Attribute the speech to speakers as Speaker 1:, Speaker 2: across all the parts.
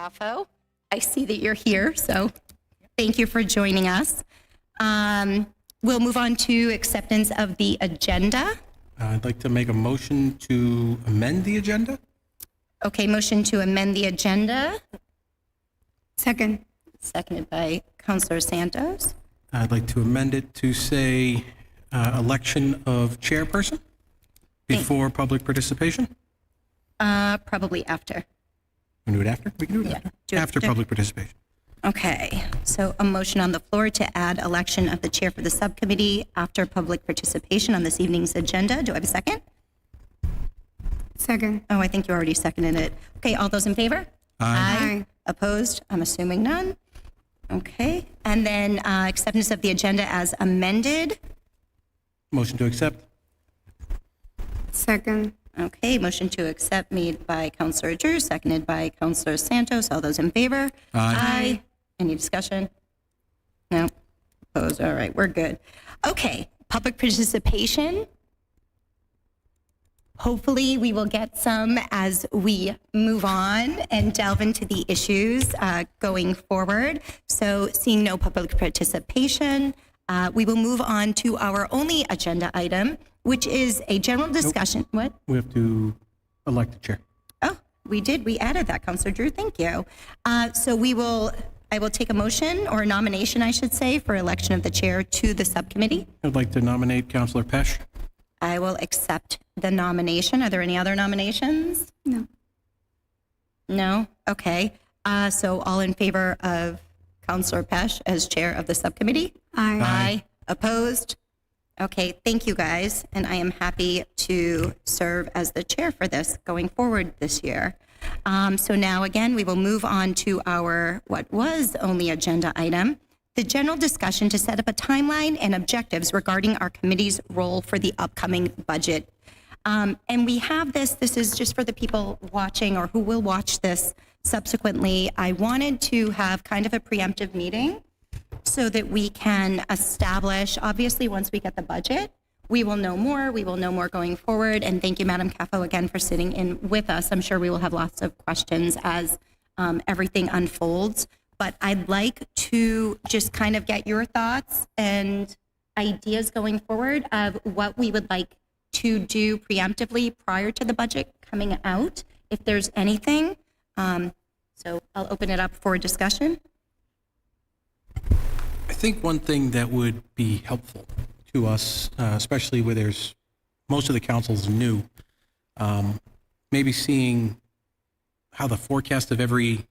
Speaker 1: Caffo. I see that you're here, so thank you for joining us. We'll move on to acceptance of the agenda.
Speaker 2: I'd like to make a motion to amend the agenda.
Speaker 1: Okay, motion to amend the agenda.
Speaker 3: Second.
Speaker 1: Seconded by Councilor Santos.
Speaker 2: I'd like to amend it to say election of chairperson before public participation.
Speaker 1: Probably after.
Speaker 2: We can do it after? We can do it after.
Speaker 1: do it
Speaker 2: After
Speaker 1: after.
Speaker 2: public participation.
Speaker 1: Okay, so a motion on the floor to add election of the chair for the subcommittee after public participation on this evening's agenda. Do I have a second?
Speaker 3: Second.
Speaker 1: Oh, I think you already seconded it. Okay, all those in favor?
Speaker 3: Aye.
Speaker 1: Opposed? I'm assuming none. Okay, and then acceptance of the agenda as amended.
Speaker 2: Motion to accept.
Speaker 3: Second.
Speaker 1: Okay, motion to accept made by Councilor Drew, seconded by Councilor Santos. All those in favor?
Speaker 2: Aye.
Speaker 1: Any discussion? No? Opposed? All right, we're good. Okay, public participation. Hopefully, we will get some as we move on and delve into the issues going forward. So seeing no public participation, we will move on to our only agenda item, which is a general discussion. What?
Speaker 2: We have to elect the chair.
Speaker 1: Oh, we did. We added that, Councilor Drew. Thank you. So I will take a motion or a nomination, I should say, for election of the chair to the subcommittee.
Speaker 2: I'd like to nominate Councilor Pesh.
Speaker 1: I will accept the nomination. Are there any other nominations?
Speaker 3: No.
Speaker 1: No? Okay. So all in favor of Councilor Pesh as chair of the subcommittee?
Speaker 3: Aye.
Speaker 1: Aye. Opposed? Okay, thank you guys. And I am happy to serve as the chair for this going forward this year. So now again, we will move on to our, what was only agenda item, the general discussion to set up a timeline and objectives regarding our committee's role for the upcoming budget. And we have this is just for the people watching or who will watch this subsequently. I wanted to have kind of a preemptive meeting so that we can establish, obviously, once we get the budget, we will know more. We will know more going forward. And thank you, Madam Caffo, again, for sitting in with us. I'm sure we will have lots of questions as everything unfolds. But I'd like to just kind of get your thoughts and ideas going forward of what we would like to do preemptively prior to the budget coming out, if there's anything. So I'll open it up for discussion.
Speaker 2: I think one thing that would be helpful to us, especially where there's most of the council's new, maybe seeing how the forecast of every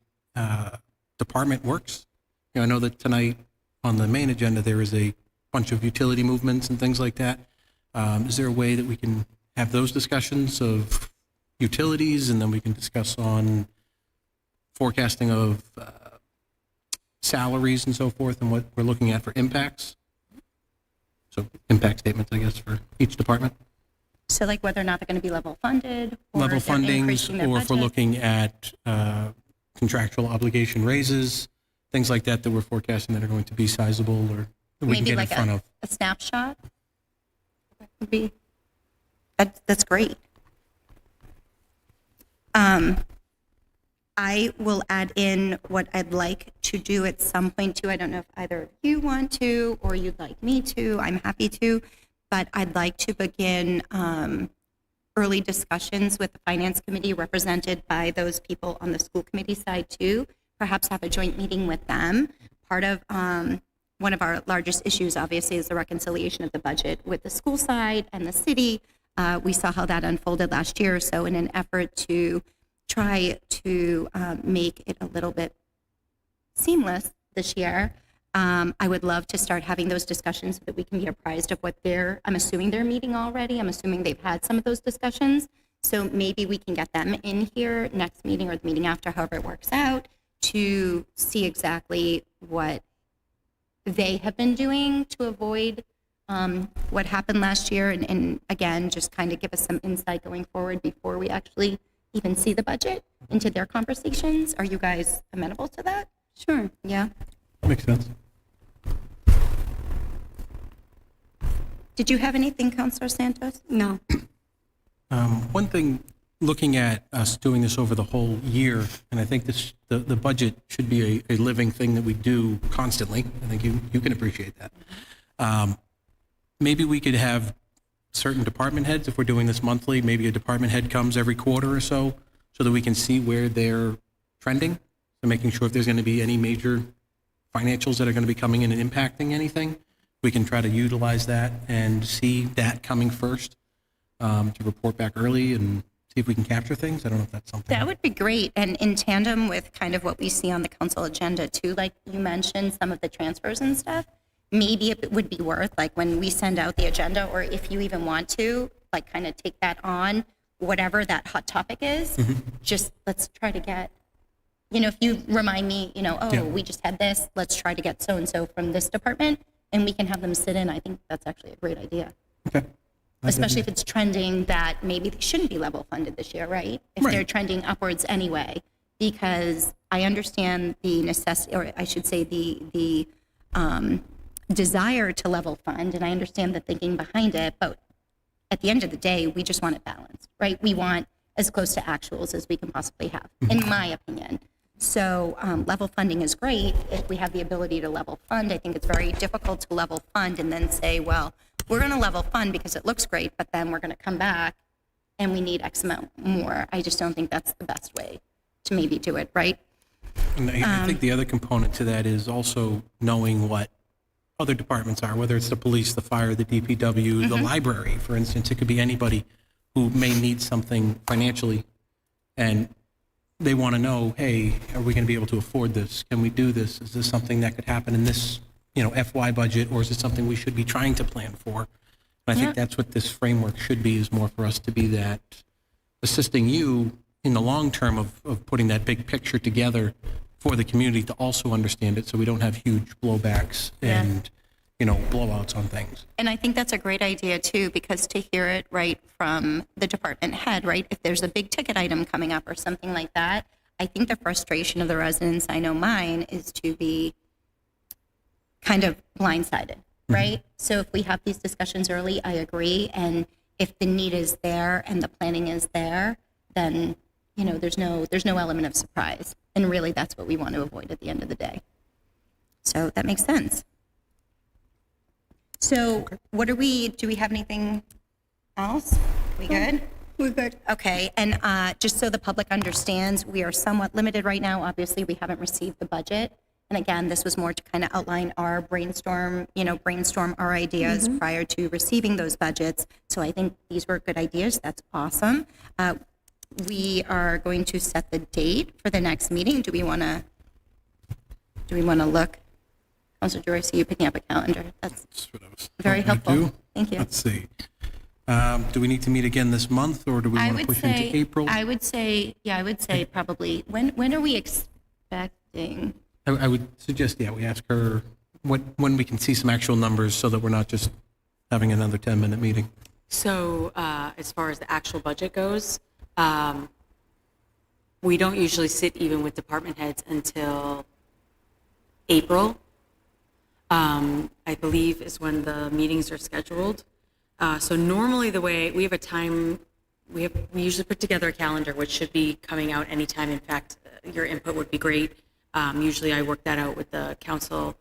Speaker 2: department works. You know, I know that tonight on the main agenda there is a bunch of utility movements and things like that. Is there a way that we can have those discussions of utilities, and then we can discuss on forecasting of salaries and so forth, and what we're looking at for impacts? So impact statements, I guess, for each department.
Speaker 1: So like whether or not they're going to be level funded, or
Speaker 2: Level
Speaker 1: if they're increasing
Speaker 2: fundings,
Speaker 1: their
Speaker 2: or if we're
Speaker 1: budget.
Speaker 2: looking at contractual obligation raises, things like that that we're forecasting that are going to be sizable, or that we can
Speaker 1: Maybe
Speaker 2: get
Speaker 1: like
Speaker 2: in front of.
Speaker 1: a snapshot. That would be, that's great. I will add in what I'd like to do at some point too. I don't know if either of you want to or you'd like me to. I'm happy to, but I'd like to begin early discussions with the Finance Committee represented by those people on the school committee side too. Perhaps have a joint meeting with them. Part of one of our largest issues, obviously, is the reconciliation of the budget with the school side and the city. We saw how that unfolded last year. So in an effort to try to make it a little bit seamless this year, I would love to start having those discussions so that we can be apprised of what I'm assuming they're meeting already. I'm assuming they've had some of those discussions. So maybe we can get them in here next meeting or the meeting after, however it works out, to see exactly what they have been doing to avoid what happened last year. And again, just kind of give us some insight going forward before we actually even see the budget into their conversations. Are you guys amenable to that?
Speaker 3: Sure.
Speaker 1: Yeah.
Speaker 2: Makes sense.
Speaker 1: Did you have anything, Councilor Santos?
Speaker 3: No.
Speaker 2: One thing looking at us doing this over the whole year, and I think the budget should be a living thing that we do constantly. I think you can appreciate that. Maybe we could have certain department heads, if we're doing this monthly, maybe a department head comes every quarter or so that we can see where they're trending, so making sure if there's going to be any major financials that are going to be coming in and impacting anything, we can try to utilize that and see that coming first, to report back early and see if we can capture things. I don't know if that's something.
Speaker 1: That would be great. And in tandem with kind of what we see on the council agenda too, like you mentioned, some of the transfers and stuff, maybe it would be worth, like when we send out the agenda, or if you even want to, like kind of take that on, whatever that hot topic is, just let's try to get, if you remind me, we just had this, let's try to get so-and-so from this department, and we can have them sit in. I think that's actually a great idea.
Speaker 2: Okay.
Speaker 1: Especially if it's trending that maybe they shouldn't be level funded this year, right? If they're trending upwards anyway, because I understand the necessity, or I should say the desire to level fund, and I understand the thinking behind it, but at the end of the day, we just want it balanced, right? We want as close to actuals as we can possibly have, in my opinion. So level funding is great if we have the ability to level fund. I think it's very difficult to level fund and then say, well, we're going to level fund because it looks great, but then we're going to come back and we need X amount more. I just don't think that's the best way to maybe do it, right?
Speaker 2: And I think the other component to that is also knowing what other departments are, whether it's the police, the fire, the DPW, the library, for instance. It could be anybody who may need something financially, and they want to know, hey, are we going to be able to afford this? Can we do this? Is this something that could happen in this, FY budget, or is it something we should be trying to plan for? And I think that's what this framework should be, is more for us to be that assisting you in the long term of putting that big picture together for the community to also understand it, so we don't have huge blowbacks and blowouts on things.
Speaker 1: And I think that's a great idea too, because to hear it right from the department head, right, if there's a big ticket item coming up or something like that, I think the frustration of the residents, I know mine, is to be kind of blindsided, right? So if we have these discussions early, I agree, and if the need is there and the planning is there, then there's no element of surprise. And really, that's what we want to avoid at the end of the day. So that makes sense. So do we have anything else? We good?
Speaker 3: We're good.
Speaker 1: Okay, and just so the public understands, we are somewhat limited right now. Obviously, we haven't received the budget. And again, this was more to kind of outline our brainstorm our ideas prior to receiving those budgets. So I think these were good ideas. That's awesome. We are going to set the date for the next meeting. Do we want to look? Councilor Joy, I see you picking up a calendar. That's
Speaker 2: what I was
Speaker 1: very
Speaker 2: hoping to
Speaker 1: helpful.
Speaker 2: do.
Speaker 1: Thank you.
Speaker 2: Let's see. Do we need to meet again this month, or do we want to push into April?
Speaker 1: I would say probably. When are we expecting?
Speaker 2: I would suggest, we ask her when we can see some actual numbers, so that we're not just having another 10-minute meeting.
Speaker 4: So as far as the actual budget goes, we don't usually sit even with department heads until April, I believe, is when the meetings are scheduled. So normally the way we have a time, we usually put together a calendar, which should be coming out anytime. In fact, your input would be great. Usually I work that out with the council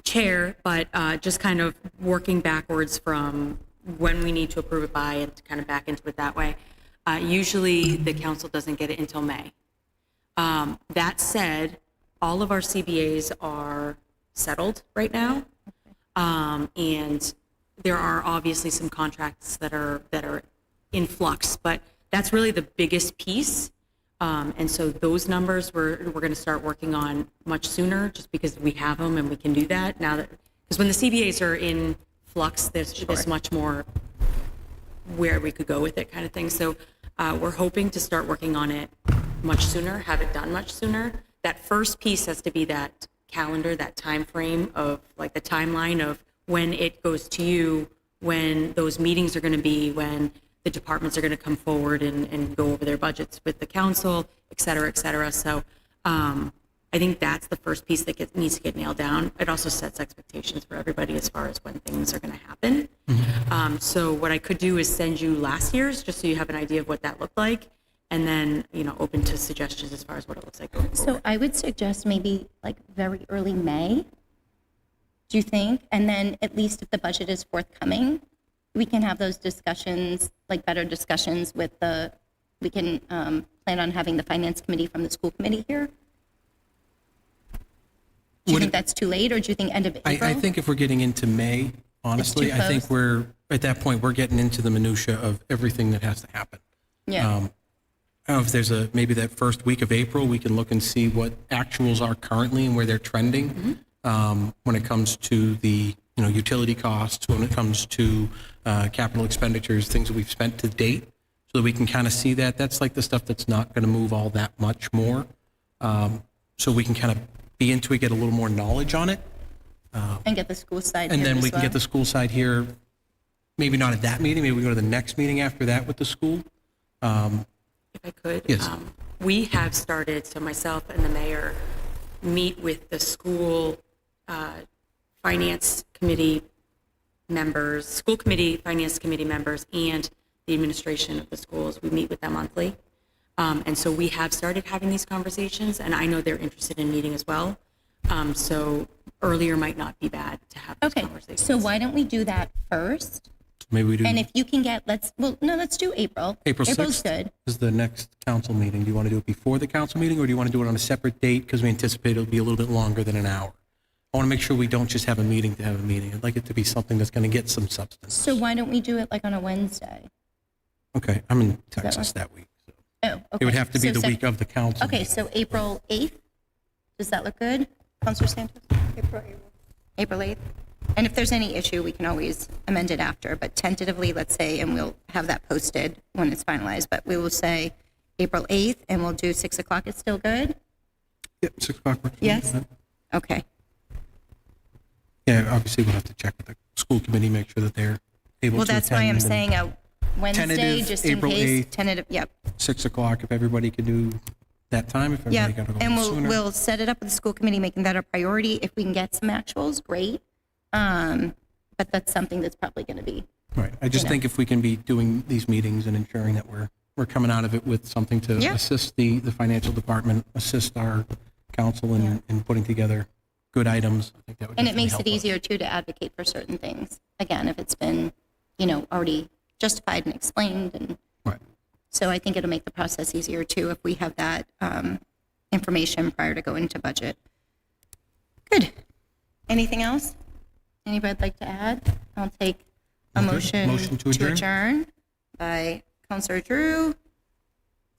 Speaker 4: chair, but just kind of working backwards from when we need to approve it by and kind of back into it that way. Usually the council doesn't get it until May. That said, all of our CBAs are settled right now. And there are obviously some contracts that are in flux, but that's really the biggest piece. And so those numbers we're going to start working on much sooner, just because we have them and we can do that now, that because when the CBAs are in flux, there's much more where we could go with it, kind of thing. So we're hoping to start working on it much sooner, have it done much sooner. That first piece has to be that calendar, that time frame of like the timeline of when it goes to you, when those meetings are going to be, when the departments are going to come forward and go over their budgets with the council, et cetera, et cetera. So I I think that's the first piece that needs to get nailed down. It also sets expectations for everybody as far as when things are going to happen. So what I could do is send you last year's, just so you have an idea of what that looked like, and then, open to suggestions as far as what it looks like going forward.
Speaker 1: So I would suggest maybe like very early May. Do you think? And then at least if the budget is forthcoming, we can have those discussions, like better discussions with we can plan on having the finance committee from the school committee here. Do you
Speaker 2: Would
Speaker 1: think
Speaker 2: it-
Speaker 1: that's too late, or do you think end of April?
Speaker 2: I think if we're getting into May, honestly,
Speaker 1: too
Speaker 2: I think
Speaker 1: close?
Speaker 2: we're, at that point, we're getting into the minutia of everything that has to happen.
Speaker 1: Yeah.
Speaker 2: I don't know if there's maybe that first week of April, we can look and see what actuals are currently and where they're trending when it comes to the, utility costs, when it comes to capital expenditures, things that we've spent to date, so that we can kind of see that. That's like the stuff that's not going to move all that much more. So we can kind of be into it, get a little more knowledge on it.
Speaker 1: And get the school side
Speaker 2: And
Speaker 1: here
Speaker 2: then
Speaker 1: as
Speaker 2: we can
Speaker 1: well.
Speaker 2: get the school side here, maybe not at that meeting, maybe we go to the next meeting after that with the school.
Speaker 4: If I could.
Speaker 2: Yes.
Speaker 4: We have started, so myself and the mayor meet with the school finance committee members, school committee, finance committee members, and the administration of the schools. We meet with them monthly. And so we have started having these conversations, and I know they're interested in meeting as well. So earlier might not be bad to have those
Speaker 1: Okay,
Speaker 4: conversations.
Speaker 1: so why don't we do that first?
Speaker 2: Maybe we do.
Speaker 1: And if you can get, let's do April.
Speaker 2: April
Speaker 1: April's
Speaker 2: 6th
Speaker 1: good.
Speaker 2: is the next council meeting. Do you want to do it before the council meeting, or do you want to do it on a separate date? Because we anticipate it'll be a little bit longer than an hour. I want to make sure we don't just have a meeting to have a meeting. I'd like it to be something that's going to get some substance.
Speaker 1: So why don't we do it like on a Wednesday?
Speaker 2: Okay, I'm in Texas that week. So
Speaker 1: Oh, okay.
Speaker 2: it would have to be
Speaker 1: So
Speaker 2: the week of the council.
Speaker 1: Okay,
Speaker 2: meeting.
Speaker 1: so April 8th, does that look good? Counselor Santos? April 8th? And if there's any issue, we can always amend it after, but tentatively, let's say, and we'll have that posted when it's finalized, but we will say April 8th, and we'll do 6 o'clock. It's still good?
Speaker 2: Yep, 6 o'clock. works.
Speaker 1: Yes? Okay.
Speaker 2: Yeah, obviously we'll have to check with the school committee, make sure that they're able
Speaker 1: Well,
Speaker 2: to
Speaker 1: that's why I'm
Speaker 2: attend, and
Speaker 1: saying a Wednesday,
Speaker 2: Tentative,
Speaker 1: just in
Speaker 2: April
Speaker 1: case.
Speaker 2: 8th.
Speaker 1: Tentative, yep.
Speaker 2: 6 o'clock, if everybody can do that time, if
Speaker 1: Yeah,
Speaker 2: everybody got to go
Speaker 1: and we'll,
Speaker 2: sooner.
Speaker 1: we'll set it up with the school committee, making that a priority. If we can get some actuals, great. But that's something that's probably going to be,
Speaker 2: Right. I just
Speaker 1: know.
Speaker 2: think if we can be doing these meetings and ensuring that we're coming out of it with something to
Speaker 1: Yeah.
Speaker 2: assist the financial department, assist our council in putting together good items, I think that would
Speaker 1: and it
Speaker 2: definitely
Speaker 1: makes
Speaker 2: help
Speaker 1: it
Speaker 2: us.
Speaker 1: easier too to advocate for certain things. Again, if it's been, already justified and explained, and
Speaker 2: Right.
Speaker 1: so I think it'll make the process easier too if we have that information prior to going into budget. Good. Anything else? Anybody like to add? I'll take a
Speaker 2: Okay.
Speaker 1: motion
Speaker 2: Motion to adjourn?
Speaker 1: adjourn by Counselor Drew,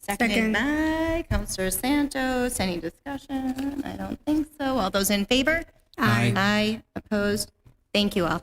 Speaker 1: seconded
Speaker 3: Second.
Speaker 1: by Counselor Santos. Any discussion? I don't think so. All those in favor?
Speaker 2: Aye.
Speaker 1: Aye. Opposed? Thank you all.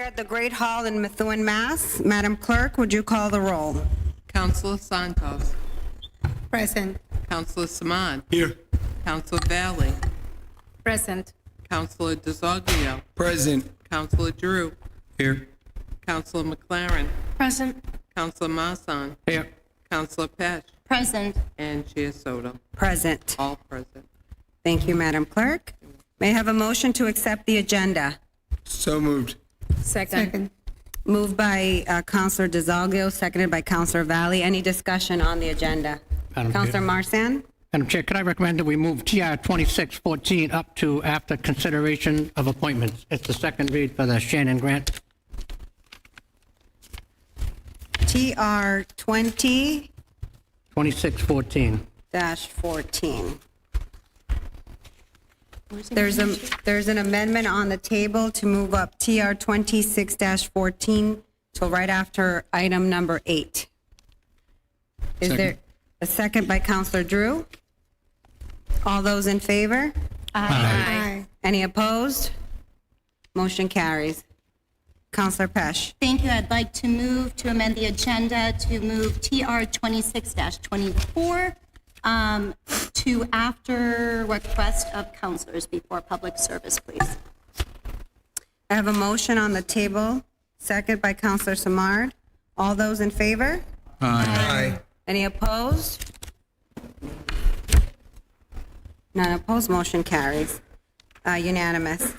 Speaker 5: at the Great Hall in Methuen, Mass. Madam Clerk, would you call the roll?
Speaker 6: Councilor Santos.
Speaker 3: Present.
Speaker 6: Councilor Samad.
Speaker 2: Here.
Speaker 6: Councilor Valley.
Speaker 3: Present.
Speaker 6: Councilor DeZoglio.
Speaker 2: Present.
Speaker 6: Councilor Drew.
Speaker 2: Here.
Speaker 6: Councilor McLaren.
Speaker 3: Present.
Speaker 6: Councilor Marsan.
Speaker 2: Here.
Speaker 6: Councilor Pesh.
Speaker 1: Present.
Speaker 6: And Chair Soto.
Speaker 5: Present.
Speaker 6: All present.
Speaker 5: Thank you, Madam Clerk. May I have a motion to accept the agenda?
Speaker 2: So moved.
Speaker 3: Second.
Speaker 5: Moved by Councilor DeZoglio, seconded by Councilor Valley. Any discussion on the agenda?
Speaker 7: Madam Chair.
Speaker 5: Councilor Marsan?
Speaker 7: Madam Chair, could I recommend that we move TR 2614 up to after consideration of appointments? It's the second read for the Shannon Grant.
Speaker 5: TR 20-14.
Speaker 7: 2614.
Speaker 5: There's an amendment on the table to move up TR 26-14 till right after item number 8. Is there a second by Councilor Drew? All those in favor?
Speaker 3: Aye.
Speaker 5: Any opposed? Motion carries. Councilor Pesh.
Speaker 1: Thank you. I'd like to move to amend the agenda to move TR 26-24 to after request of counselors before public service, please.
Speaker 5: I have a motion on the table, second by Councilor Samard. All those in favor?
Speaker 2: Aye.
Speaker 5: Any opposed? None opposed, motion carries. Unanimous.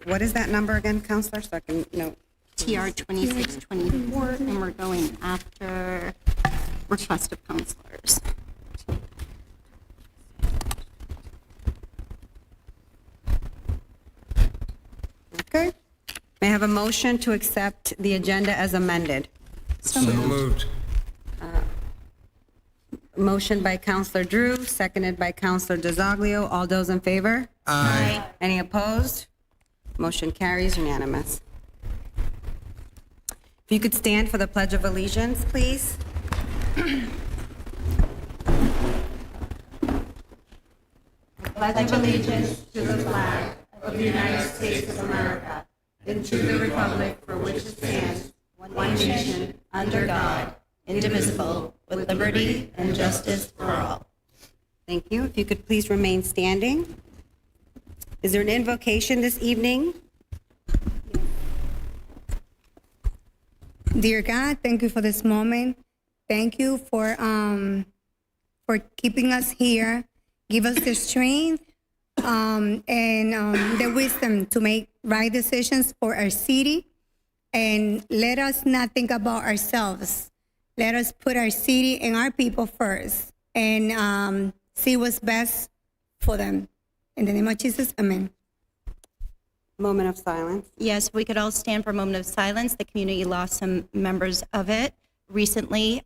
Speaker 5: What is that number again, Councilor, so I can note?
Speaker 1: TR 2624, and we're going after request of counselors.
Speaker 5: Okay. May I have a motion to accept the agenda as amended?
Speaker 2: So moved.
Speaker 5: Motion by Councilor Drew, seconded by Councilor DeZoglio. All those in favor?
Speaker 2: Aye.
Speaker 5: Any opposed? Motion carries unanimous. If you could stand for the Pledge of Allegiance, please. Pledge of allegiance to the flag of the United States of America and to the republic for which it stands, one nation, under God, indivisible, with liberty and justice for all. Thank you. If you could please remain standing. Is there an invocation this evening?
Speaker 3: Dear God, thank you for this moment. Thank you for keeping us here. Give us the strength and the wisdom to make right decisions for our city. And let us not think about ourselves. Let us put our city and our people first and see what's best for them. In the name of Jesus, amen.
Speaker 5: Moment of silence.
Speaker 1: Yes, we could all stand for a moment of silence. The community lost some members of it recently.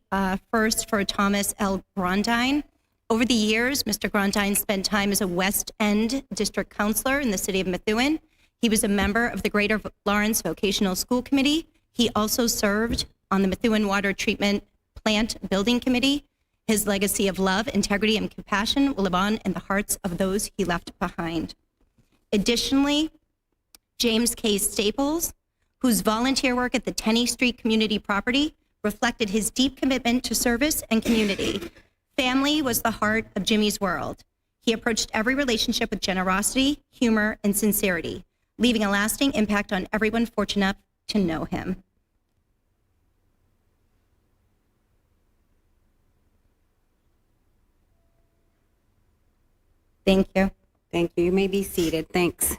Speaker 1: First, for Thomas L. Grondine. Over the years, Mr. Grondine spent time as a West End district counselor in the city of Methuen. He was a member of the Greater Lawrence Vocational School Committee. He also served on the Methuen Water Treatment Plant Building Committee. His legacy of love, integrity, and compassion will live on in the hearts of those he left behind. Additionally, James K. Staples, whose volunteer work at the Tenney Street community property reflected his deep commitment to service and community. Family was the heart of Jimmy's world. He approached every relationship with generosity, humor, and sincerity, leaving a lasting impact on everyone fortunate enough to know him. Thank you.
Speaker 5: Thank you. You may be seated. Thanks.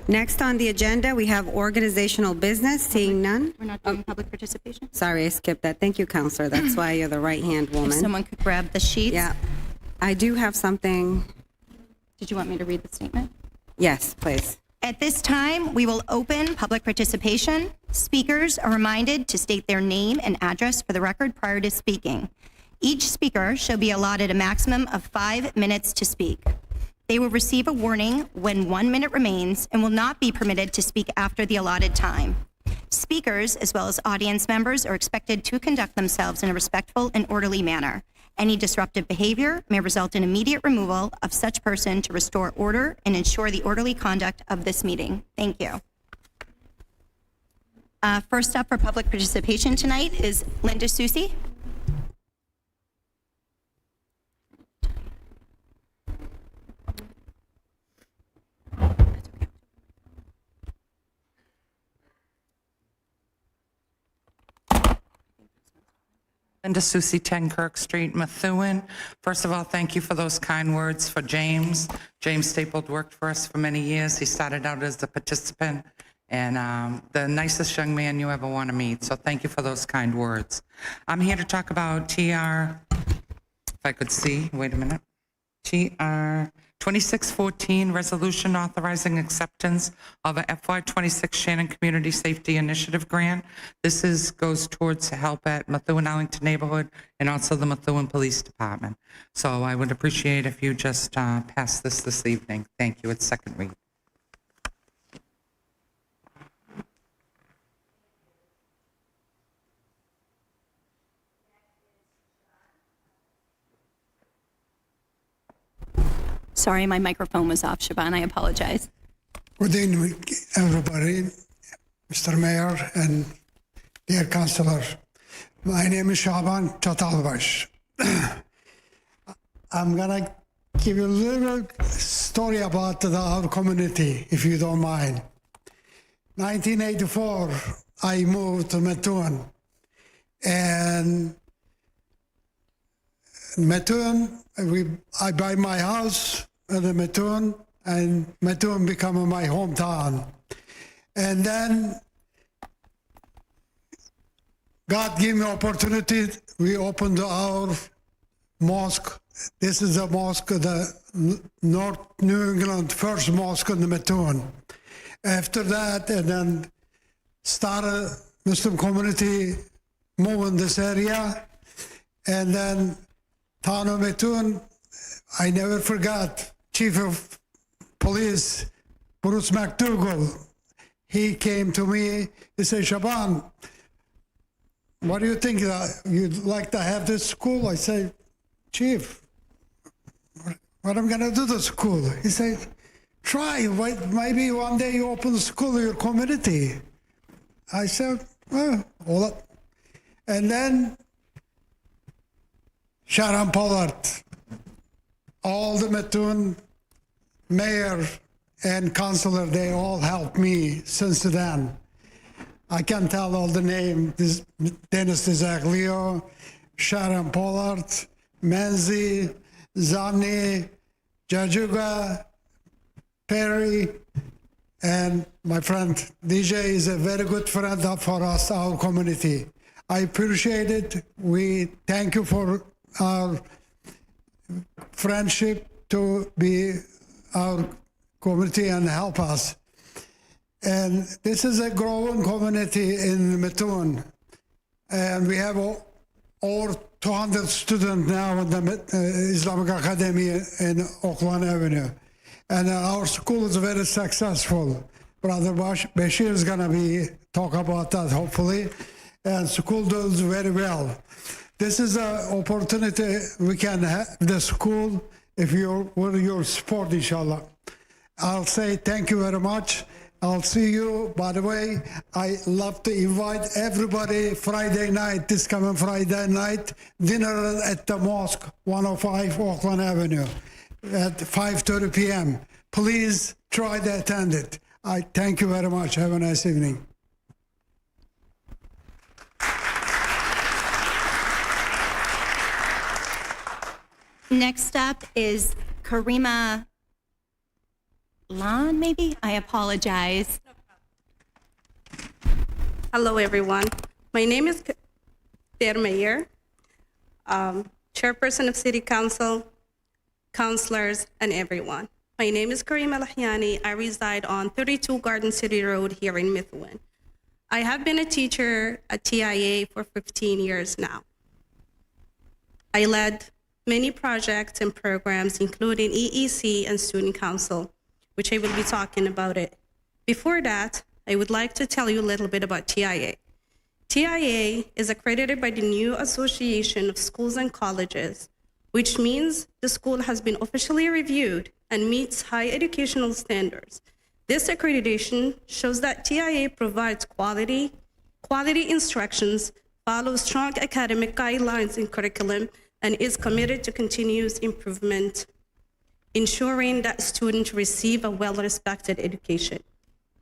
Speaker 5: Next on the agenda, we have organizational business. Seeing none.
Speaker 1: We're not doing public participation?
Speaker 5: Sorry, I skipped that. Thank you, Counselor. That's why you're the right-hand
Speaker 1: If
Speaker 5: woman.
Speaker 1: someone could grab the sheets.
Speaker 5: Yeah. I do have something.
Speaker 1: Did you want me to read the statement?
Speaker 5: Yes, please.
Speaker 1: At this time, we will open public participation. Speakers are reminded to state their name and address for the record prior to speaking. Each speaker shall be allotted a maximum of 5 minutes to speak. They will receive a warning when 1 minute remains and will not be permitted to speak after the allotted time. Speakers, as well as audience members, are expected to conduct themselves in a respectful and orderly manner. Any disruptive behavior may result in immediate removal of such person to restore order and ensure the orderly conduct of this meeting. Thank you. First up for public participation tonight is Linda Susi.
Speaker 8: Linda Susi, 10 Kirk Street, Methuen. First of all, thank you for those kind words for James. James Staples worked for us for many years. He started out as a participant and the nicest young man you ever want to meet. So thank you for those kind words. I'm here to talk about TR, if I could see, wait a minute. TR 2614, resolution authorizing acceptance of a FY26 Shannon Community Safety Initiative grant. This goes towards help at Methuen Arlington neighborhood and also the Methuen Police Department. So I would appreciate if you just pass this evening. Thank you. It's second read.
Speaker 1: Sorry, my microphone was off, Shaban. I apologize.
Speaker 9: Good evening, everybody, Mr. Mayor and dear Councillor. My name is Shaban Chatalbash. I'm gonna give you a little story about our community, if you don't mind. 1984, I moved to Methuen, and Methuen, I buy my house in Methuen, and Methuen become my hometown. And then God gave me opportunity. We opened our mosque. This is a mosque, the North New England first mosque in the Methuen. After that, and then started Muslim community move in this area, and then town of Methuen, I never forgot, Chief of Police Bruce McDougall. He came to me, he said, Shaban, what do you think? You'd like to have this school? I said, Chief, what am I going to do the school? He said, try, maybe one day you open the school in your community. I said, well, and then Sharon Pollard, all the Methuen mayor and councillor, they all helped me since then. I can tell all the names, Dennis Desaglio, Sharon Pollard, Menzi, Zani, Jajuga, Perry, and my friend DJ is a very good friend for us, our community. I appreciate it. We thank you for our friendship to be our community and help us. And this is a growing community in Methuen. And we have over 200 students now in the Islamic Academy in Oakland Avenue. And our school is very successful. Brother Bashir is going to talk about that, hopefully. And school does very well. This is an opportunity we can have the school if you're with your support, inshallah. I'll say thank you very much. I'll see you. By the way, I love to invite everybody Friday night, this coming Friday night, dinner at the mosque, 105 Oakland Avenue at 5:30 p.m. Please try to attend it. I thank you very much. Have a nice evening.
Speaker 1: Next up is Karima Lan, maybe? I apologize.
Speaker 5: Hello, everyone. My name is dear Mayor, Chairperson of City Council, councilors, and everyone. My name is Karima Lahiani. I reside on 32 Garden City Road here in Methuen. I have been a teacher at TIA for 15 years now. I led many projects and programs, including EEC and Student Council, which I will be talking about it. Before that, I would like to tell you a little bit about TIA. TIA is accredited by the new Association of Schools and Colleges, which means the school has been officially reviewed and meets high educational standards. This accreditation shows that TIA provides quality instructions, follows strong academic guidelines and curriculum, and is committed to continuous improvement, ensuring that students receive a well-respected education.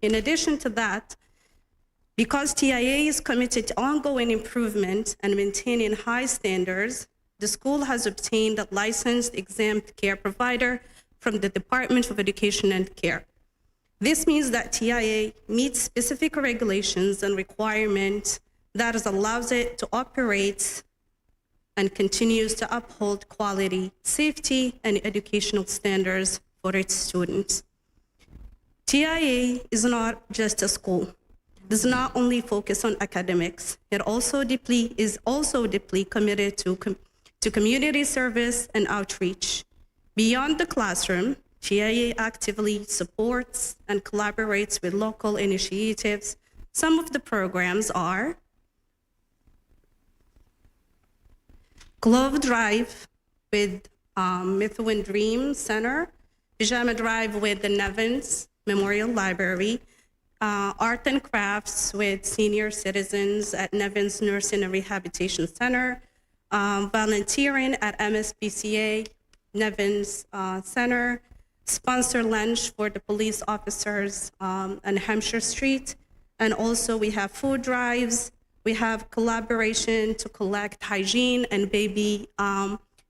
Speaker 5: In addition to that, because TIA is committed to ongoing improvement and maintaining high standards, the school has obtained a licensed exempt care provider from the Department of Education and Care. This means that TIA meets specific regulations and requirements that allows it to operate and continues to uphold quality, safety, and educational standards for its students. TIA is not just a school. It does not only focus on academics. It is also deeply committed to community service and outreach. Beyond the classroom, TIA actively supports and collaborates with local initiatives. Some of the programs are Glove Drive with Methuen Dream Center, Pajama Drive with the Nevins Memorial Library, Art and Crafts with senior citizens at Nevins Nursing and Rehabilitation Center, volunteering at MSPCA, Nevins Center, sponsor lunch for the police officers on Hampshire Street, and also we have food drives. We have collaboration to collect hygiene and baby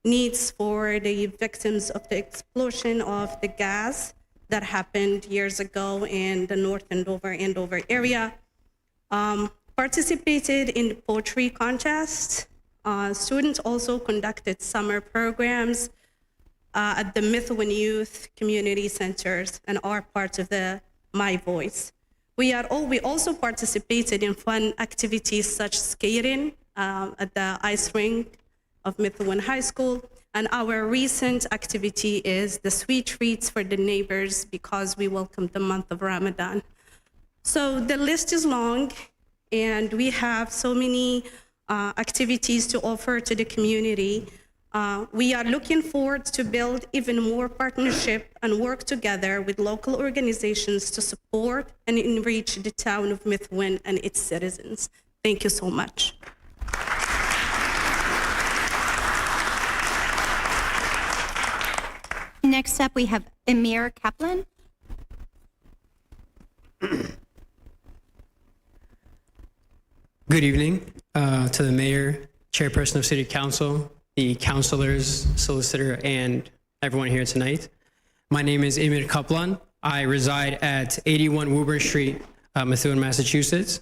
Speaker 5: needs for the victims of the explosion of the gas that happened years ago in the North Andover area. Participated in the poetry contest. Students also conducted summer programs at the Methuen Youth Community Centers and are part of the My Voice. We also participated in fun activities such as skating at the ice rink of Methuen High School. And our recent activity is the sweet treats for the neighbors because we welcome the month of Ramadan. So the list is long, and we have so many activities to offer to the community. We are looking forward to build even more partnership and work together with local organizations to support and enrich the town of Methuen and its citizens. Thank you so much.
Speaker 1: Next up, we have Amir Kaplan.
Speaker 10: Good evening to the mayor, chairperson of city council, the councilors, solicitor, and everyone here tonight. My name is Amir Kaplan. I reside at 81 Woburn Street, Methuen, Massachusetts.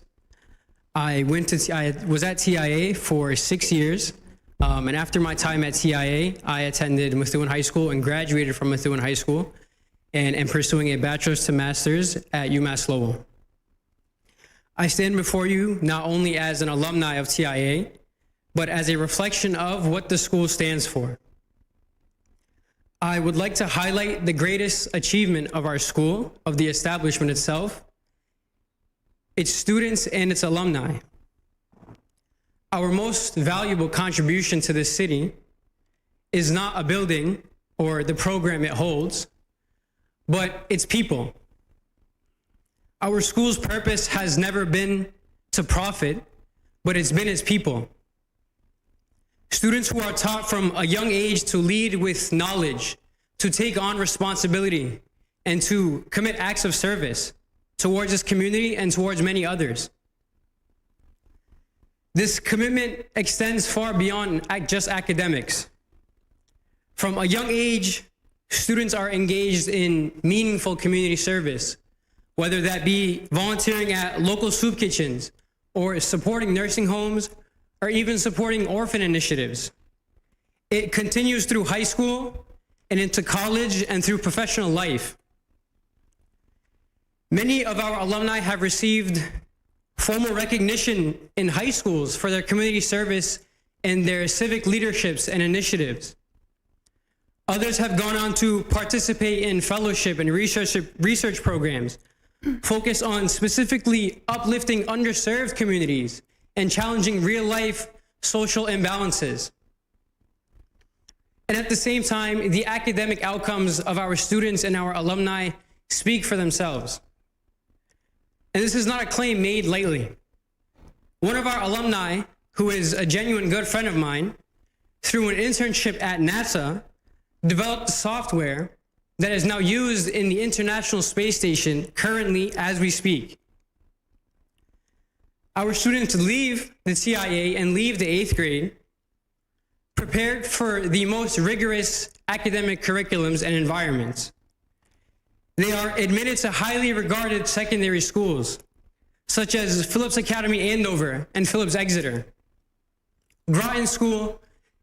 Speaker 10: I was at TIA for 6 years. And after my time at TIA, I attended Methuen High School and graduated from Methuen High School and am pursuing a bachelor's to master's at UMass Lowell. I stand before you not only as an alumni of TIA, but as a reflection of what the school stands for. I would like to highlight the greatest achievement of our school, of the establishment itself, its students and its alumni. Our most valuable contribution to this city is not a building or the program it holds, but its people. Our school's purpose has never been to profit, but it's been its people. Students who are taught from a young age to lead with knowledge, to take on responsibility, and to commit acts of service towards this community and towards many others. This commitment extends far beyond just academics. From a young age, students are engaged in meaningful community service, whether that be volunteering at local soup kitchens or supporting nursing homes or even supporting orphan initiatives. It continues through high school and into college and through professional life. Many of our alumni have received formal recognition in high schools for their community service and their civic leaderships and initiatives. Others have gone on to participate in fellowship and research programs, focus on specifically uplifting underserved communities and challenging real-life social imbalances. And at the same time, the academic outcomes of our students and our alumni speak for themselves. And this is not a claim made lightly. One of our alumni, who is a genuine good friend of mine, through an internship at NASA, developed software that is now used in the International Space Station currently as we speak. Our students leave the TIA and leave the 8th grade prepared for the most rigorous academic curriculums and environments. They are admitted to highly regarded secondary schools, such as Phillips Academy Andover and Phillips Exeter, Groton School,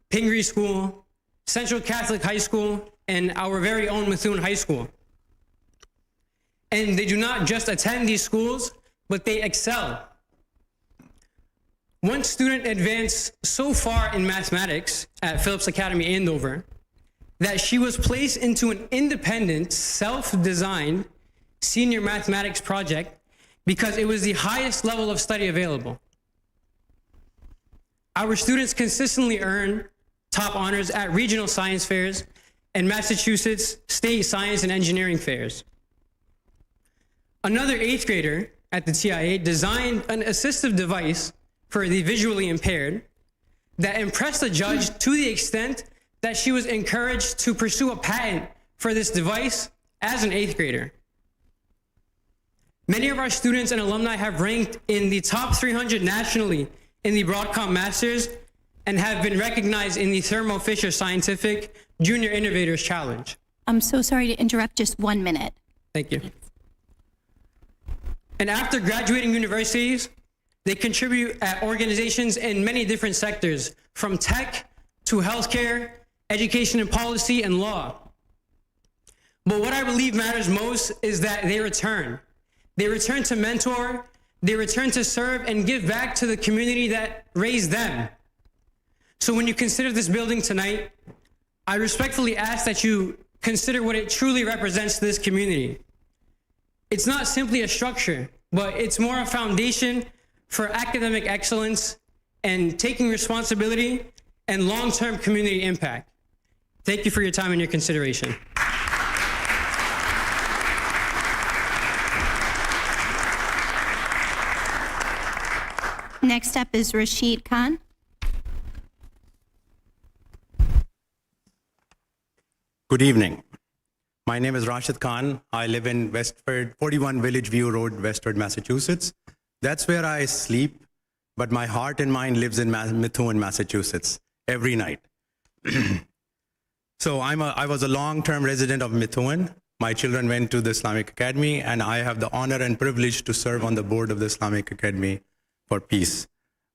Speaker 10: Pingree School, Central Catholic High School, and our very own Methuen High School. And they do not just attend these schools, but they excel. One student advanced so far in mathematics at Phillips Academy Andover that she was placed into an independent, self-designed senior mathematics project because it was the highest level of study available. Our students consistently earn top honors at regional science fairs and Massachusetts state science and engineering fairs. Another 8th grader at the TIA designed an assistive device for the visually impaired that impressed the judge to the extent that she was encouraged to pursue a patent for this device as an 8th grader. Many of our students and alumni have ranked in the top 300 nationally in the Broadcom Masters and have been recognized in the Thermo Fisher Scientific Junior Innovators Challenge.
Speaker 1: I'm so sorry to interrupt, just 1 minute.
Speaker 10: Thank you. And after graduating universities, they contribute at organizations in many different sectors, from tech to healthcare, education and policy, and law. But what I believe matters most is that they return. They return to mentor, they return to serve and give back to the community that raised them. So when you consider this building tonight, I respectfully ask that you consider what it truly represents to this community. It's not simply a structure, but it's more a foundation for academic excellence and taking responsibility and long-term community impact. Thank you for your time and your consideration.
Speaker 1: Next up is Rashid Khan.
Speaker 11: Good evening. My name is Rashid Khan. I live in Westford, 41 Village View Road, Westford, Massachusetts. That's where I sleep, but my heart and mind lives in Methuen, Massachusetts, every night. So I was a long-term resident of Methuen. My children went to the Islamic Academy, and I have the honor and privilege to serve on the board of the Islamic Academy for Peace,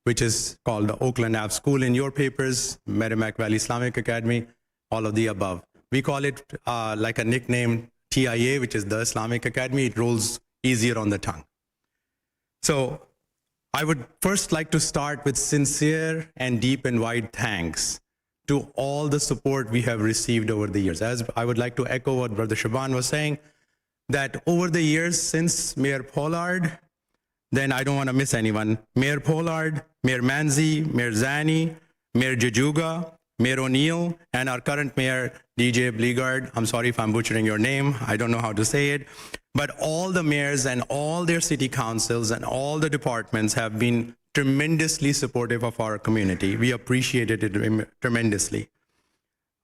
Speaker 11: which is called the Oakland Ave School in your papers, Merrimack Valley Islamic Academy, all of the above. We call it like a nickname, TIA, which is the Islamic Academy. It rolls easier on the tongue. So I would first like to start with sincere and deep and wide thanks to all the support we have received over the years. As I would like to echo what Brother Shaban was saying, that over the years since Mayor Pollard, then I don't want to miss anyone, Mayor Pollard, Mayor Manzi, Mayor Zani, Mayor Jajuga, Mayor O'Neill, and our current mayor, DJ Bleegard. I'm sorry if I'm butchering your name. I don't know how to say it. But all the mayors and all their city councils and all the departments have been tremendously supportive of our community. We appreciated it tremendously.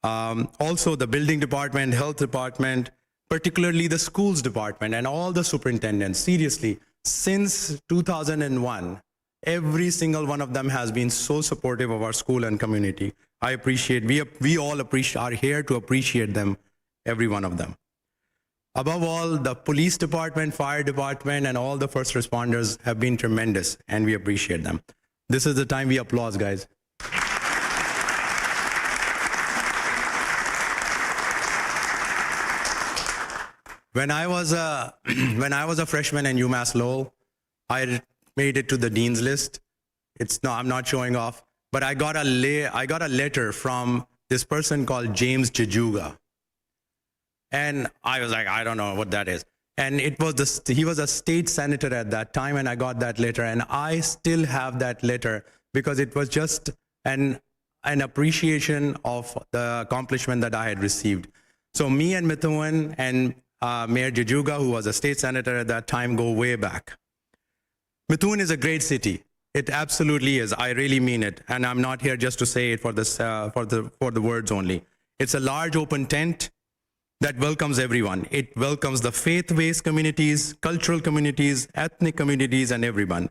Speaker 11: Also, the building department, health department, particularly the schools department and all the superintendents, seriously, since 2001, every single one of them has been so supportive of our school and community. I appreciate, we all are here to appreciate them, every one of them. Above all, the police department, fire department, and all the first responders have been tremendous, and we appreciate them. This is the time we applause, guys. When I was a freshman in UMass Lowell, I made it to the dean's list. I'm not showing off, but I got a letter from this person called James Jajuga. And I was like, I don't know what that is. And he was a state senator at that time, and I got that letter, and I still have that letter because it was just an appreciation of the accomplishment that I had received. So me and Methuen and Mayor Jajuga, who was a state senator at that time, go way back. Methuen is a great city. It absolutely is. I really mean it, and I'm not here just to say it for the words only. It's a large open tent that welcomes everyone. It welcomes the faith-based communities, cultural communities, ethnic communities, and everyone.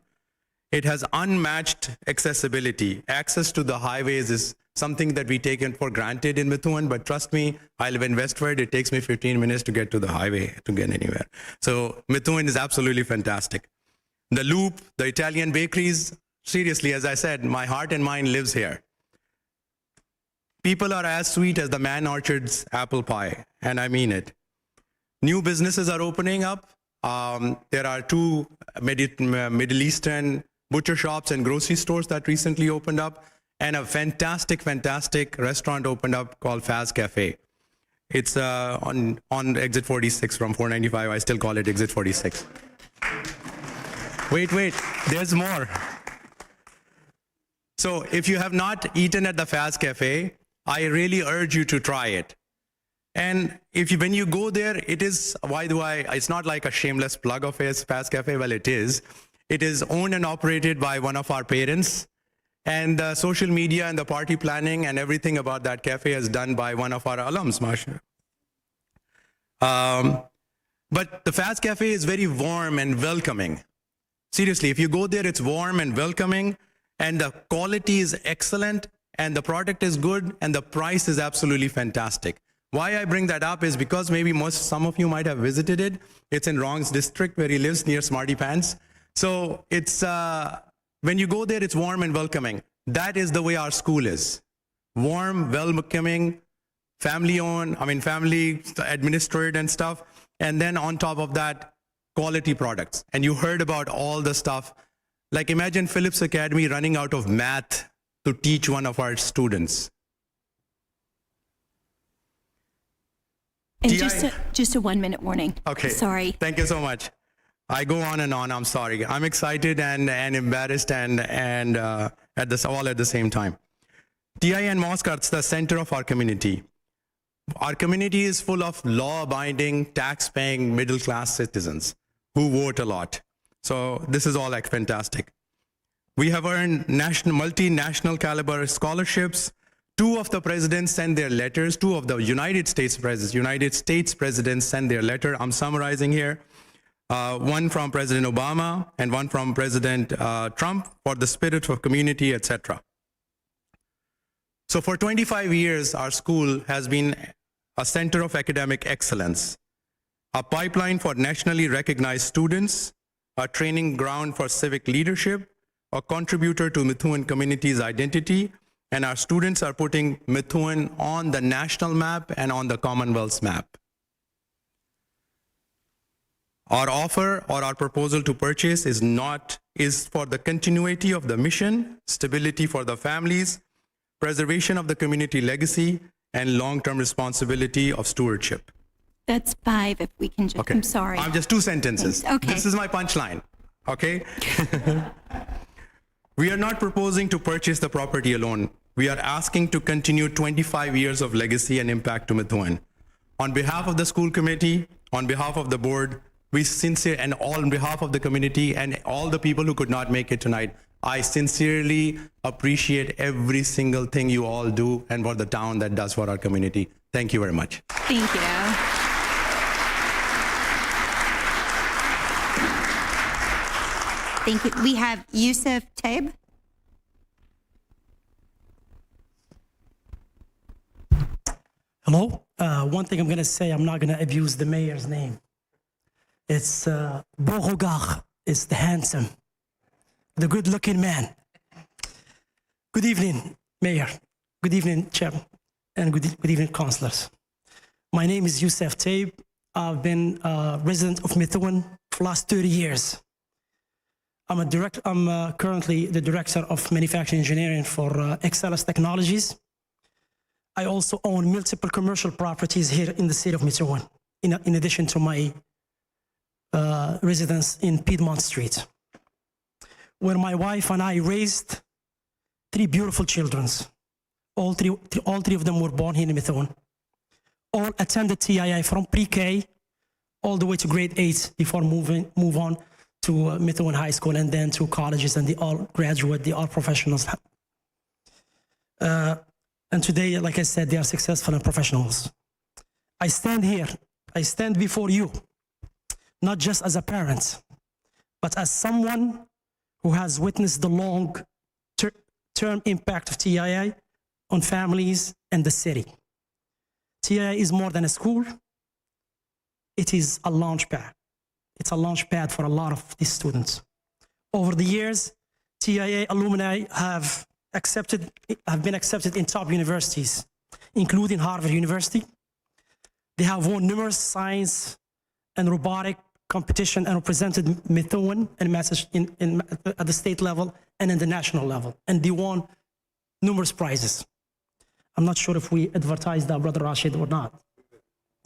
Speaker 11: It has unmatched accessibility. Access to the highways is something that we take for granted in Methuen, but trust me, I live in Westford. It takes me 15 minutes to get to the highway to get anywhere. So Methuen is absolutely fantastic. The Loop, the Italian bakeries, seriously, as I said, my heart and mind lives here. People are as sweet as the Man Orchard's apple pie, and I mean it. New businesses are opening up. There are 2 Middle Eastern butcher shops and grocery stores that recently opened up, and a fantastic restaurant opened up called Faz Cafe. It's on exit 46 from 495. I still call it exit 46. Wait, there's more. So if you have not eaten at the Faz Cafe, I really urge you to try it. And when you go there, it's not like a shameless plug of Faz Cafe. Well, it is. It is owned and operated by one of our parents. And the social media and the party planning and everything about that cafe is done by one of our alums, Masha. But the Faz Cafe is very warm and welcoming. Seriously, if you go there, it's warm and welcoming, and the quality is excellent, and the product is good, and the price is absolutely fantastic. Why I bring that up is because maybe some of you might have visited it. It's in Rong's district where he lives near Smarty Pants. So it's when you go there, it's warm and welcoming. That is the way our school is. Warm, welcoming, family administered and stuff. And then on top of that, quality products. And you heard about all the stuff. Like imagine Phillips Academy running out of math to teach one of our students.
Speaker 1: And just a 1-minute warning.
Speaker 11: Okay.
Speaker 1: Sorry.
Speaker 11: Thank you so much. I go on and on. I'm sorry. I'm excited and embarrassed and at the same time. TI and Mosque are the center of our community. Our community is full of law-abiding, tax-paying, middle-class citizens who vote a lot. So this is all like fantastic. We have earned multinational caliber scholarships. 2 of the presidents sent their letters. 2 of the United States presidents sent their letter. I'm summarizing here. One from President Obama and one from President Trump for the spirit of community, etc. So for 25 years, our school has been a center of academic excellence, a pipeline for nationally recognized students, a training ground for civic leadership, a contributor to Methuen community's identity, and our students are putting Methuen on the national map and on the Commonwealth's map. Our offer or our proposal to purchase is for the continuity of the mission, stability for the families, preservation of the community legacy, and long-term responsibility of stewardship.
Speaker 1: That's 5 if we can just,
Speaker 11: Okay.
Speaker 1: I'm sorry.
Speaker 11: I'm just 2 sentences.
Speaker 1: Okay.
Speaker 11: This is my punchline, okay? We are not proposing to purchase the property alone. We are asking to continue 25 years of legacy and impact to Methuen. On behalf of the school committee, on behalf of the board, and on behalf of the community and all the people who could not make it tonight, I sincerely appreciate every single thing you all do and what the town that does for our community. Thank you very much.
Speaker 1: Thank you. Thank you. We have Yusuf Taib.
Speaker 12: Hello. One thing I'm going to say, I'm not going to abuse the mayor's name. It's Beauregard is the handsome, the good-looking man. Good evening, Mayor. Good evening, Chair, and good evening, councillors. My name is Yusuf Taib. I've been a resident of Methuen for the last 30 years. I'm currently the Director of Manufacturing Engineering for XLS Technologies. I also own multiple commercial properties here in the city of Methuen, in addition to my residence in Piedmont Street, where my wife and I raised 3 beautiful children. All three of them were born here in Methuen. All attended TII from pre-K all the way to grade 8 before move on to Methuen High School and then to colleges, and they all graduate, they are professionals. And today, like I said, they are successful and professionals. I stand here, I stand before you, not just as a parent, but as someone who has witnessed the long-term impact of TII on families and the city. TII is more than a school. It is a launch pad. It's a launch pad for a lot of these students. Over the years, TIA alumni have been accepted in top universities, including Harvard University. They have won numerous science and robotic competition and represented Methuen and at the state level and in the national level. And they won numerous prizes. I'm not sure if we advertised that, Brother Rashid, or not.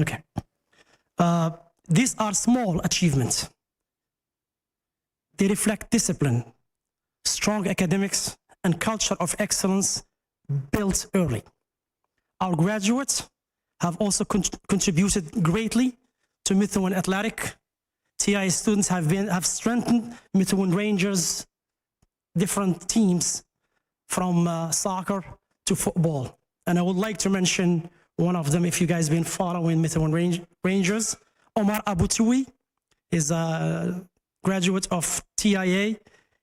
Speaker 12: Okay. These are small achievements. They reflect discipline, strong academics, and culture of excellence built early. Our graduates have also contributed greatly to Methuen Athletic. TI students have strengthened Methuen Rangers, different teams from soccer to football. And I would like to mention one of them, if you guys been following Methuen Rangers. Omar Abutui is a graduate of TIA.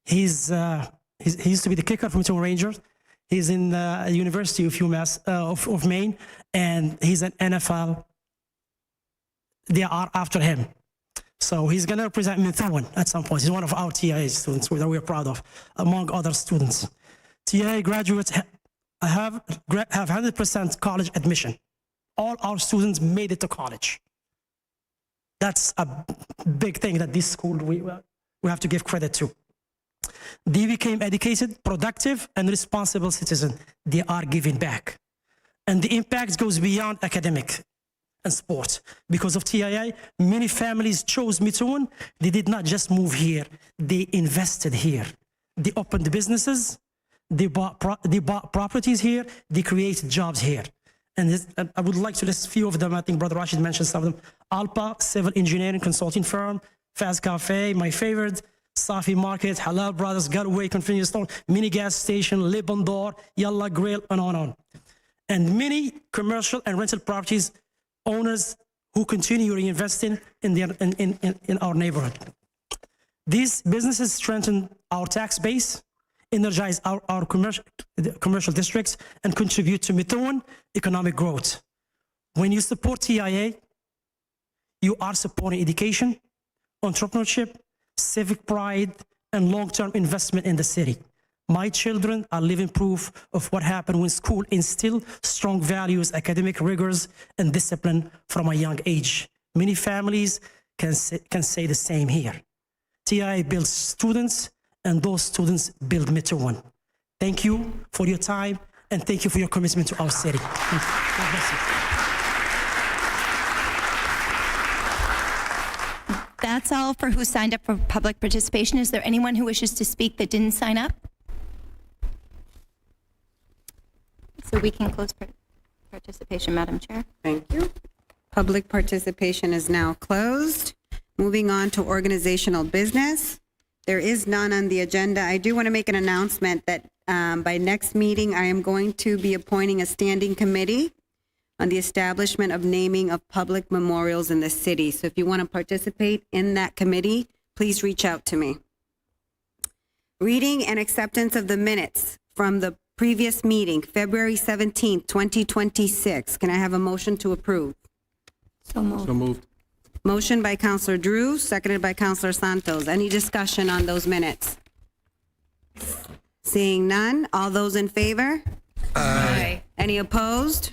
Speaker 12: He used to be the kicker for Methuen Rangers. He's in the University of UMass of Maine, and he's an NFL. They are after him. So he's going to represent Methuen at some point. He's one of our TIA students that we're proud of, among other students. TIA graduates have 100% college admission. All our students made it to college. That's a big thing that this school, we have to give credit to. They became educated, productive, and responsible citizens. They are giving back. And the impact goes beyond academic and sport. Because of TII, many families chose Methuen. They did not just move here, they invested here. They opened businesses, they bought properties here, they created jobs here. And I would like to list a few of them. I think Brother Rashid mentioned some of them. Alpa, civil engineering consulting firm, Faz Cafe, my favorite, Safi Market, Halal Brothers, Galway Convenience Store, Mini Gas Station, Libandor, Yalla Grill, and on. And many commercial and rental properties owners who continue reinvesting in our neighborhood. These businesses strengthen our tax base, energize our commercial districts, and contribute to Methuen economic growth. When you support TIA, you are supporting education, entrepreneurship, civic pride, and long-term investment in the city. My children are living proof of what happened when school instilled strong values, academic rigors, and discipline from a young age. Many families can say the same here. TI builds students, and those students build Methuen. Thank you for your time, and thank you for your commitment to our city. God bless you.
Speaker 1: That's all for who signed up for public participation. Is there anyone who wishes to speak that didn't sign up? So we can close participation, Madam Chair.
Speaker 5: Thank you. Public participation is now closed. Moving on to organizational business. There is none on the agenda. I do want to make an announcement that by next meeting, I am going to be appointing a standing committee on the establishment of naming of public memorials in the city. So if you want to participate in that committee, please reach out to me. Reading and acceptance of the minutes from the previous meeting, February 17th, 2026. Can I have a motion to approve?
Speaker 1: So moved.
Speaker 2: So moved.
Speaker 5: Motion by Councilor Drew, seconded by Councilor Santos. Any discussion on those minutes? Seeing none, all those in favor?
Speaker 1: Aye.
Speaker 5: Any opposed?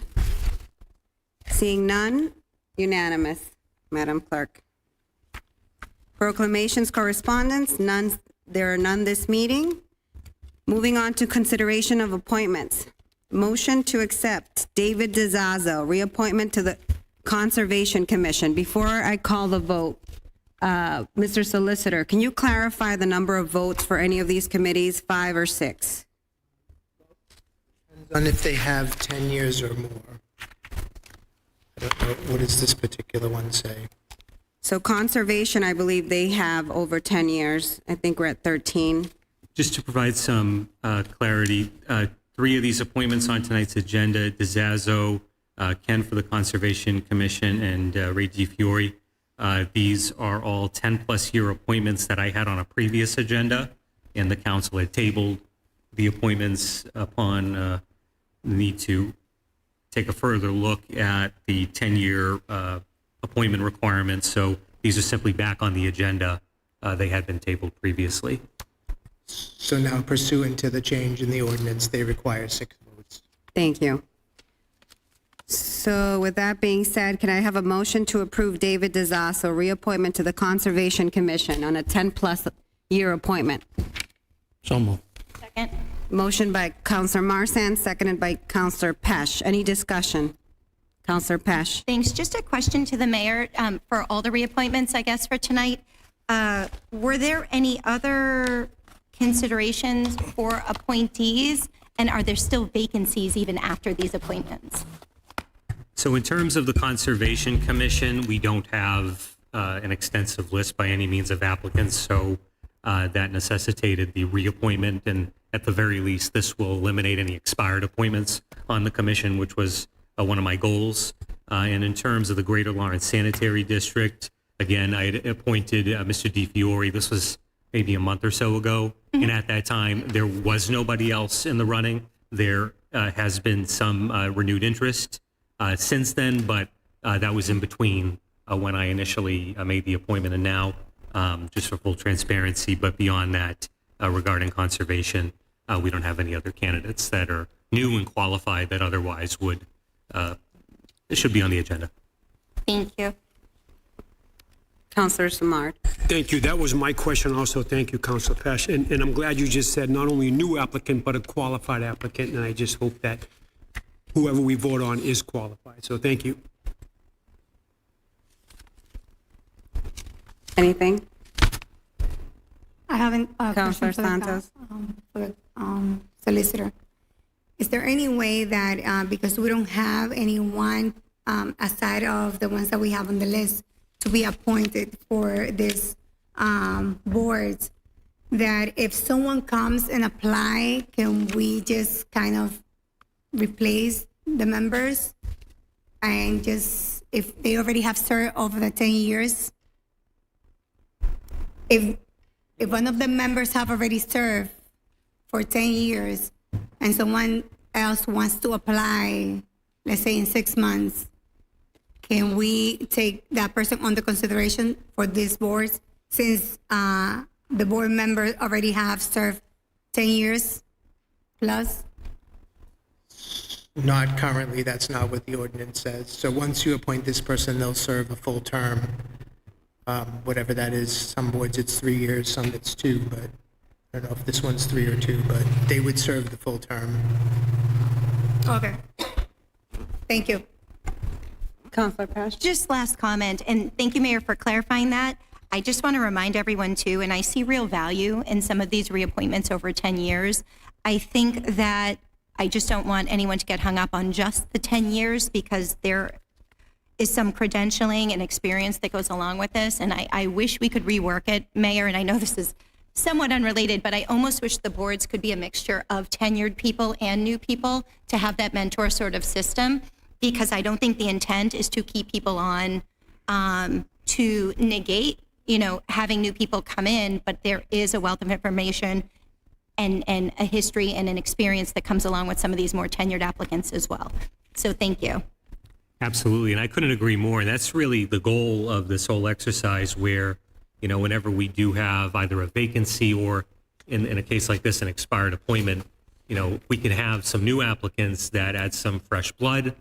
Speaker 5: Seeing none, unanimous, Madam Clerk. Proclamations, correspondence, none. There are none this meeting. Moving on to consideration of appointments. Motion to accept David DeZazo, reappointment to the Conservation Commission. Before I call the vote, Mr. Solicitor, can you clarify the number of votes for any of these committees, 5 or 6?
Speaker 13: And if they have 10 years or more. I don't know, what does this particular one say?
Speaker 5: So conservation, I believe they have over 10 years. I think we're at 13.
Speaker 14: Just to provide some clarity, 3 of these appointments on tonight's agenda, DeZazzo, Ken for the Conservation Commission, and Ray DiFiore. These are all 10-plus year appointments that I had on a previous agenda, and the council had tabled the appointments upon the need to take a further look at the 10-year appointment requirements. So these are simply back on the agenda. They had been tabled previously.
Speaker 13: So now pursuant to the change in the ordinance, they require 6 votes.
Speaker 5: Thank you. So with that being said, can I have a motion to approve David DeZasso reappointment to the Conservation Commission on a 10-plus year appointment?
Speaker 7: So moved.
Speaker 1: Second.
Speaker 5: Motion by Councillor Marsan, seconded by Councillor Pesh. Any discussion? Councillor Pesh.
Speaker 1: Thanks. Just a question to the mayor for all the reappointments, I guess, for tonight. Were there any other considerations for appointees, and are there still vacancies even after these appointments?
Speaker 14: So in terms of the Conservation Commission, we don't have an extensive list by any means of applicants, so that necessitated the reappointment, and at the very least, this will eliminate any expired appointments on the commission, which was one of my goals. And in terms of the Greater Lawrence Sanitary District, again, I had appointed Mr. DiFiore. This was maybe a month or so ago, and at that time, there was nobody else in the running. There has been some renewed interest since then, but that was in between when I initially made the appointment and now, just for full transparency. But beyond that, regarding conservation, we don't have any other candidates that are new and qualified that otherwise would should be on the agenda.
Speaker 1: Thank you.
Speaker 5: Councillor Samard.
Speaker 15: Thank you. That was my question also. Thank you, Councilor Pesh. And I'm glad you just said not only a new applicant, but a qualified applicant. And I just hope that whoever we vote on is qualified. So thank you.
Speaker 3: Anything? I haven't.
Speaker 5: Councillor Santos.
Speaker 3: For the solicitor. Is there any way that, because we don't have anyone aside of the ones that we have on the list to be appointed for this boards, that if someone comes and apply, can we just kind of replace the members and just, if they already have served over the 10 years, if one of the members have already served for 10 years and someone else wants to apply, let's say in 6 months, can we take that person under consideration for these boards since the board members already have served 10 years plus?
Speaker 13: Not currently, that's not what the ordinance says. So once you appoint this person, they'll serve a full term, whatever that is. Some boards it's 3 years, some it's 2, but I don't know if this one's 3 or 2, but they would serve the full term.
Speaker 3: Okay. Thank you.
Speaker 5: Councillor Pesh.
Speaker 1: Just last comment, and thank you, Mayor, for clarifying that. I just want to remind everyone too, and I see real value in some of these reappointments over 10 years. I think that I just don't want anyone to get hung up on just the 10 years because there is some credentialing and experience that goes along with this. And I wish we could rework it, Mayor, and I know this is somewhat unrelated, but I almost wish the boards could be a mixture of tenured people and new people to have that mentor sort of system, because I don't think the intent is to keep people on to negate, having new people come in, but there is a wealth of information and a history and an experience that comes along with some of these more tenured applicants as well. So thank you.
Speaker 14: Absolutely, and I couldn't agree more. And that's really the goal of this whole exercise where, whenever we do have either a vacancy or in a case like this, an expired appointment, we can have some new applicants that add some fresh blood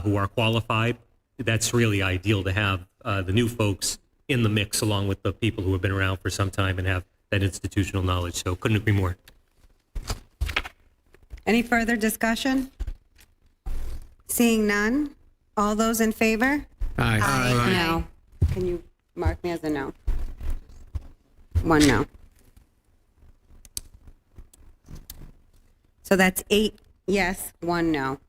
Speaker 14: who are qualified. That's really ideal to have the new folks in the mix along with the people who have been around for some time and have that institutional knowledge. So couldn't agree more.
Speaker 5: Any further discussion? Seeing none, all those in favor?
Speaker 15: Aye.
Speaker 5: No. Can you Mark me as a no. 1 no. So that's 8 yes, 1 no.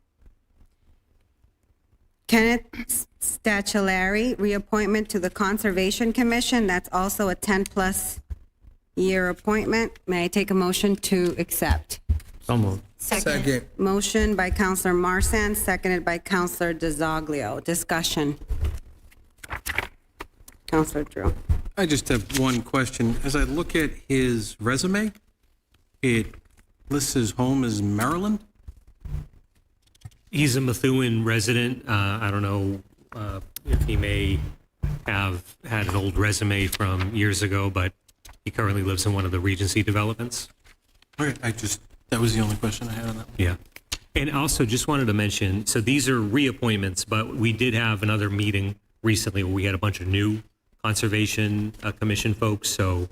Speaker 5: Kenneth Stachulari, reappointment to the Conservation Commission. That's also a 10-plus year appointment. May I take a motion to accept?
Speaker 7: So moved.
Speaker 13: Second.
Speaker 5: Motion by Counselor Marsan, seconded by Counselor DeZoglio. Discussion. Counselor Drew.
Speaker 2: I just have one question. As I look at his resume, it lists his home as Maryland.
Speaker 14: He's a Methuen resident. I don't know if he may have had an old resume from years ago, but he currently lives in one of the Regency developments.
Speaker 2: Okay, that was the only question I had on that.
Speaker 14: Yeah. And also just wanted to mention, so these are reappointments, but we did have another meeting recently where we had a bunch of new Conservation Commission folks. So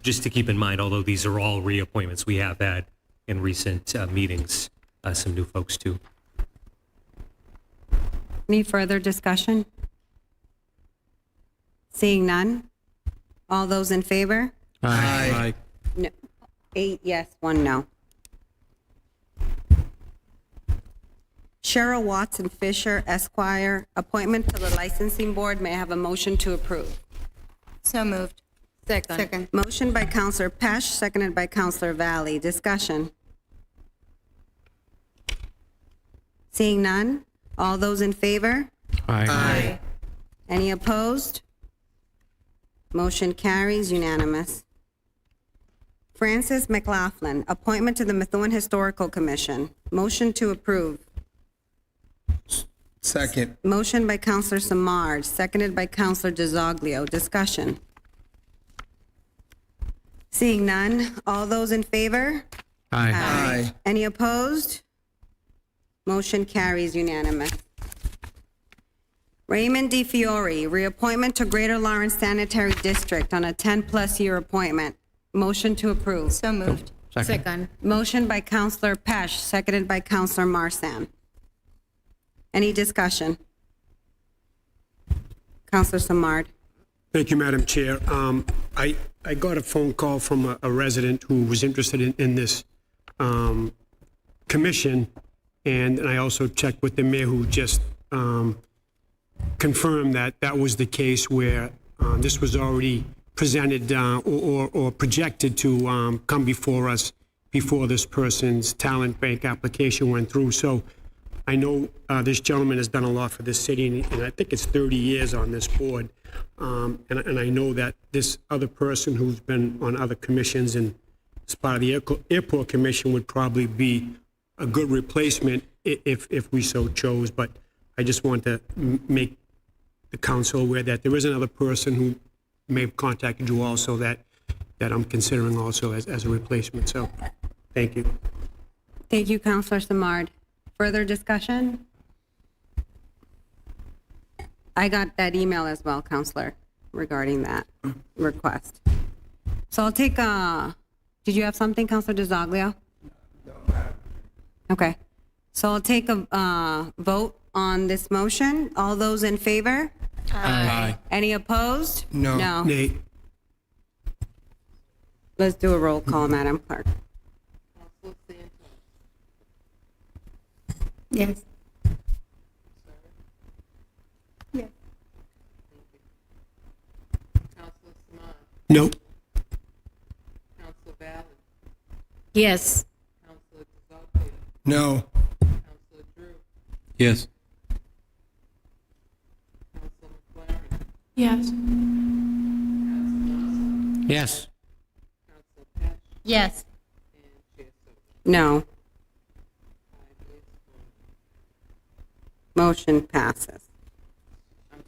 Speaker 14: just to keep in mind, although these are all reappointments, we have had in recent meetings some new folks too.
Speaker 5: Any further discussion? Seeing none? All those in favor?
Speaker 2: Aye.
Speaker 5: No. 8 yes, 1 no. Cheryl Watson Fisher, Esquire, appointment to the Licensing Board. May I have a motion to approve?
Speaker 1: So moved.
Speaker 3: Second.
Speaker 5: Motion by Counselor Pesh, seconded by Counselor Valley. Discussion. Seeing none? All those in favor?
Speaker 7: Aye.
Speaker 5: Any opposed? Motion carries unanimous. Francis McLaughlin, appointment to the Methuen Historical Commission. Motion to approve.
Speaker 13: Second.
Speaker 5: Motion by Counselor Samard, seconded by Counselor DeZoglio. Discussion. Seeing none, all those in favor?
Speaker 13: Aye.
Speaker 5: Any opposed? Motion carries unanimous. Raymond D. Fiore, reappointment to Greater Lawrence Sanitary District on a 10-plus year appointment. Motion to approve.
Speaker 1: So moved.
Speaker 7: Second.
Speaker 5: Motion by Counselor Pesh, seconded by Counselor Marsan. Any discussion? Counselor Samard.
Speaker 15: Thank you, Madam Chair. I got a phone call from a resident who was interested in this commission, and I also checked with the mayor, who just confirmed that that was the case, where this was already presented or projected to come before us before this person's talent bank application went through. So I know this gentleman has done a lot for this city, and I think it's 30 years on this board. And I know that this other person who's been on other commissions and as part of the airport commission would probably be a good replacement if we so chose. But I just want to make the council aware that there is another person who may have contacted you also that I'm considering also as a replacement. So thank you.
Speaker 5: Thank you, Counselor Samard. Further discussion? I got that email as well, Counselor, regarding that request. So I'll take did you have something, Counselor DeZoglio? No. Okay. So I'll take a vote on this motion. All those in favor?
Speaker 2: Aye.
Speaker 5: Any opposed?
Speaker 13: No.
Speaker 5: No.
Speaker 15: Nate?
Speaker 5: Let's do a roll call, Madam Clerk.
Speaker 3: Yes.
Speaker 6: Counselor Samad.
Speaker 15: Nope.
Speaker 6: Counselor Valley.
Speaker 4: Yes.
Speaker 6: Counselor DeZoglio.
Speaker 13: No.
Speaker 6: Counselor Drew.
Speaker 2: Yes.
Speaker 6: Counselor McLaren.
Speaker 4: Yes.
Speaker 7: Yes.
Speaker 6: Counselor Pesh.
Speaker 1: Yes.
Speaker 6: And Chair Soto.
Speaker 5: No.
Speaker 6: 5 yes, 1
Speaker 5: Motion passes.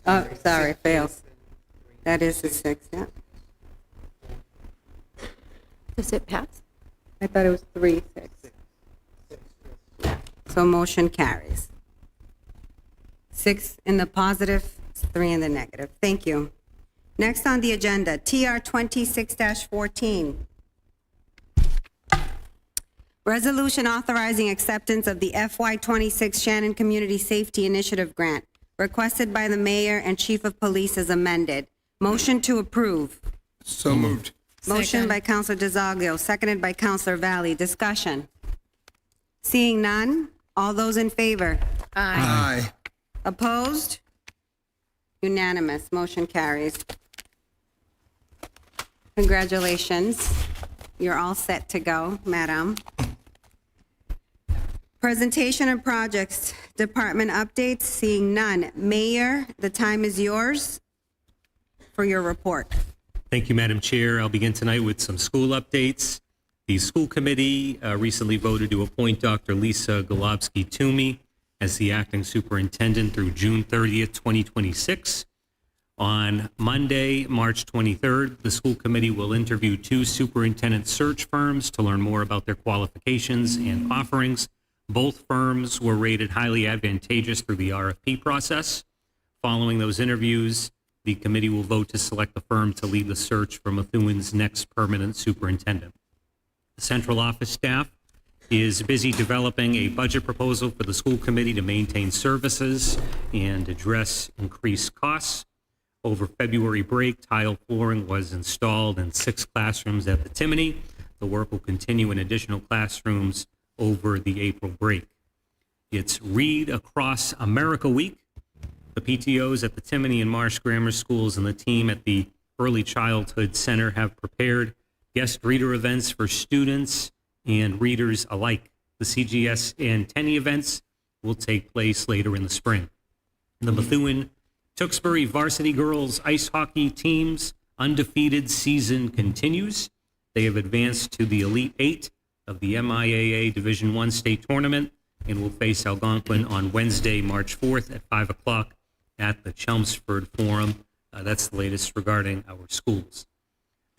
Speaker 5: Oh, sorry, fails. That is a 6, yeah.
Speaker 1: Does it pass?
Speaker 5: I thought it was 3-6. Yeah. So motion carries. 6 in the positive, 3 in the negative. Thank you. Next on the agenda, TR 26-14. Resolution authorizing acceptance of the FY26 Shannon Community Safety Initiative Grant, requested by the mayor and chief of police as amended. Motion to approve.
Speaker 13: So moved.
Speaker 5: Motion by Counselor DeZaglio, seconded by Counselor Valley. Discussion. Seeing none, all those in favor?
Speaker 13: Aye.
Speaker 5: Opposed? Unanimous. Motion carries. Congratulations. You're all set to go, Madam. Presentation of projects, department updates, seeing none. Mayor, the time is yours for your report.
Speaker 14: Thank you, Madam Chair. I'll begin tonight with some school updates. The school committee recently voted to appoint Dr. Lisa Golubsky-Toomey as the acting superintendent through June 30th, 2026. On Monday, March 23rd, the school committee will interview 2 superintendent search firms to learn more about their qualifications and offerings. Both firms were rated highly advantageous through the RFP process. Following those interviews, the committee will vote to select the firm to lead the search for Methuen's next permanent superintendent. The central office staff is busy developing a budget proposal for the school committee to maintain services and address increased costs. Over February break, tile flooring was installed in 6 classrooms at the Timony. The work will continue in additional classrooms over the April break. It's Read Across America Week. The PTOs at the Timony and Marsh Grammar Schools and the team at the Early Childhood Center have prepared guest reader events for students and readers alike. The CGS and Tenney events will take place later in the spring. The Methuen Tewksbury varsity girls ice hockey team's undefeated season continues. They have advanced to the Elite 8 of the MIAA Division I state tournament and will face Algonquin on Wednesday, March 4th at 5 o'clock at the Chelmsford Forum. That's the latest regarding our schools.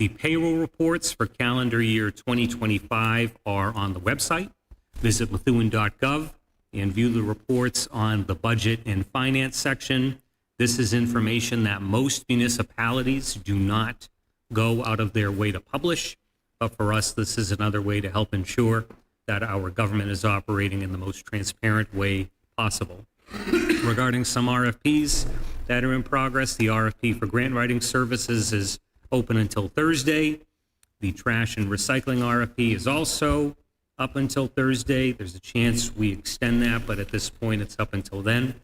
Speaker 14: The payroll reports for calendar year 2025 are on the website. Visit Methuen.gov and view the reports on the budget and finance section. This is information that most municipalities do not go out of their way to publish, but for us, this is another way to help ensure that our government is operating in the most transparent way possible. Regarding some RFPs that are in progress, the RFP for grant writing services is open until Thursday. The trash and recycling RFP is also up until Thursday. There's a chance we extend that, but at this point, it's up until then.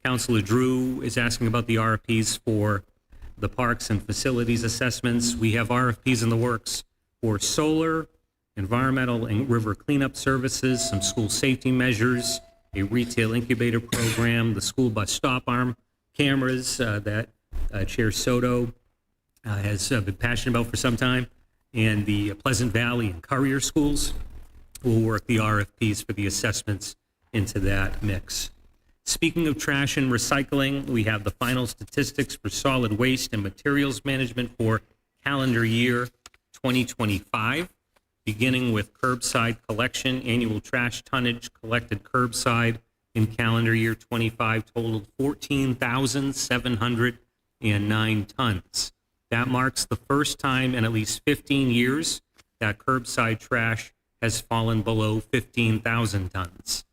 Speaker 14: Councilor Drew is asking about the RFPs for the parks and facilities assessments. We have RFPs in the works for solar, environmental and river cleanup services, some school safety measures, a retail incubator program, the school bus stop arm cameras that Chair Soto has been passionate about for some time, and the Pleasant Valley and Courier schools. We'll work the RFPs for the assessments into that mix. Speaking of trash and recycling, we have the final statistics for solid waste and materials management for calendar year 2025, beginning with curbside collection. Annual trash tonnage collected curbside in calendar year 25 totaled 14,709 tons. That marks the first time in at least 15 years that curbside trash has fallen below 15,000 tons.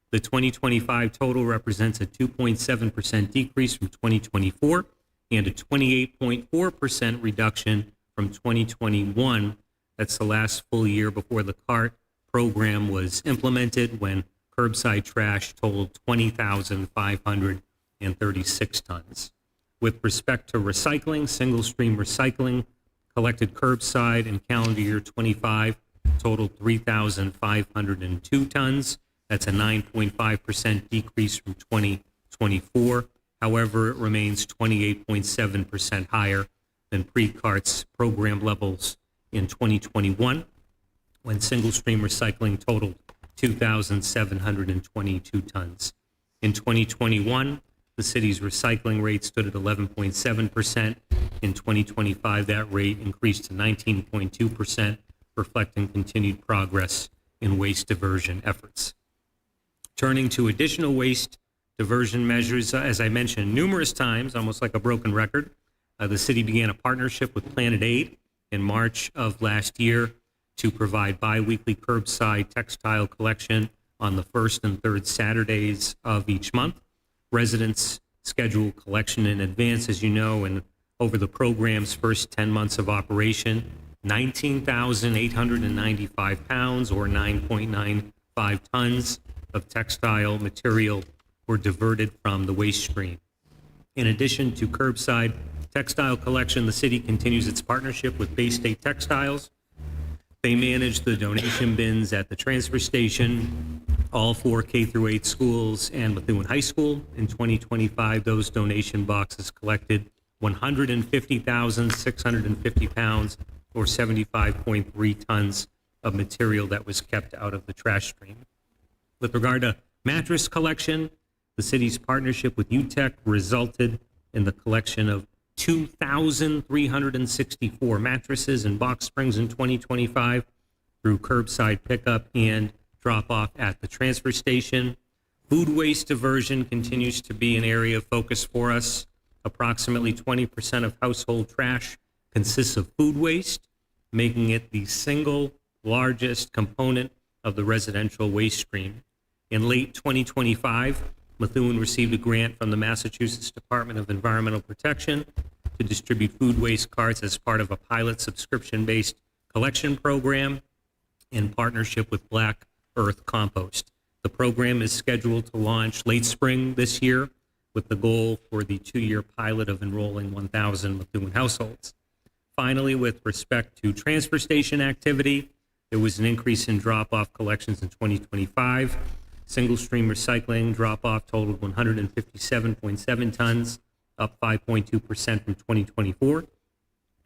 Speaker 14: The 2025 total represents a 2.7% decrease from 2024 and a 28.4% reduction from 2021. That's the last full year before the CART program was implemented, when curbside trash totaled 20,536 tons. With respect to recycling, single stream recycling collected curbside in calendar year 25 totaled 3,502 tons. That's a 9.5% decrease from 2024. However, it remains 28.7% higher than pre-CART's program levels in 2021, when single-stream recycling totaled 2,722 tons. In 2021, the city's recycling rate stood at 11.7%. In 2025, that rate increased to 19.2%, reflecting continued progress in waste diversion efforts. Turning to additional waste diversion measures, as I mentioned numerous times, almost like a broken record, the city began a partnership with Planet Aid in March of last year to provide bi-weekly curbside textile collection on the first and third Saturdays of each month. Residents schedule collection in advance, as you know, and Over the program's first 10 months of operation, 19,895 pounds or 9.95 tons of textile material were diverted from the waste stream. In addition to curbside textile collection, the city continues its partnership with Bay State Textiles. They manage the donation bins at the transfer station, all 4 K-8 schools and Methuen High School. In 2025, those donation boxes collected 150,650 pounds or 75.3 tons of material that was kept out of the trash stream. With regard to mattress collection, the city's partnership with UTEC resulted in the collection of 2,364 mattresses and box springs in 2025 through curbside pickup and drop-off at the transfer station. Food waste diversion continues to be an area of focus for us. Approximately 20% of household trash consists of food waste, making it the single largest component of the residential waste stream. In late 2025, Methuen received a grant from the Massachusetts Department of Environmental Protection to distribute food waste carts as part of a pilot subscription-based collection program in partnership with Black Earth Compost. The program is scheduled to launch late spring this year with the goal for the 2-year pilot of enrolling 1,000 Methuen households. Finally, with respect to transfer station activity, there was an increase in drop-off collections in 2025. Single-stream recycling drop-off totaled 157.7 tons, up 5.2% from 2024.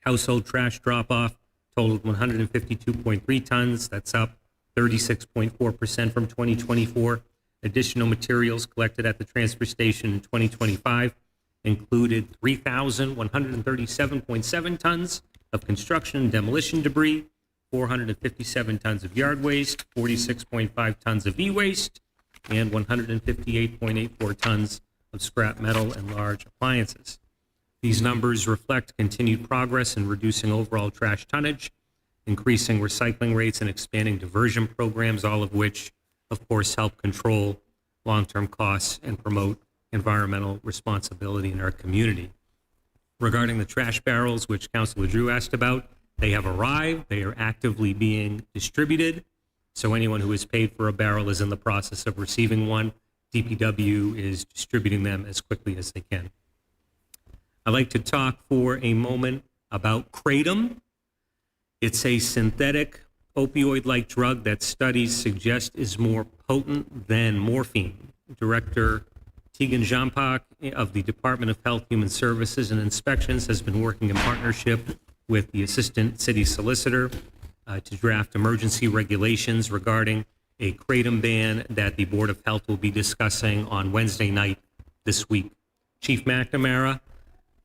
Speaker 14: Household trash drop-off totaled 152.3 tons. That's up 36.4% from 2024. Additional materials collected at the transfer station in 2025 included 3,137.7 tons of construction and demolition debris, 457 tons of yard waste, 46.5 tons of e-waste, and 158.84 tons of scrap metal and large appliances. These numbers reflect continued progress in reducing overall trash tonnage, increasing recycling rates, and expanding diversion programs, all of which, of course, help control long-term costs and promote environmental responsibility in our community. Regarding the trash barrels, which Councilor Drew asked about, they have arrived. They are actively being distributed. So anyone who has paid for a barrel is in the process of receiving one. DPW is distributing them as quickly as they can. I'd like to talk for a moment about Kratom. It's a synthetic opioid-like drug that studies suggest is more potent than morphine. Director Tegan Jampak of the Department of Health, Human Services, and Inspections has been working in partnership with the Assistant City Solicitor to draft emergency regulations regarding a kratom ban that the Board of Health will be discussing on Wednesday night this week. Chief McNamara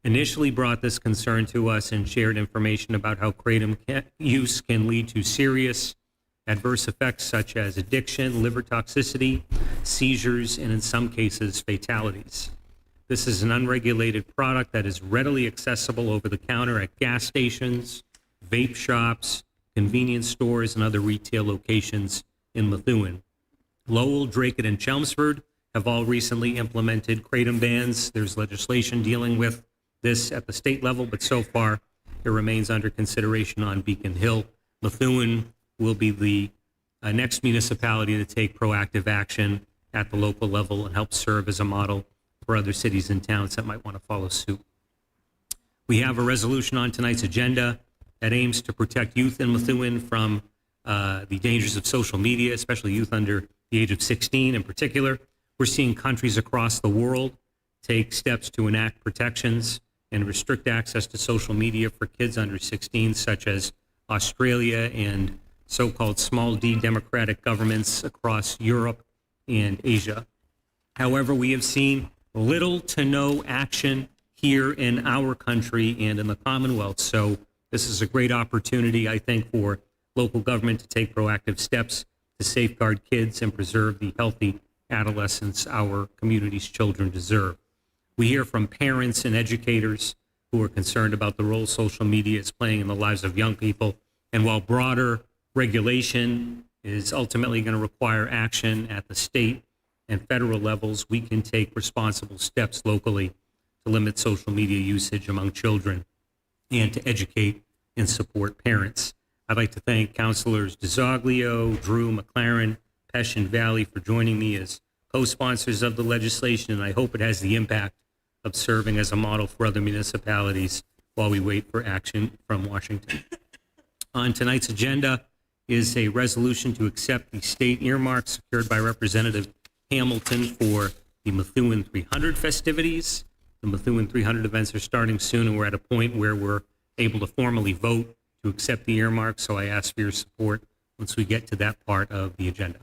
Speaker 14: initially brought this concern to us and shared information about how kratom use can lead to serious adverse effects such as addiction, liver toxicity, seizures, and in some cases, fatalities. This is an unregulated product that is readily accessible over the counter at gas stations, vape shops, convenience stores, and other retail locations in Methuen. Lowell, Dracut, and Chelmsford have all recently implemented kratom bans. There's legislation dealing with this at the state level, but so far it remains under consideration on Beacon Hill. Methuen will be the next municipality to take proactive action at the local level and help serve as a model for other cities and towns that might want to follow suit. We have a resolution on tonight's agenda that aims to protect youth in Methuen from the dangers of social media, especially youth under the age of 16 in particular. We're seeing countries across the world take steps to enact protections and restrict access to social media for kids under 16, such as Australia and so-called small d democratic governments across Europe and Asia. However, we have seen little to no action here in our country and in the Commonwealth. So this is a great opportunity, I think, for local government to take proactive steps to safeguard kids and preserve the healthy adolescence our community's children deserve. We hear from parents and educators who are concerned about the role social media is playing in the lives of young people. And while broader regulation is ultimately going to require action at the state and federal levels, we can take responsible steps locally to limit social media usage among children and to educate and support parents. I'd like to thank Councilors DeZoglio, Drew, McLaren, Pesh, and Valley for joining me as co-sponsors of the legislation, and I hope it has the impact of serving as a model for other municipalities while we wait for action from Washington. On tonight's agenda is a resolution to accept the state earmark secured by Representative Hamilton for the Methuen 300 festivities. The Methuen 300 events are starting soon, and we're at a point where we're able to formally vote to accept the earmark, so I ask for your support once we get to that part of the agenda.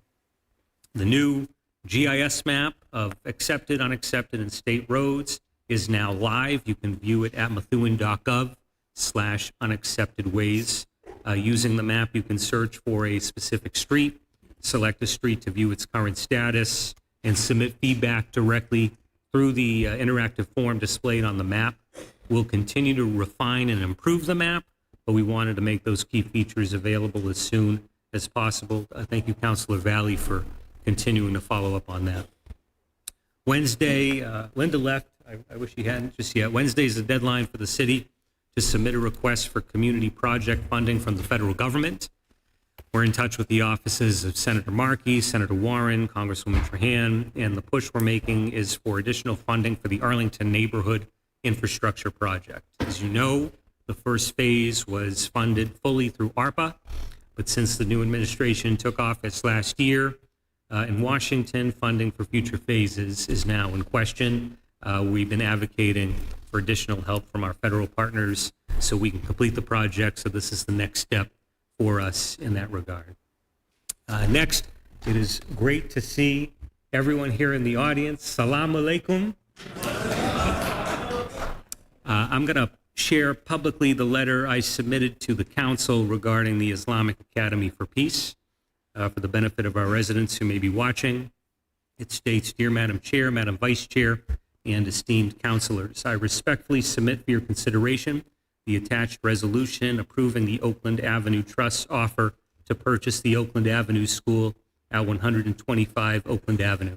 Speaker 14: The new GIS map of accepted, unaccepted, and state roads is now live. You can view it at methuen.gov/unaccepted ways. Using the map, you can search for a specific street, select a street to view its current status, and submit feedback directly through the interactive form displayed on the map. We'll continue to refine and improve the map, but we wanted to make those key features available as soon as possible. Thank you, Councilor Valley, for continuing to follow up on that. Wednesday, Linda left. I wish she hadn't just yet. Wednesday is the deadline for the city to submit a request for community project funding from the federal government. We're in touch with the offices of Senator Markey, Senator Warren, Congresswoman Trahan, and the push we're making is for additional funding for the Arlington Neighborhood Infrastructure Project. As you know, the first phase was funded fully through ARPA, but since the new administration took office last year in Washington, funding for future phases is now in question. We've been advocating for additional help from our federal partners so we can complete the project. So this is the next step for us in that regard. Next, it is great to see everyone here in the audience. Salam alaikum. I'm going to share publicly the letter I submitted to the council regarding the Islamic Academy for Peace for the benefit of our residents who may be watching. It states, Dear Madam Chair, Madam Vice Chair, and esteemed councilors, I respectfully submit for your consideration the attached resolution approving the Oakland Avenue Trust's offer to purchase the Oakland Avenue School at 125 Oakland Avenue.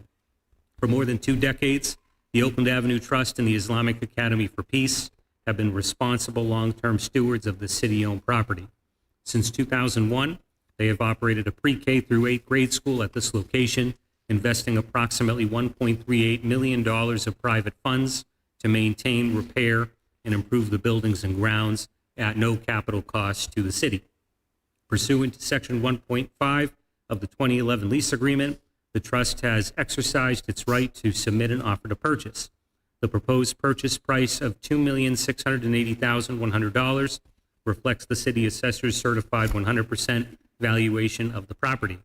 Speaker 14: For more than 2 decades, the Oakland Avenue Trust and the Islamic Academy for Peace have been responsible long-term stewards of the city-owned property. Since 2001, they have operated a pre-K through 8th grade school at this location, investing approximately $1.38 million of private funds to maintain, repair, and improve the buildings and grounds at no capital cost to the city. Pursuant to Section 1.5 of the 2011 lease agreement, the trust has exercised its right to submit an offer to purchase. The proposed purchase price of $2,680,100 reflects the city assessor's certified 100% valuation of the property.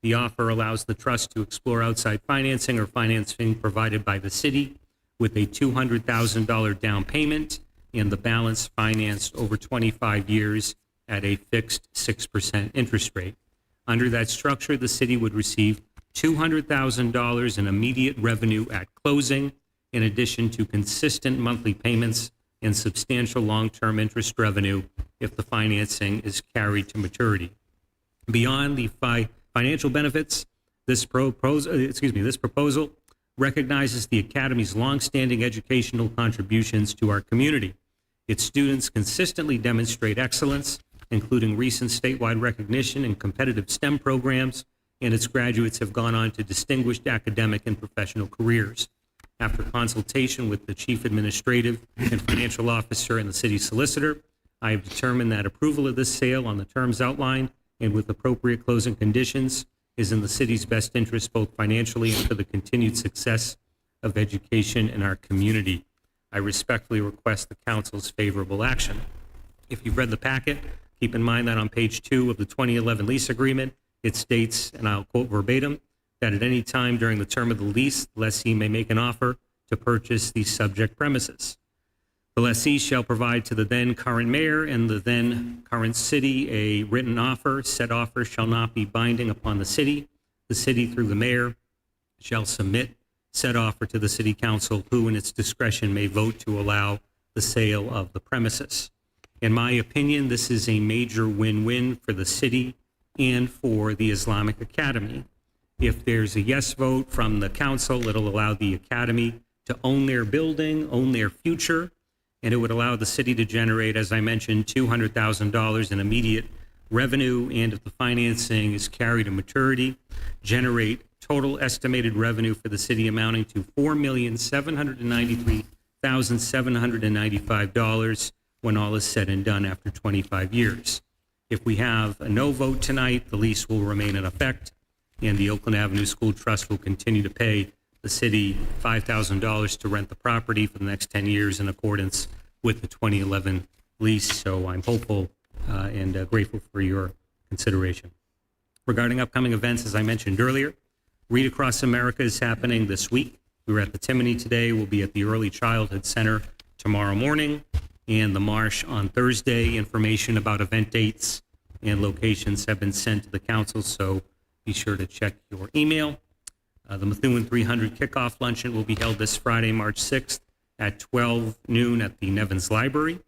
Speaker 14: The offer allows the trust to explore outside financing or financing provided by the city with a $200,000 down payment and the balance financed over 25 years at a fixed 6% interest rate. Under that structure, the city would receive $200,000 in immediate revenue at closing, in addition to consistent monthly payments and substantial long-term interest revenue if the financing is carried to maturity. Beyond the financial benefits, this proposal recognizes the Academy's longstanding educational contributions to our community. Its students consistently demonstrate excellence, including recent statewide recognition in competitive STEM programs, and its graduates have gone on to distinguished academic and professional careers. After consultation with the Chief Administrative and Financial Officer and the City Solicitor, I have determined that approval of this sale on the terms outlined and with appropriate closing conditions is in the city's best interest, both financially and for the continued success of education in our community. I respectfully request the council's favorable action. If you've read the packet, keep in mind that on page 2 of the 2011 lease agreement, it states, and I'll quote verbatim, that at any time during the term of the lease, the lessee may make an offer to purchase the subject premises. The lessee shall provide to the then current mayor and the then current city a written offer. Said offer shall not be binding upon the city. The city, through the mayor, shall submit said offer to the city council, who in its discretion may vote to allow the sale of the premises. In my opinion, this is a major win-win for the city and for the Islamic Academy. If there's a yes vote from the council, it'll allow the Academy to own their building, own their future, and it would allow the city to generate, as I mentioned, $200,000 in immediate revenue, and if the financing is carried to maturity, generate total estimated revenue for the city amounting to $4,793,795 when all is said and done after 25 years. If we have a no vote tonight, the lease will remain in effect, and the Oakland Avenue School Trust will continue to pay the city $5,000 to rent the property for the next 10 years in accordance with the 2011 lease. So I'm hopeful and grateful for your consideration. Regarding upcoming events, as I mentioned earlier, Read Across America is happening this week. We were at the Timony today. We'll be at the Early Childhood Center tomorrow morning and the Marsh on Thursday. Information about event dates and locations have been sent to the council, so be sure to check your email. The Methuen 300 kickoff luncheon will be held this Friday, March 6th at 12 noon at the Nevins Library.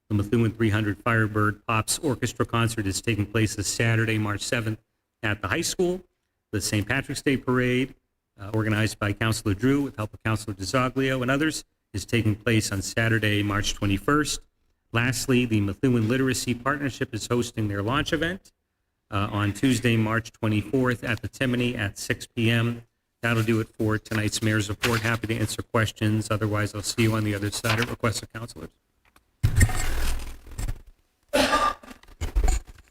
Speaker 14: The Methuen 300 Firebird Pops Orchestra concert is taking place this Saturday, March 7th at the high school. The St. Patrick's Day Parade, organized by Councilor Drew with help of Councilor DeZoglio and others, is taking place on Saturday, March 21st. Lastly, the Methuen Literacy Partnership is hosting their launch event on Tuesday, March 24th at the Timony at 6 p.m. That'll do it for tonight's mayor's report. Happy to answer questions. Otherwise, I'll see you on the other side at request of councilors.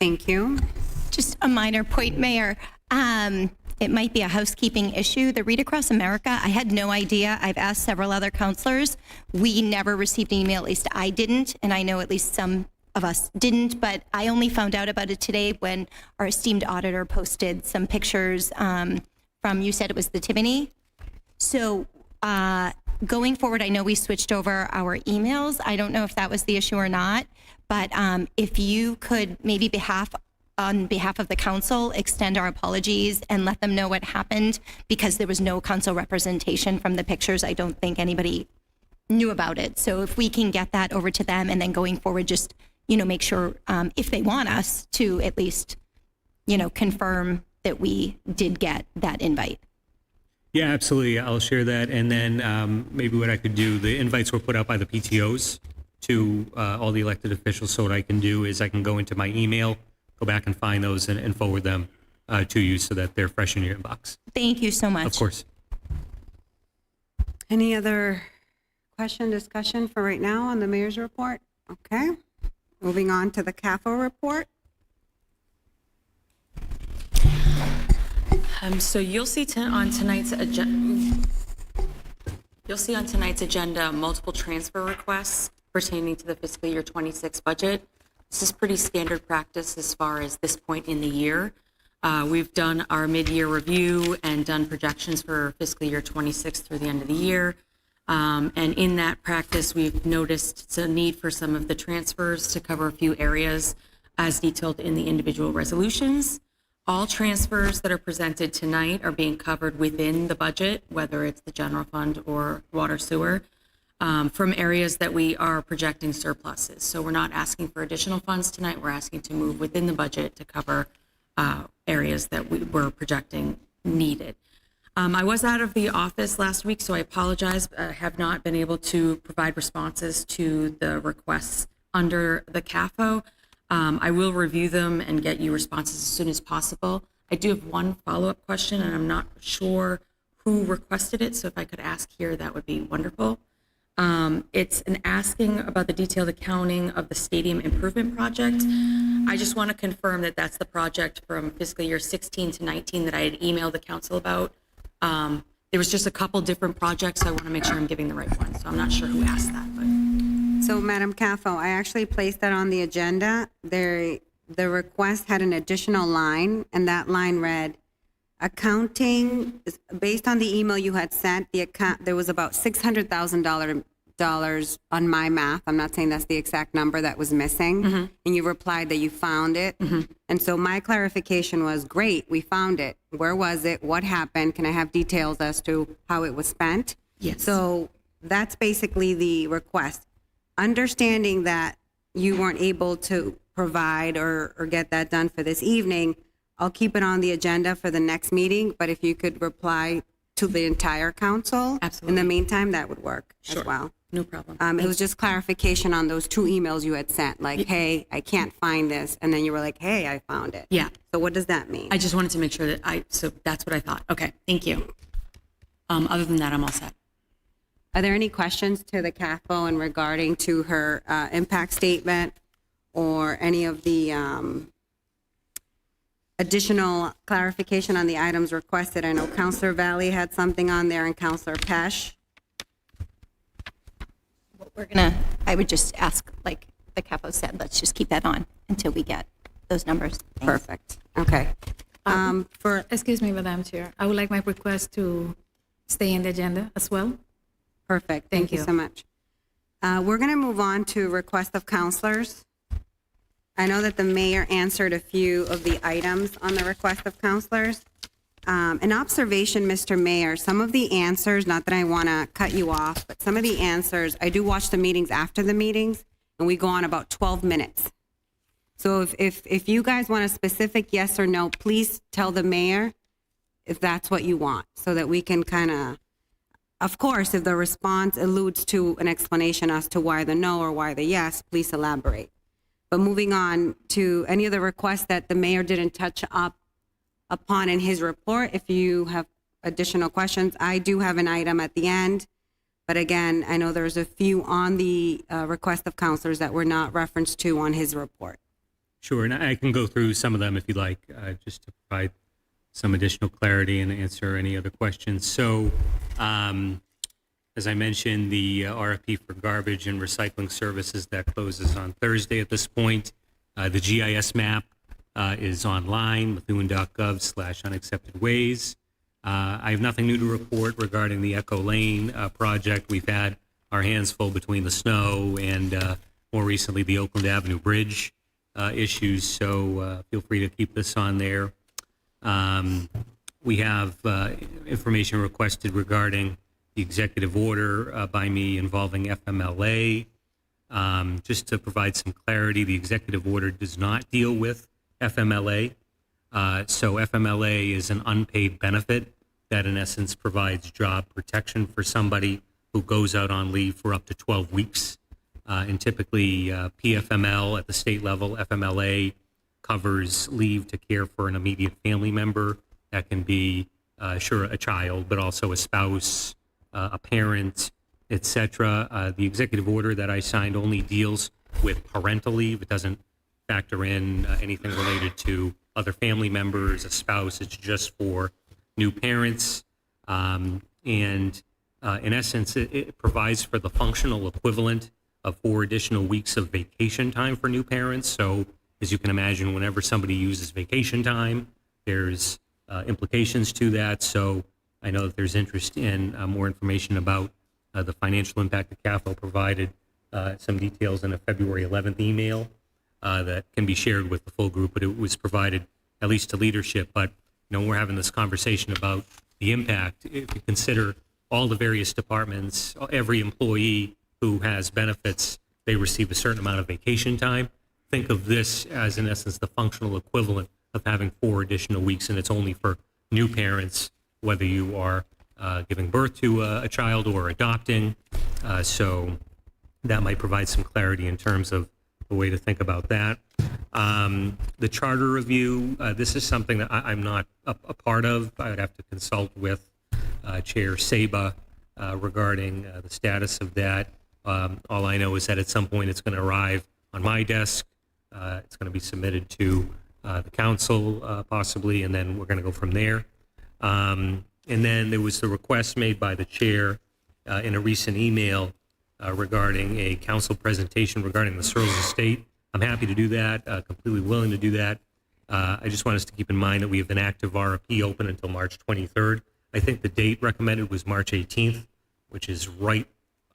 Speaker 5: Thank you.
Speaker 1: Just a minor point, Mayor. It might be a housekeeping issue. The Read Across America, I had no idea. I've asked several other counselors. We never received an email, at least I didn't, and I know at least some of us didn't, but I only found out about it today when our esteemed auditor posted some pictures from, you said it was the Timony. So going forward, I know we switched over our emails. I don't know if that was the issue or not, but if you could maybe on behalf of the council, extend our apologies and let them know what happened, because there was no council representation from the pictures. I don't think anybody knew about it. So if we can get that over to them, and then going forward, just, make sure if they want us to at least, confirm that we did get that invite.
Speaker 14: Yeah, absolutely. I'll share that. And then maybe what I could do, the invites were put out by the PTOs to all the elected officials. So what I can do is I can go into my email, go back and find those and forward them to you so that they're fresh in your inbox.
Speaker 1: Thank you so much.
Speaker 14: Of course.
Speaker 5: Any other discussion for right now on the mayor's report? Okay. Moving on to the CAFO report.
Speaker 4: So you'll see on tonight's agenda multiple transfer requests pertaining to the fiscal year 26 budget. This is pretty standard practice as far as this point in the year. We've done our mid-year review and done projections for fiscal year 26 through the end of the year. And in that practice, we've noticed a need for some of the transfers to cover a few areas as detailed in the individual resolutions. All transfers that are presented tonight are being covered within the budget, whether it's the general fund or water sewer, from areas that we are projecting surpluses. So we're not asking for additional funds tonight. We're asking to move within the budget to cover areas that we were projecting needed. I was out of the office last week, so I apologize. I have not been able to provide responses to the requests under the CAFO. I will review them and get you responses as soon as possible. I do have one follow-up question, and I'm not sure who requested it, so if I could ask here, that would be wonderful. It's an asking about the detailed accounting of the stadium improvement project. I just want to confirm that that's the project from fiscal year 16 to 19 that I had emailed the council about. There was just a couple different projects, so I want to make sure I'm giving the right one. So I'm not sure who asked that, but.
Speaker 5: So, Madam CAFO, I actually placed that on the agenda. The request had an additional line, and that line read, accounting, based on the email you had sent, there was about $600,000 on my math. I'm not saying that's the exact number that was missing. Mm-hmm. And you replied that you found it. Mm-hmm. And so my clarification was, great, we found it. Where was it? What happened? Can I have details as to how it was spent?
Speaker 4: Yes.
Speaker 5: So that's basically the request. Understanding that you weren't able to provide or get that done for this evening, I'll keep it on the agenda for the next meeting, but if you could reply to the entire council.
Speaker 4: Absolutely.
Speaker 5: In the meantime, that would work
Speaker 4: Sure.
Speaker 5: as well.
Speaker 4: No problem.
Speaker 5: It was just clarification on those 2 emails you had sent, like, hey, I can't find this. And then you were like, hey, I found it.
Speaker 4: Yeah.
Speaker 5: So what does that mean?
Speaker 4: I just wanted to make sure so that's what I thought. Okay, thank you. Other than that, I'm all set.
Speaker 5: Are there any questions to the CAFO in regarding to her impact statement or any of the additional clarification on the items requested? I know Councilor Valley had something on there and Councilor Pesh.
Speaker 1: I would just ask, like the capo said, let's just keep that on until we get those numbers. Thanks.
Speaker 5: Perfect. Okay.
Speaker 16: Excuse me, Madam Chair. I would like my request to stay in the agenda as well.
Speaker 5: Perfect. Thank you so much. We're going to move on to request of counselors. I know that the mayor answered a few of the items on the request of counselors. An observation, Mr. Mayor, some of the answers, not that I want to cut you off, but some of the answers, I do watch the meetings after the meetings, and we go on about 12 minutes. So if you guys want a specific yes or no, please tell the mayor if that's what you want, so that we can kind of course, if the response alludes to an explanation as to why the no or why the yes, please elaborate. But moving on to any of the requests that the mayor didn't touch upon in his report, if you have additional questions, I do have an item at the end. But again, I know there's a few on the request of counselors that were not referenced to on his report.
Speaker 14: Sure, and I can go through some of them if you like, just to provide some additional clarity and answer any other questions. So, as I mentioned, the RFP for garbage and recycling services that closes on Thursday at this point. The GIS map is online, methuen.gov/unaccepted ways. I have nothing new to report regarding the Echo Lane project. We've had our hands full between the snow and more recently the Oakland Avenue Bridge issues, so feel free to keep this on there. We have information requested regarding the executive order by me involving FMLA. Just to provide some clarity, the executive order does not deal with FMLA. So FMLA is an unpaid benefit that in essence provides job protection for somebody who goes out on leave for up to 12 weeks. And typically PFML at the state level, FMLA covers leave to care for an immediate family member. That can be, sure, a child, but also a spouse, a parent, etc. The executive order that I signed only deals with parental leave. It doesn't factor in anything related to other family members, a spouse. It's just for new parents. And in essence, it provides for the functional equivalent of 4 additional weeks of vacation time for new parents. So as you can imagine, whenever somebody uses vacation time, there's implications to that. So I know that there's interest in more information about the financial impact that CAFO provided some details in a February 11th email that can be shared with the full group, but it was provided at least to leadership. But we're having this conversation about the impact. If you consider all the various departments, every employee who has benefits, they receive a certain amount of vacation time. Think of this as, in essence, the functional equivalent of having 4 additional weeks, and it's only for new parents, whether you are giving birth to a child or adopting. So that might provide some clarity in terms of the way to think about that. The charter review, this is something that I'm not a part of. I would have to consult with Chair Saba regarding the status of that. All I know is that at some point it's going to arrive on my desk. It's going to be submitted to the council possibly, and then we're going to go from there. And then there was the request made by the chair in a recent email regarding a council presentation regarding the Searles Estate. I'm happy to do that, completely willing to do that. I just want us to keep in mind that we have an active RFP open until March 23rd. I think the date recommended was March 18th, which is right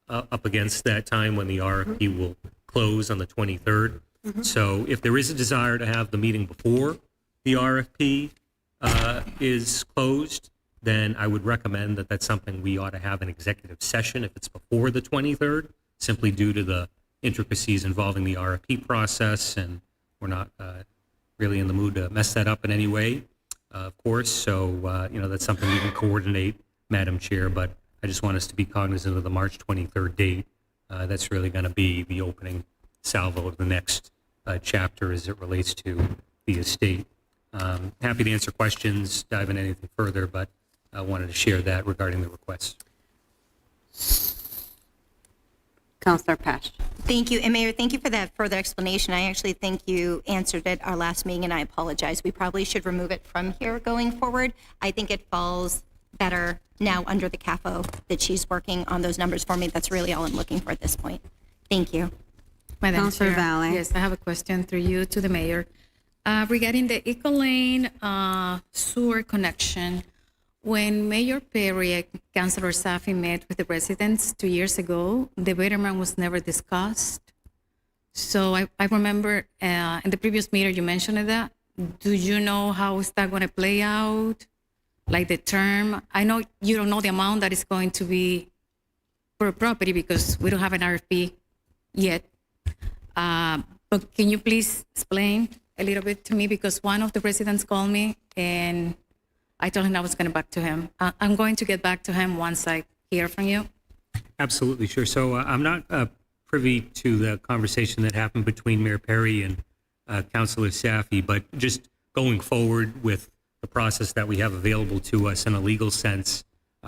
Speaker 14: up against that time when the RFP will close on the 23rd. So if there is a desire to have the meeting before the RFP is closed, then I would recommend that that's something we ought to have an executive session if it's before the 23rd, simply due to the intricacies involving the RFP process, and we're not really in the mood to mess that up in any way, of course. So, that's something we can coordinate Madam Chair, but I just want us to be cognizant of the March 23rd date. That's really going to be the opening salvo of the next chapter as it relates to the estate. Happy to answer questions, dive into anything further, but I wanted to share that regarding the request.
Speaker 5: Counselor Pash.
Speaker 1: Thank you. And Mayor, thank you for that further explanation. I actually think you answered it our last meeting, and I apologize. We probably should remove it from here going forward. I think it falls better now under the CAFO that she's working on those numbers for me. That's really all I'm looking for at this point. Thank you.
Speaker 16: Madam
Speaker 5: Councilor
Speaker 16: Chair,
Speaker 5: Valle.
Speaker 16: yes, I have a question through you to the mayor. Regarding the Eco Lane sewer connection, when Mayor Perry and Councilor Safi met with the residents 2 years ago, the betterment was never discussed. So I remember in the previous meeting you mentioned that. Do you know how is that going to play out? Like the term? I know you don't know the amount that is going to be per property because we don't have an RFP yet. But can you please explain a little bit to me? Because one of the residents called me and I told him I was going to back to him. I'm going to get back to him once I hear from you.
Speaker 14: Absolutely, sure. So I'm not privy to the conversation that happened between Mayor Perry and Councilor Safi, but just going forward with the process that we have available to us in a legal sense,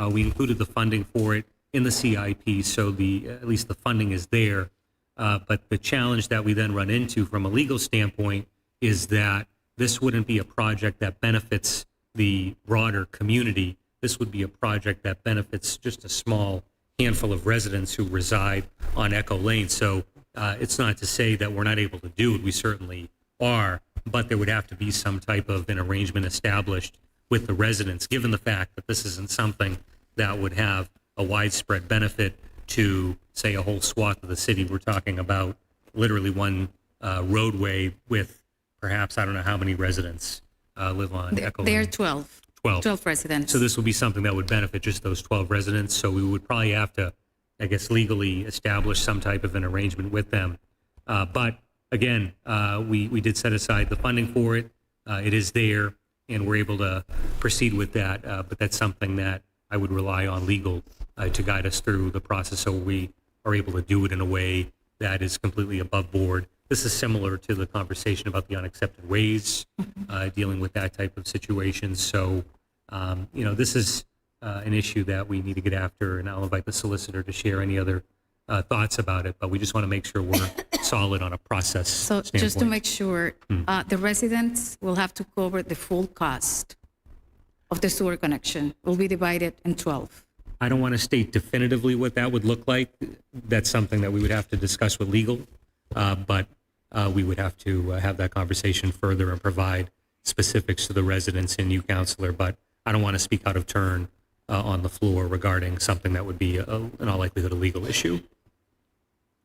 Speaker 14: we included the funding for it in the CIP, so at least the funding is there. But the challenge that we then run into from a legal standpoint is that this wouldn't be a project that benefits the broader community. This would be a project that benefits just a small handful of residents who reside on Echo Lane. So it's not to say that we're not able to do it. We certainly are, but there would have to be some type of an arrangement established with the residents, given the fact that this isn't something that would have a widespread benefit to, say, a whole swath of the city. We're talking about literally one roadway with perhaps, I don't know how many residents live on Echo Lane.
Speaker 16: There are 12. 12 residents.
Speaker 14: So this would be something that would benefit just those 12 residents. So we would probably have to, I guess, legally establish some type of an arrangement with them. But again, we did set aside the funding for it. It is there, and we're able to proceed with that. But that's something that I would rely on legal to guide us through the process so we are able to do it in a way that is completely above board. This is similar to the conversation about the unaccepted ways, dealing with that type of situation. So, this is an issue that we need to get after, and I'll invite the solicitor to share any other thoughts about it, but we just want to make sure we're solid on a process
Speaker 16: So
Speaker 14: standpoint.
Speaker 16: just to make sure, the residents will have to cover the full cost of the sewer connection. Will be divided in 12.
Speaker 14: I don't want to state definitively what that would look like. That's something that we would have to discuss with legal, but we would have to have that conversation further and provide specifics to the residents and you, Counselor, but I don't want to speak out of turn on the floor regarding something that would be, in all likelihood, a legal issue.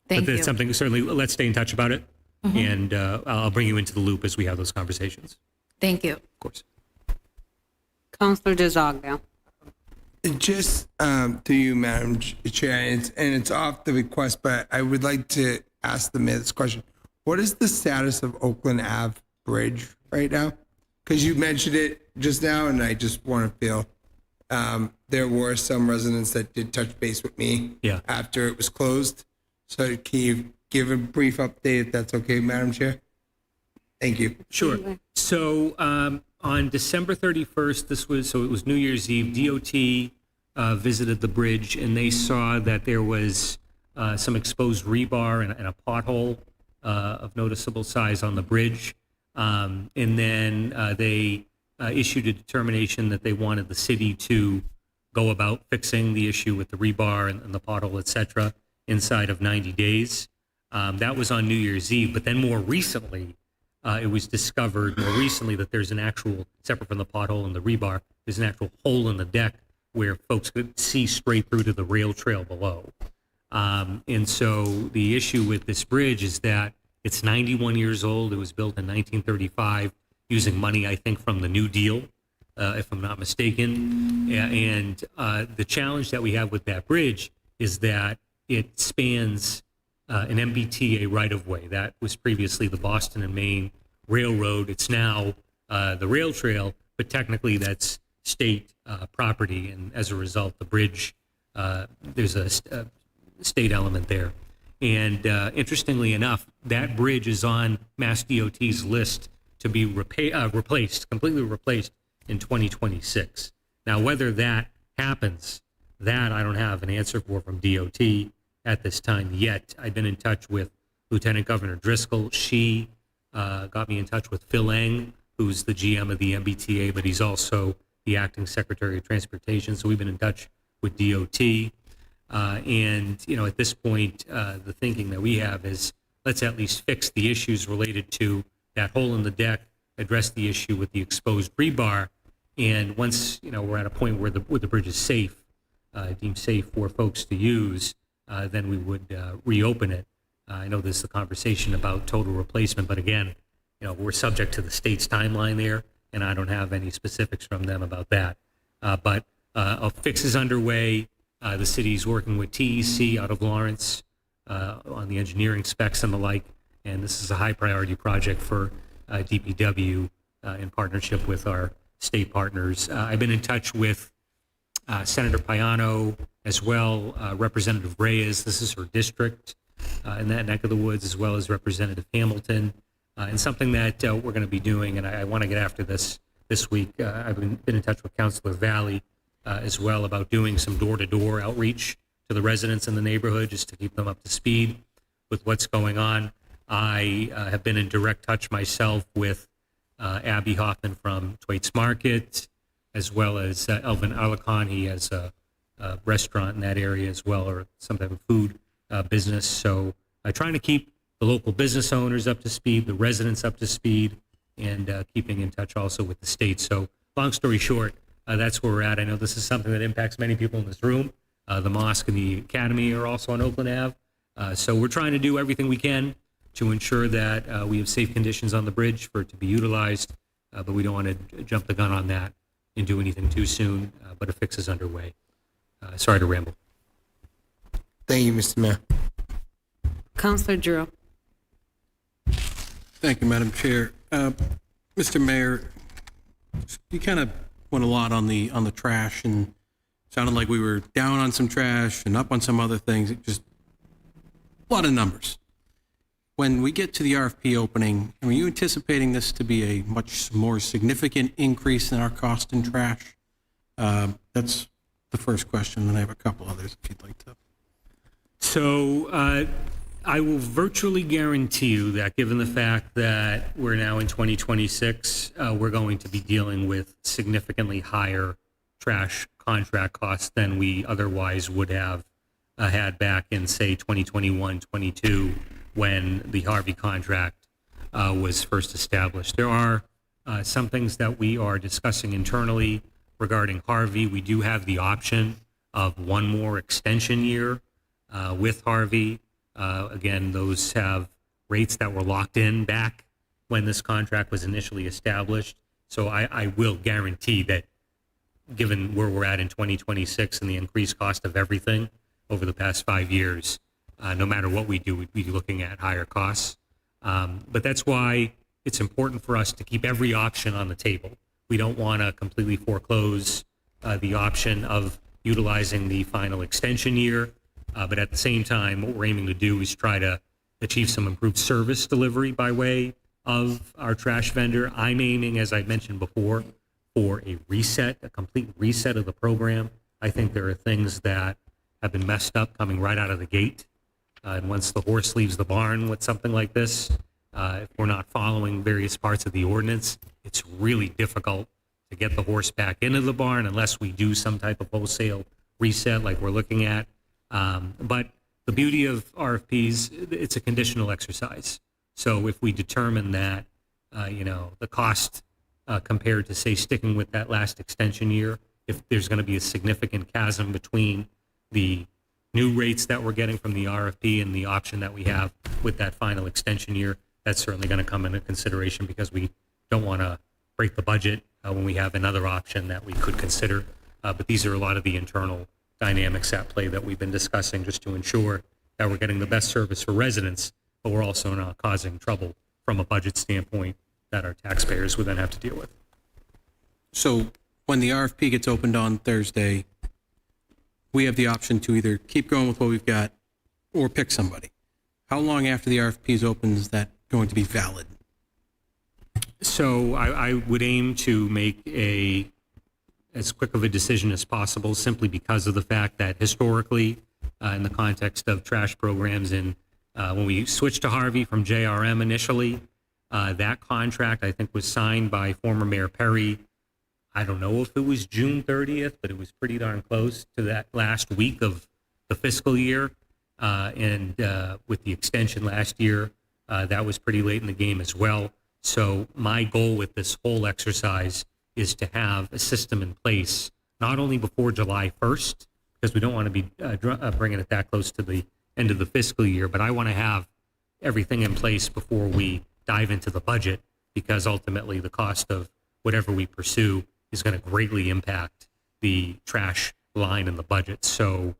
Speaker 16: Thank
Speaker 14: But
Speaker 16: you.
Speaker 14: that's something, certainly, let's stay in touch about it, and I'll bring you into the loop as we have those conversations.
Speaker 16: Thank you.
Speaker 14: Of course.
Speaker 5: Counselor DeZoglia.
Speaker 17: Just to you, Madam Chair, and it's off the request, but I would like to ask the mayor this question. What is the status of Oakland Ave Bridge right now? Because you mentioned it just now, and I just want to feel there were some residents that did touch base with me after it was closed. So can you give a brief update if that's okay, Madam Chair? Thank you.
Speaker 14: Sure. So on December 31st, it was New Year's Eve, DOT visited the bridge and they saw that there was some exposed rebar and a pothole of noticeable size on the bridge. And then they issued a determination that they wanted the city to go about fixing the issue with the rebar and the pothole, et cetera, inside of 90 days. That was on New Year's Eve. But then more recently, it was discovered more recently that there's an actual, separate from the pothole and the rebar, there's an actual hole in the deck where folks could see straight through to the rail trail below. And so the issue with this bridge is that it's 91 years old. It was built in 1935 using money, I think, from the New Deal, if I'm not mistaken. And the challenge that we have with that bridge is that it spans an MBTA right-of-way. That was previously the Boston and Maine Railroad. It's now the rail trail, but technically that's state property, and as a result, the bridge, there's a state element there. And interestingly enough, that bridge is on Mass DOT's list to be completely replaced in 2026. Now, whether that happens, that I don't have an answer for from DOT at this time yet. I've been in touch with Lieutenant Governor Driscoll. She got me in touch with Phil Eng, who's the GM of the MBTA, but he's also the acting Secretary of Transportation. So we've been in touch with DOT. And, at this point, the thinking that we have is let's at least fix the issues related to that hole in the deck, address the issue with the exposed rebar. And once, we're at a point where the bridge is safe, deemed safe for folks to use, then we would reopen it. I know there's the conversation about total replacement, but again, we're subject to the state's timeline there, and I don't have any specifics from them about that. But a fix is underway. The city's working with TEC out of Lawrence on the engineering specs and the like, and this is a high priority project for DPW in partnership with our state partners. I've been in touch with Senator Payano as well, Representative Reyes, this is her district in that neck of the woods, as well as Representative Hamilton, and something that we're going to be doing, and I want to get after this week. I've been in touch with Councilor Valley as well about doing some door-to-door outreach to the residents in the neighborhood just to keep them up to speed with what's going on. I have been in direct touch myself with Abby Hoffman from Thwaites Market, as well as Elvin Arlecon. He has a restaurant in that area as well, or some type of food business. So trying to keep the local business owners up to speed, the residents up to speed, and keeping in touch also with the state. So long story short, that's where we're at. I know this is something that impacts many people in this room. The mosque and the academy are also on Oakland Ave. So we're trying to do everything we can to ensure that we have safe conditions on the bridge for it to be utilized, but we don't want to jump the gun on that and do anything too soon, but a fix is underway. Sorry to ramble.
Speaker 17: Thank you, Mr. Mayor.
Speaker 6: Councilor Drew.
Speaker 2: Thank you, Madam Chair. Mr. Mayor, you kind of went a lot on the trash, and sounded like we were down on some trash and up on some other things. It just a lot of numbers. When we get to the RFP opening, are you anticipating this to be a much more significant increase in our cost in trash? That's the first question, and I have a couple others if you'd like to.
Speaker 14: So I will virtually guarantee you that given the fact that we're now in 2026, we're going to be dealing with significantly higher trash contract costs than we otherwise would have had back in, say, 2021, 22, when the Harvey contract was first established. There are some things that we are discussing internally regarding Harvey. We do have the option of one more extension year with Harvey. Again, those have rates that were locked in back when this contract was initially established. So I will guarantee that given where we're at in 2026 and the increased cost of everything over the past 5 years, no matter what we do, we'd be looking at higher costs. But that's why it's important for us to keep every option on the table. We don't want to completely foreclose the option of utilizing the final extension year. But at the same time, what we're aiming to do is try to achieve some improved service delivery by way of our trash vendor. I'm aiming, as I mentioned before, for a reset, a complete reset of the program. I think there are things that have been messed up coming right out of the gate. And once the horse leaves the barn with something like this, if we're not following various parts of the ordinance, it's really difficult to get the horse back into the barn unless we do some type of wholesale reset like we're looking at. But the beauty of RFPs, it's a conditional exercise. So if we determine that, the cost compared to, say, sticking with that last extension year, if there's going to be a significant chasm between the new rates that we're getting from the RFP and the option that we have with that final extension year, that's certainly going to come into consideration because we don't want to break the budget when we have another option that we could consider. But these are a lot of the internal dynamics at play that we've been discussing just to ensure that we're getting the best service for residents, but we're also not causing trouble from a budget standpoint that our taxpayers would then have to deal with.
Speaker 2: So when the RFP gets opened on Thursday, we have the option to either keep going with what we've got or pick somebody. How long after the RFP is open is that going to be valid?
Speaker 14: So I would aim to make as quick of a decision as possible, simply because of the fact that historically, in the context of trash programs, and when we switched to Harvey from JRM initially, that contract, I think, was signed by former Mayor Perry. I don't know if it was June 30th, but it was pretty darn close to that last week of the fiscal year. And with the extension last year, that was pretty late in the game as well. So my goal with this whole exercise is to have a system in place, not only before July 1st, because we don't want to be bringing it that close to the end of the fiscal year, but I want to have everything in place before we dive into the budget, because ultimately the cost of whatever we pursue is going to greatly impact the trash line in the budget. So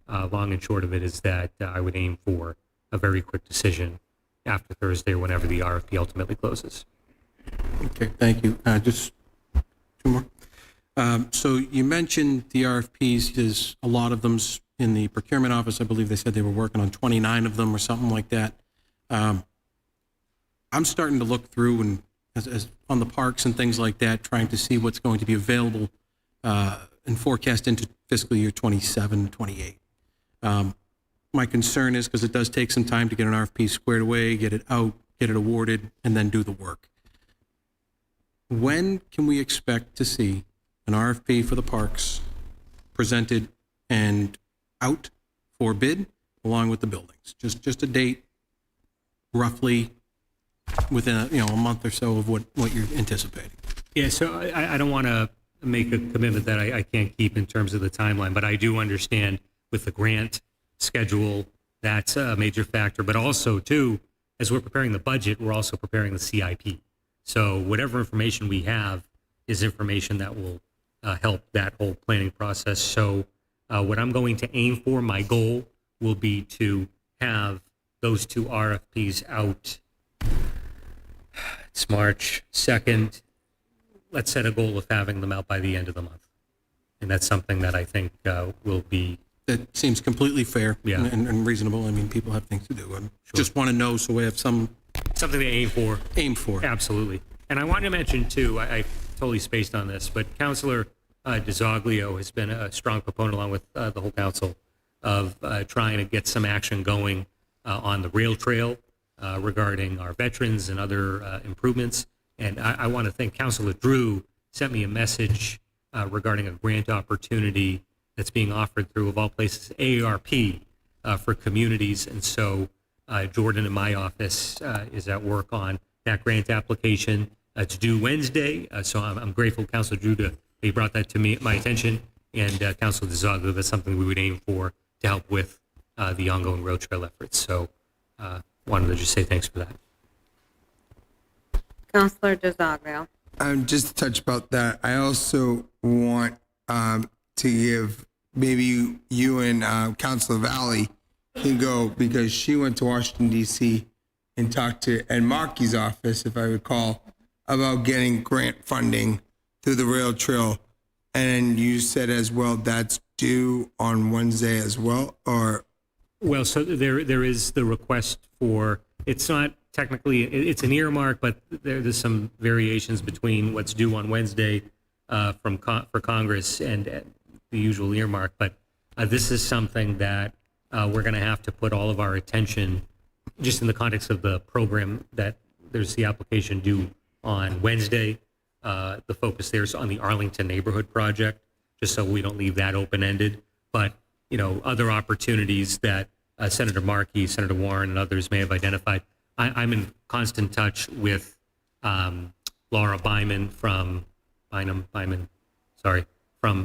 Speaker 14: long and short of it is that I would aim for a very quick decision after Thursday or whenever the RFP ultimately closes.
Speaker 2: Okay, thank you. Just two more. So you mentioned the RFPs. There's a lot of them in the procurement office. I believe they said they were working on 29 of them or something like that. I'm starting to look through and as on the parks and things like that, trying to see what's going to be available and forecast into fiscal year 27, 28. My concern is because it does take some time to get an RFP squared away, get it out, get it awarded, and then do the work. When can we expect to see an RFP for the parks presented and out for bid along with the buildings? Just a date, roughly within a month or so of what you're anticipating.
Speaker 14: Yeah, so I don't want to make a commitment that I can't keep in terms of the timeline, but I do understand with the grant schedule, that's a major factor. But also, too, as we're preparing the budget, we're also preparing the CIP. So whatever information we have is information that will help that whole planning process. So what I'm going to aim for, my goal will be to have those two RFPs out. It's March 2nd. Let's set a goal of having them out by the end of the month. And that's something that I think will be...
Speaker 2: That seems completely fair and reasonable. I mean, people have things to do. I just want to know so we have something
Speaker 14: to aim for.
Speaker 2: Aim for.
Speaker 14: Absolutely. And I wanted to mention, too, I totally spaced on this, but Councilor DiZoglio has been a strong proponent, along with the whole council, of trying to get some action going on the rail trail regarding our veterans and other improvements. And I want to thank Councilor Drew, sent me a message regarding a grant opportunity that's being offered through, of all places, AARP for communities. And so Jordan in my office is at work on that grant application. It's due Wednesday. So I'm grateful, Councilor Drew, he brought that to my attention. And Councilor DiZoglio, that's something we would aim for to help with the ongoing road trail efforts. So wanted to just say thanks for that.
Speaker 6: Councilor DiZoglio.
Speaker 17: Just to touch about that, I also want to give maybe you and Councilor Valley can go, because she went to Washington, D.C. and talked to Ed Markey's office, if I recall, about getting grant funding through the rail trail. And you said as well that's due on Wednesday as well, or?
Speaker 14: Well, so there is the request for, it's not technically, it's an earmark, but there's some variations between what's due on Wednesday for Congress and the usual earmark. But this is something that we're going to have to put all of our attention, just in the context of the program, that there's the application due on Wednesday. The focus there is on the Arlington Neighborhood Project, just so we don't leave that open-ended. But, other opportunities that Senator Markey, Senator Warren, and others may have identified. I'm in constant touch with Laura Byman from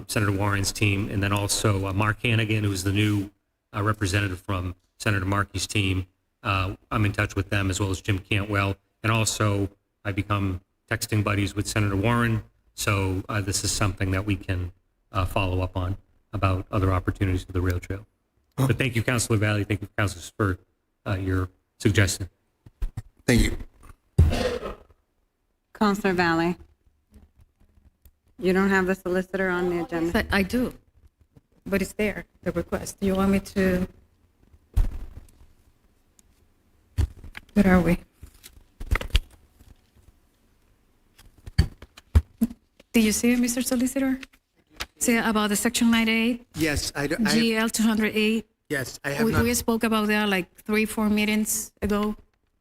Speaker 14: Senator Warren's team, and then also Mark Hannigan, who's the new representative from Senator Markey's team. I'm in touch with them, as well as Jim Cantwell, and also I become texting buddies with Senator Warren. So this is something that we can follow up on about other opportunities for the rail trail. But thank you, Councilor Valley. Thank you, councilors, for your suggestion.
Speaker 17: Thank you.
Speaker 6: Councilor Valley. You don't have the solicitor on the agenda?
Speaker 16: But I do, but it's there, the request. Do you want me to? Where are we? Did you see it, Mr. Solicitor? See about the Section 98,
Speaker 13: Yes,
Speaker 16: GL 208?
Speaker 13: yes, I have not.
Speaker 16: We spoke about that like 3-4 meetings ago.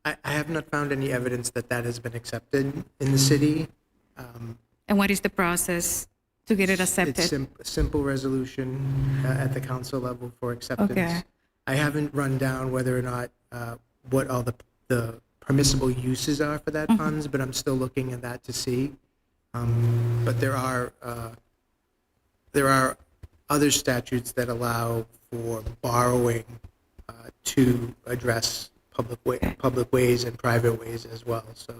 Speaker 13: I have not found any evidence that that has been accepted in the city.
Speaker 16: And what is the process to get it accepted?
Speaker 13: It's simple resolution at the council level for acceptance.
Speaker 16: Okay.
Speaker 13: I haven't run down whether or not what all the permissible uses are for that funds, but I'm still looking at that to see. But there are other statutes that allow for borrowing to address public ways and private ways as well. So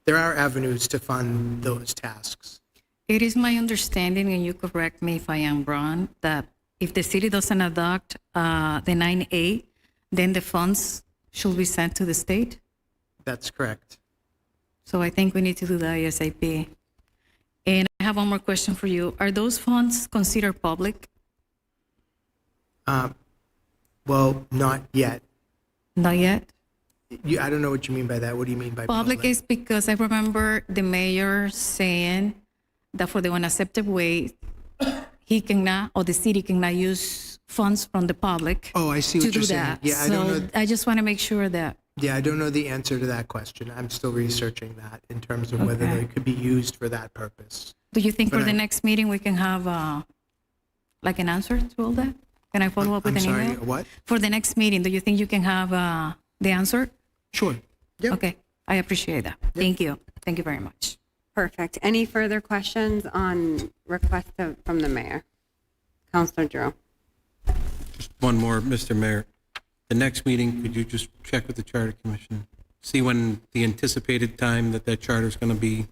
Speaker 13: there are avenues to fund those tasks.
Speaker 16: It is my understanding, and you correct me if I am wrong, that if the city doesn't adopt the 9A, then the funds should be sent to the state.
Speaker 13: That's correct.
Speaker 16: So I think we need to do that ASAP. And I have one more question for you. Are those funds considered public?
Speaker 13: Well, not yet.
Speaker 16: Not yet?
Speaker 13: I don't know what you mean by that. What do you mean by
Speaker 16: Public is because I remember the mayor saying that for the unaccepted way, he cannot, or the city cannot use funds from the public
Speaker 13: Oh, I see
Speaker 16: to
Speaker 13: what
Speaker 16: do
Speaker 13: you're saying.
Speaker 16: that.
Speaker 13: Yeah, I
Speaker 16: So
Speaker 13: don't know.
Speaker 16: I just want to make sure that,
Speaker 13: Yeah, I don't know the answer to that question. I'm still researching that in terms of whether
Speaker 16: Okay.
Speaker 13: they could be used for that purpose.
Speaker 16: do you think
Speaker 13: But
Speaker 16: for the
Speaker 13: I-
Speaker 16: next meeting we can have like an answer to all that? Can I follow up with
Speaker 13: I'm
Speaker 16: an
Speaker 13: sorry,
Speaker 16: email?
Speaker 13: what?
Speaker 16: For the next meeting, do you think you can have the answer?
Speaker 13: Sure. Yep.
Speaker 16: Okay, I appreciate that. Thank you. Thank you very much.
Speaker 6: Perfect. Any further questions on request from the mayor? Councilor Drew.
Speaker 2: One more, Mr. Mayor. The next meeting, could you just check with the Charter Commission? See when the anticipated time that charter is going to be?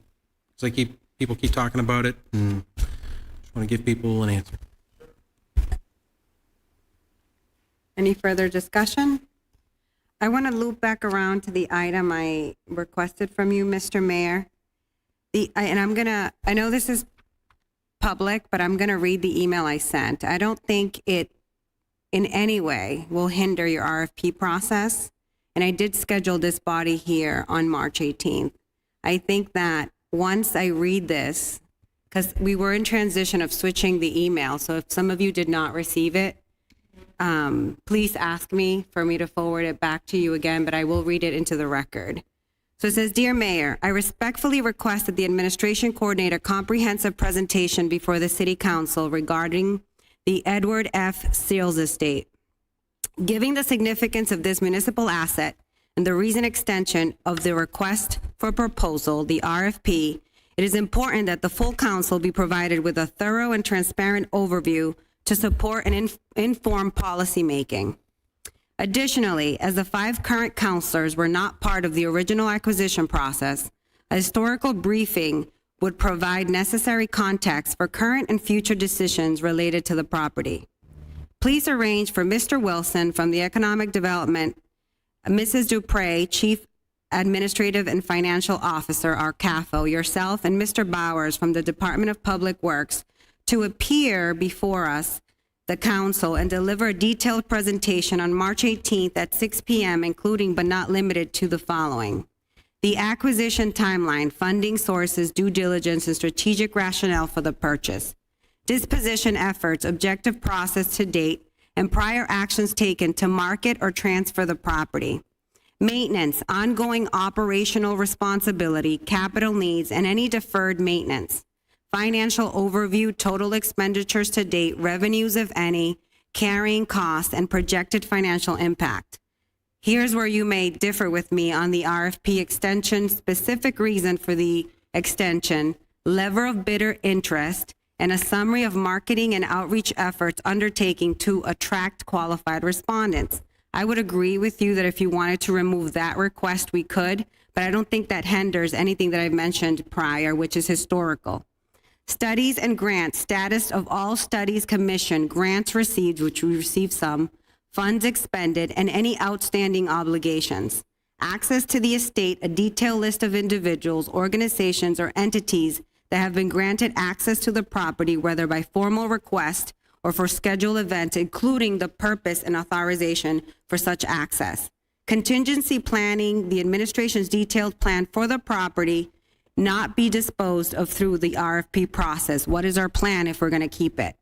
Speaker 2: Because people keep talking about it, and just want to give people an answer.
Speaker 6: Any further discussion? I want to loop back around to the item I requested from you, Mr. Mayor. I know this is public, but I'm going to read the email I sent. I don't think it in any way will hinder your RFP process. And I did schedule this body here on March 18th. I think that once I read this, because we were in transition of switching the email, so if some of you did not receive it, please ask me for me to forward it back to you again, but I will read it into the record. So it says, Dear Mayor, I respectfully request that the administration coordinate a comprehensive presentation before the City Council regarding the Edward F. Seals estate. Given the significance of this municipal asset and the recent extension of the request for proposal, the RFP, it is important that the full council be provided with a thorough and transparent overview to support and inform policymaking. Additionally, as the 5 current councilors were not part of the original acquisition process, a historical briefing would provide necessary context for current and future decisions related to the property. Please arrange for Mr. Wilson from the Economic Development, Mrs. Dupre, Chief Administrative and Financial Officer, our CAFO, yourself, and Mr. Bowers from the Department of Public Works to appear before us, the council, and deliver a detailed presentation on March 18th at 6 p.m., including but not limited to the following: the acquisition timeline, funding sources, due diligence, and strategic rationale for the purchase, disposition efforts, objective process to date, and prior actions taken to market or transfer the property, maintenance, ongoing operational responsibility, capital needs, and any deferred maintenance, financial overview, total expenditures to date, revenues if any, carrying costs, and projected financial impact. Here's where you may differ with me on the RFP extension, specific reason for the extension, level of bidder interest, and a summary of marketing and outreach efforts undertaking to attract qualified respondents. I would agree with you that if you wanted to remove that request, we could, but I don't think that hinders anything that I've mentioned prior, which is historical. Studies and grants, status of all studies commissioned, grants received, which we received some, funds expended, and any outstanding obligations. Access to the estate, a detailed list of individuals, organizations, or entities that have been granted access to the property, whether by formal request or for scheduled events, including the purpose and authorization for such access. Contingency planning, the administration's detailed plan for the property, not be disposed of through the RFP process. What is our plan if we're going to keep it?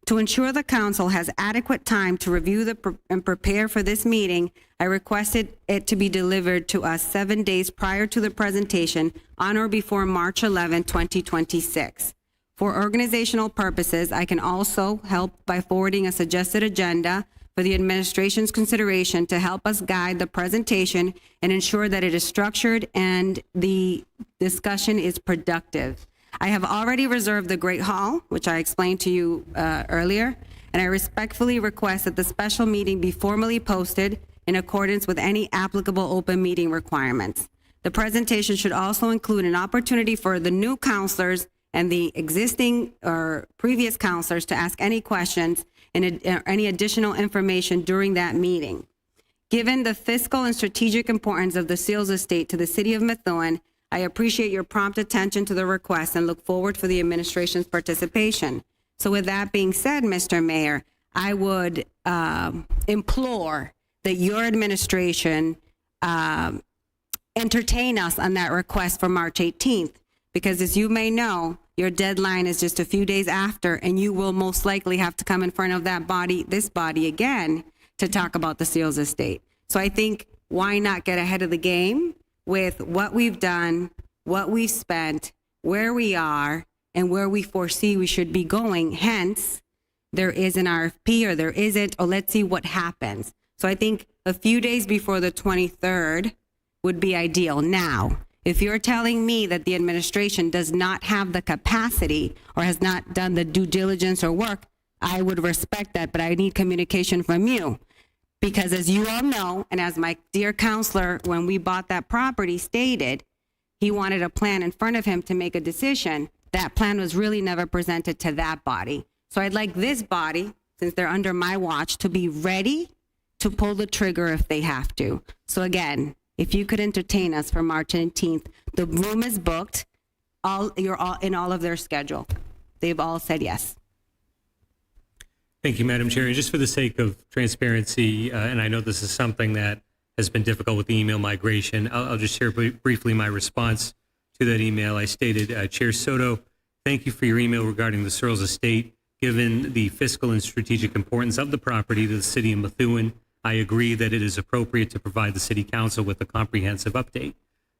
Speaker 6: To ensure the council has adequate time to review and prepare for this meeting, I requested it to be delivered to us 7 days prior to the presentation on or before March 11, 2026. For organizational purposes, I can also help by forwarding a suggested agenda for the administration's consideration to help us guide the presentation and ensure that it is structured and the discussion is productive. I have already reserved the Great Hall, which I explained to you earlier, and I respectfully request that the special meeting be formally posted in accordance with any applicable open meeting requirements. The presentation should also include an opportunity for the new counselors and the existing or previous counselors to ask any questions and any additional information during that meeting. Given the fiscal and strategic importance of the Seals Estate to the city of Methuen, I appreciate your prompt attention to the request and look forward for the administration's participation. So with that being said, Mr. Mayor, I would implore that your administration entertain us on that request for March 18th, because as you may know, your deadline is just a few days after, and you will most likely have to come in front of this body again to talk about the Seals Estate. So I think, why not get ahead of the game with what we've done, what we've spent, where we are, and where we foresee we should be going. Hence, there is an RFP or there isn't, or let's see what happens. So I think a few days before the 23rd would be ideal. Now, if you're telling me that the administration does not have the capacity or has not done the due diligence or work, I would respect that, but I need communication from you. Because as you all know, and as my dear counselor, when we bought that property, stated, he wanted a plan in front of him to make a decision. That plan was really never presented to that body. So I'd like this body, since they're under my watch, to be ready to pull the trigger if they have to. So again, if you could entertain us for March 18th, the room is booked. You're all in all of their schedule. They've all said yes.
Speaker 14: Thank you, Madam Chair. And just for the sake of transparency, and I know this is something that has been difficult with the email migration, I'll just share briefly my response to that email. I stated, Chair Soto, thank you for your email regarding the Searles Estate. Given the fiscal and strategic importance of the property to the city of Methuen, I agree that it is appropriate to provide the City Council with a comprehensive update.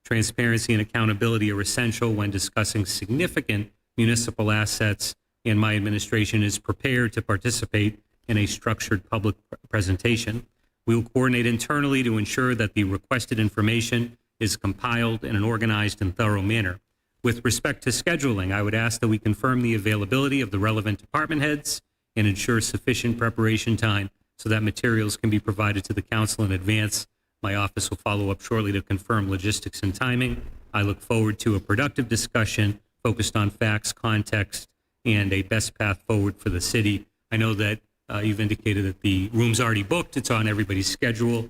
Speaker 14: Transparency and accountability are essential when discussing significant municipal assets, and my administration is prepared to participate in a structured public presentation. We will coordinate internally to ensure that the requested information is compiled in an organized and thorough manner. With respect to scheduling, I would ask that we confirm the availability of the relevant department heads and ensure sufficient preparation time so that materials can be provided to the council in advance. My office will follow up shortly to confirm logistics and timing. I look forward to a productive discussion focused on facts, context, and a best path forward for the city. I know that you've indicated that the room's already booked. It's on everybody's schedule.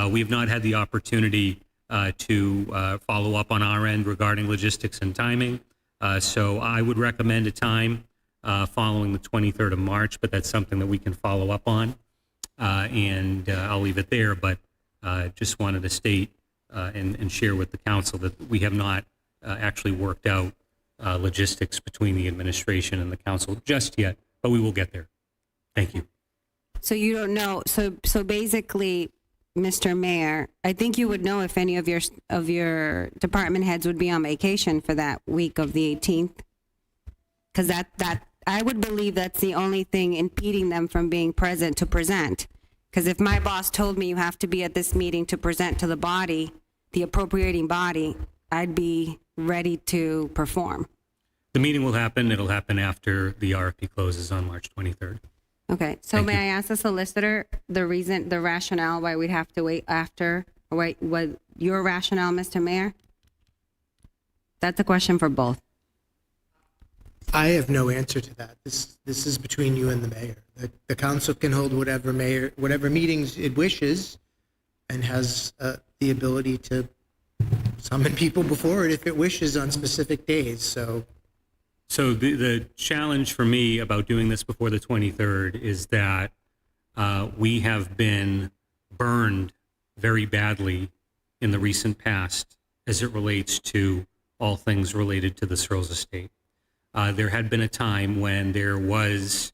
Speaker 14: We have not had the opportunity to follow up on our end regarding logistics and timing. So I would recommend a time following the 23rd of March, but that's something that we can follow up on. And I'll leave it there, but just wanted to state and share with the council that we have not actually worked out logistics between the administration and the council just yet, but we will get there. Thank you.
Speaker 6: So you don't know. So basically, Mr. Mayor, I think you would know if any of your department heads would be on vacation for that week of the 18th, because that I would believe that's the only thing impeding them from being present to present. Because if my boss told me you have to be at this meeting to present to the body, the appropriating body, I'd be ready to perform.
Speaker 14: The meeting will happen. It'll happen after the RFP closes on March 23rd.
Speaker 6: Okay, so
Speaker 14: Thank
Speaker 6: may
Speaker 14: you.
Speaker 6: I ask the solicitor the rationale why we'd have to wait after, or what your rationale, Mr. Mayor? That's a question for both.
Speaker 13: I have no answer to that. This is between you and the mayor. The council can hold whatever meetings it wishes, and has the ability to summon people before it if it wishes on specific days. So
Speaker 14: So the challenge for me about doing this before the 23rd is that we have been burned very badly in the recent past as it relates to all things related to the Searles estate. There had been a time when there was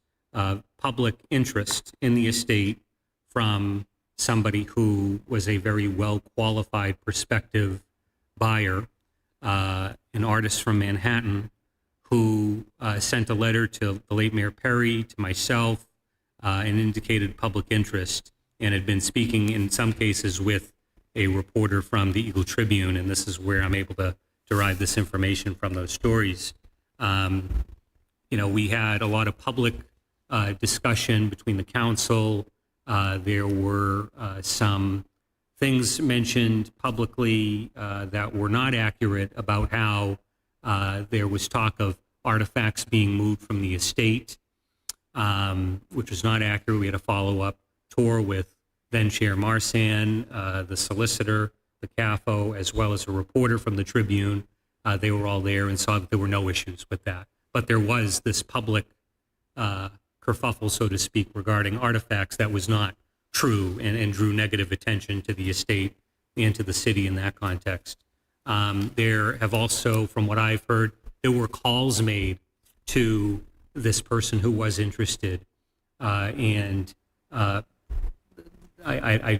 Speaker 14: public interest in the estate from somebody who was a very well-qualified prospective buyer, an artist from Manhattan, who sent a letter to the late Mayor Perry, to myself, and indicated public interest, and had been speaking in some cases with a reporter from the Eagle Tribune, and this is where I'm able to derive this information from those stories. We had a lot of public discussion between the council. There were some things mentioned publicly that were not accurate about how there was talk of artifacts being moved from the estate, which was not accurate. We had a follow-up tour with then Chair Marsan, the solicitor, the CAFO, as well as a reporter from the Tribune. They were all there and saw that there were no issues with that. But there was this public kerfuffle, so to speak, regarding artifacts that was not true and drew negative attention to the estate and to the city in that context. There have also, from what I've heard, there were calls made to this person who was interested. I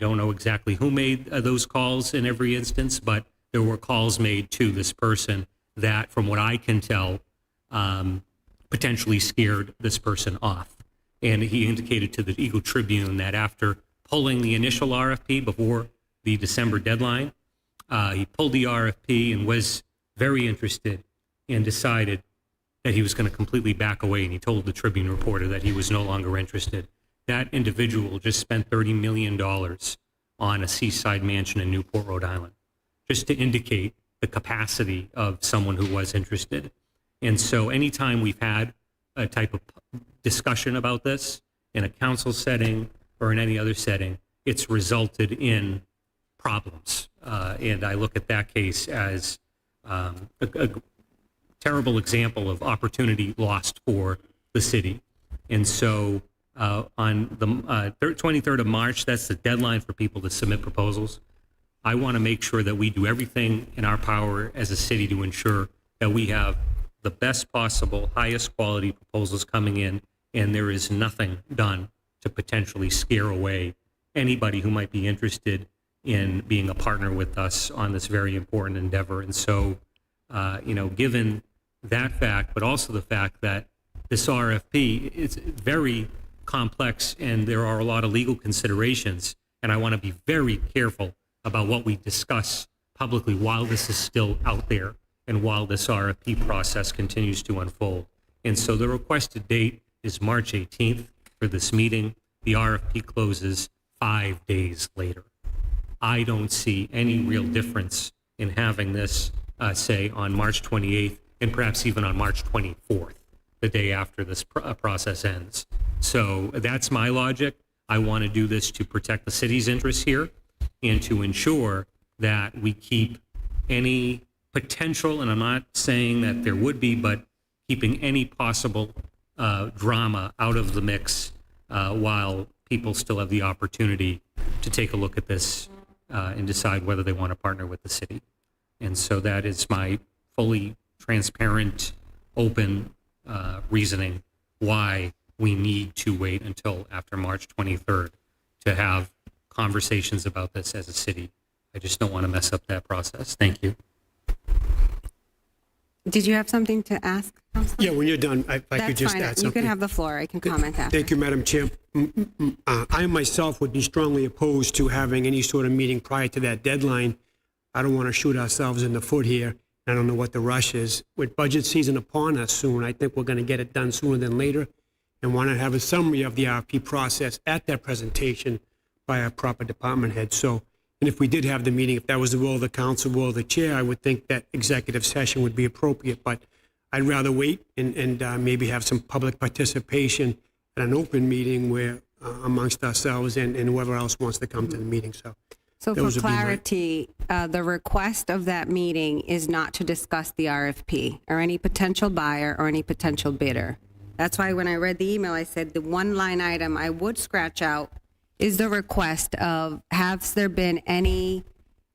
Speaker 14: don't know exactly who made those calls in every instance, but there were calls made to this person that, from what I can tell, potentially scared this person off. And he indicated to the Eagle Tribune that after pulling the initial RFP before the December deadline, he pulled the RFP and was very interested and decided that he was going to completely back away. And he told the Tribune reporter that he was no longer interested. That individual just spent $30 million on a seaside mansion in Newport, Rhode Island, just to indicate the capacity of someone who was interested. And so anytime we've had a type of discussion about this in a council setting or in any other setting, it's resulted in problems. And I look at that case as a terrible example of opportunity lost for the city. And so on the 23rd of March, that's the deadline for people to submit proposals. I want to make sure that we do everything in our power as a city to ensure that we have the best possible, highest quality proposals coming in, and there is nothing done to potentially scare away anybody who might be interested in being a partner with us on this very important endeavor. And so, given that fact, but also the fact that this RFP is very complex and there are a lot of legal considerations, and I want to be very careful about what we discuss publicly while this is still out there and while this RFP process continues to unfold. And so the requested date is March 18th for this meeting. The RFP closes 5 days later. I don't see any real difference in having this, say, on March 28th and perhaps even on March 24th, the day after this process ends. So that's my logic. I want to do this to protect the city's interests here and to ensure that we keep any potential, and I'm not saying that there would be, but keeping any possible drama out of the mix while people still have the opportunity to take a look at this and decide whether they want to partner with the city. And so that is my fully transparent, open reasoning why we need to wait until after March 23rd to have conversations about this as a city. I just don't want to mess up that process. Thank you.
Speaker 6: Did you have something to ask, Councilor?
Speaker 15: Yeah, when you're done, I could just
Speaker 6: fine.
Speaker 15: add something.
Speaker 6: You can have the floor. I can comment after.
Speaker 15: Thank you, Madam Chair. I myself would be strongly opposed to having any sort of meeting prior to that deadline. I don't want to shoot ourselves in the foot here. I don't know what the rush is. With budget season upon us soon, I think we're going to get it done sooner than later, and want to have a summary of the RFP process at that presentation by our proper department head. So, and if we did have the meeting, if that was the will of the council, will of the chair, I would think that executive session would be appropriate. But I'd rather wait and maybe have some public participation at an open meeting where amongst ourselves and whoever else wants to come to the meeting. So
Speaker 6: So for
Speaker 15: Those would be my-
Speaker 6: clarity, the request of that meeting is not to discuss the RFP or any potential buyer or any potential bidder. That's why when I read the email, I said the one line item I would scratch out is the request of, has there been any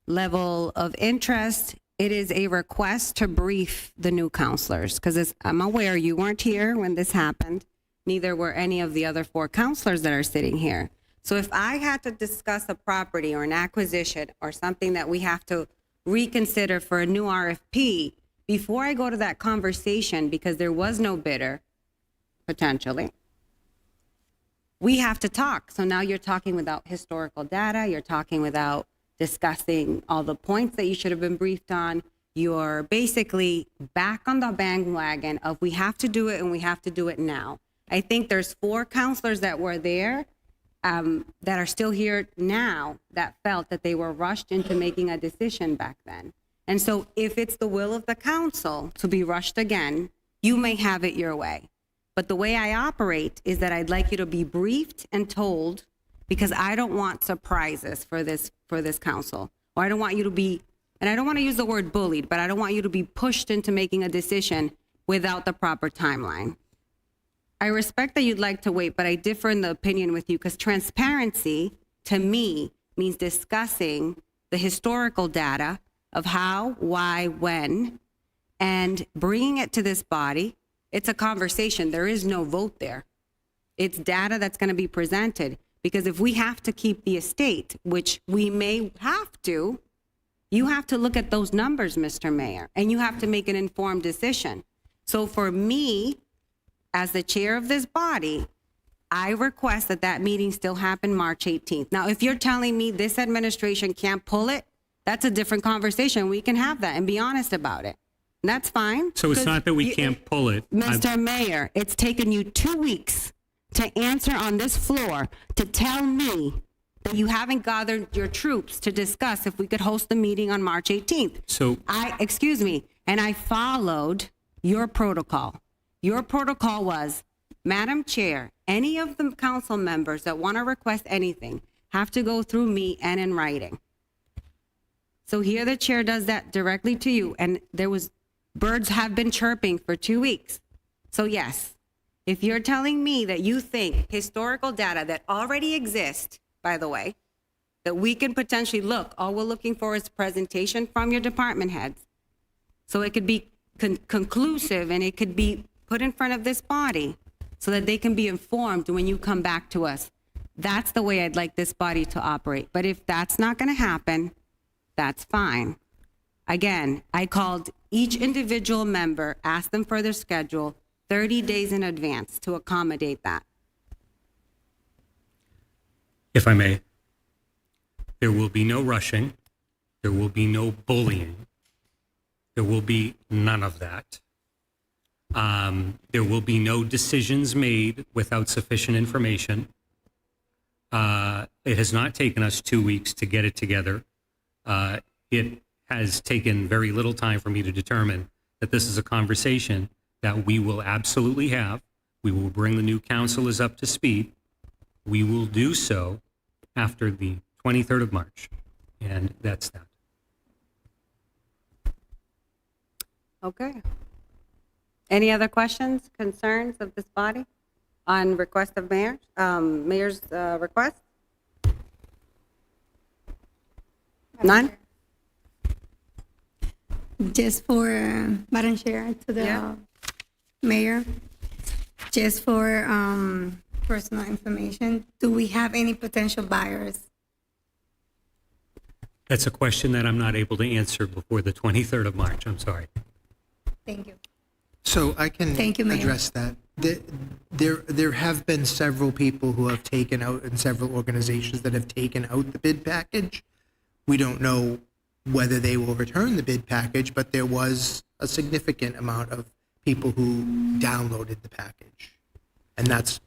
Speaker 6: level of interest? It is a request to brief the new counselors, because I'm aware you weren't here when this happened. Neither were any of the other 4 counselors that are sitting here. So if I had to discuss a property or an acquisition or something that we have to reconsider for a new RFP, before I go to that conversation, because there was no bidder, potentially, we have to talk. So now you're talking without historical data, you're talking without discussing all the points that you should have been briefed on. You're basically back on the bandwagon of we have to do it and we have to do it now. I think there's 4 counselors that were there that are still here now that felt that they were rushed into making a decision back then. And so if it's the will of the council to be rushed again, you may have it your way. But the way I operate is that I'd like you to be briefed and told, because I don't want surprises for this council. Or I don't want you to be, and I don't want to use the word bullied, but I don't want you to be pushed into making a decision without the proper timeline. I respect that you'd like to wait, but I differ in the opinion with you, because transparency to me means discussing the historical data of how, why, when, and bringing it to this body. It's a conversation. There is no vote there. It's data that's going to be presented, because if we have to keep the estate, which we may have to, you have to look at those numbers, Mr. Mayor, and you have to make an informed decision. So for me, as the chair of this body, I request that that meeting still happen March 18th. Now, if you're telling me this administration can't pull it, that's a different conversation. We can have that and be honest about it. And that's fine.
Speaker 14: So it's not that we can't pull it.
Speaker 6: Mr. Mayor, it's taken you 2 weeks to answer on this floor to tell me that you haven't gathered your troops to discuss if we could host the meeting on March 18th.
Speaker 14: So
Speaker 6: Excuse me, and I followed your protocol. Your protocol was, Madam Chair, any of the council members that want to request anything have to go through me and in writing. So here the chair does that directly to you, and birds have been chirping for 2 weeks. So yes, if you're telling me that you think historical data that already exists, by the way, that we can potentially look, all we're looking for is presentation from your department heads. So it could be conclusive and it could be put in front of this body so that they can be informed when you come back to us. That's the way I'd like this body to operate. But if that's not going to happen, that's fine. Again, I called each individual member, asked them for their schedule 30 days in advance to accommodate that.
Speaker 14: if I may, there will be no rushing. There will be no bullying. There will be none of that. There will be no decisions made without sufficient information. It has not taken us 2 weeks to get it together. It has taken very little time for me to determine that this is a conversation that we will absolutely have. We will bring the new councilors up to speed. We will do so after the 23rd of March. And that's that.
Speaker 6: Okay. Any other questions, concerns of this body on request of mayor's request? None?
Speaker 3: Just for, Madam Chair, to the mayor, just for personal information, do we have any potential buyers?
Speaker 14: That's a question that I'm not able to answer before the 23rd of March. I'm sorry.
Speaker 3: Thank you.
Speaker 13: So I can
Speaker 3: Thank you, Mayor.
Speaker 13: address that. There have been several people who have taken out, and several organizations that have taken out the bid package. We don't know whether they will return the bid package, but there was a significant amount of people who downloaded the package, and that's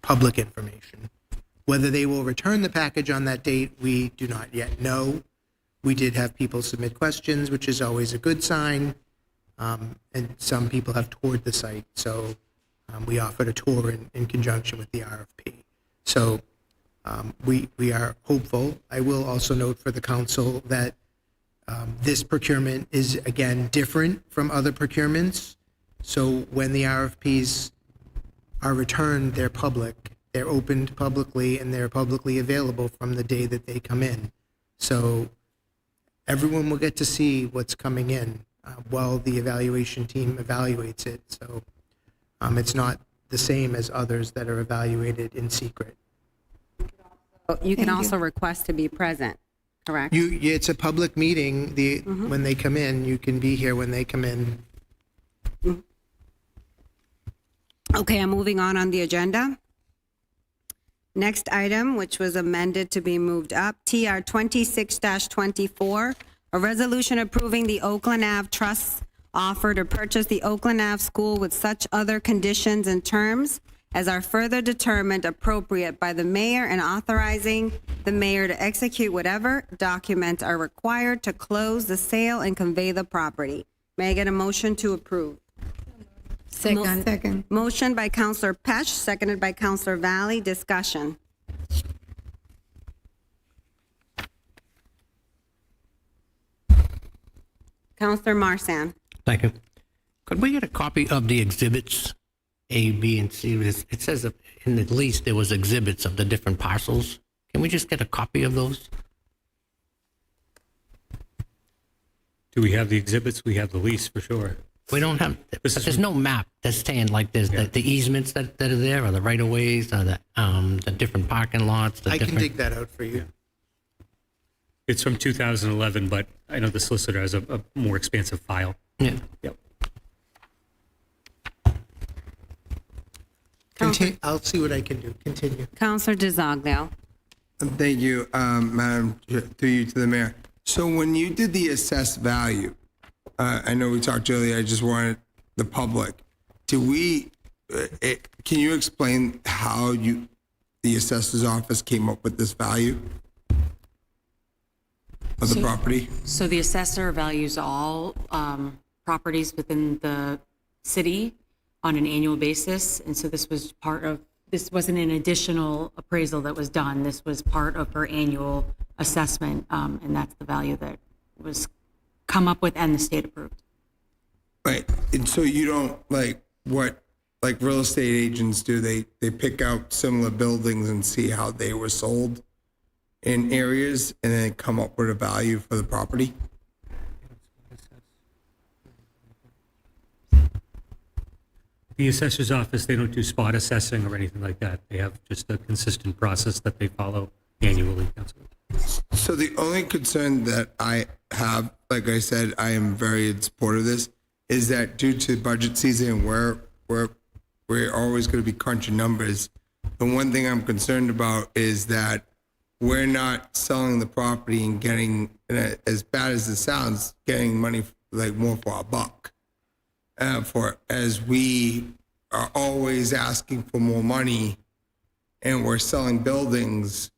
Speaker 13: public information. Whether they will return the package on that date, we do not yet know. We did have people submit questions, which is always a good sign. And some people have toured the site, so we offered a tour in conjunction with the RFP. So We are hopeful. I will also note for the council that this procurement is, again, different from other procurements. So when the RFPs are returned, they're public. They're opened publicly, and they're publicly available from the day that they come in. So everyone will get to see what's coming in while the evaluation team evaluates it. So it's not the same as others that are evaluated in secret.
Speaker 6: You can
Speaker 3: Thank
Speaker 6: also
Speaker 3: you.
Speaker 6: request to be present, correct?
Speaker 13: It's a public meeting. When they come in, you can be here when they come in.
Speaker 6: Okay, I'm moving on the agenda. Next item, which was amended to be moved up, TR 26-24, a resolution approving the Oakland Ave Trust's offer to purchase the Oakland Ave School with such other conditions and terms as are further determined appropriate by the mayor and authorizing the mayor to execute whatever documents are required to close the sale and convey the property. May I get a motion to approve?
Speaker 3: Second.
Speaker 6: Motion by Counselor Pesch, seconded by Counselor Valley. Discussion. Counselor Marsan.
Speaker 7: Thank you. Could we get a copy of the exhibits A, B, and C? It says that in the lease there was exhibits of the different parcels. Can we just get a copy of those?
Speaker 14: Do we have the exhibits? We have the lease for sure.
Speaker 7: We don't have, but there's no map that's saying like there's the easements that are there, or the right-of-ways, or the different parking lots.
Speaker 13: I can dig that out for you.
Speaker 14: It's from 2011, but I know the solicitor has a more expansive file.
Speaker 7: Yeah.
Speaker 14: Yep.
Speaker 13: I'll see what I can do. Continue.
Speaker 6: Counselor DeZoglio.
Speaker 17: Thank you, Madam Chair, through you to the mayor. So when you did the assessed value, I know we talked earlier, I just wanted the public. Can you explain how the assessor's office came up with this value of the property?
Speaker 4: So the assessor values all properties within the city on an annual basis. And so this wasn't an additional appraisal that was done. This was part of her annual assessment. And that's the value that was come up with and the state approved.
Speaker 17: Right. And so you don't like real estate agents do, they pick out similar buildings and see how they were sold in areas and then come up with a value for the property?
Speaker 14: The assessor's office, they don't do spot assessing or anything like that. They have just a consistent process that they follow annually, Councilor.
Speaker 17: So the only concern that I have, like I said, I am very in support of this, is that due to budget season, we're always going to be crunching numbers. The one thing I'm concerned about is that we're not selling the property and getting, as bad as it sounds, getting money like more for our buck. As we are always asking for more money, and we're selling buildings.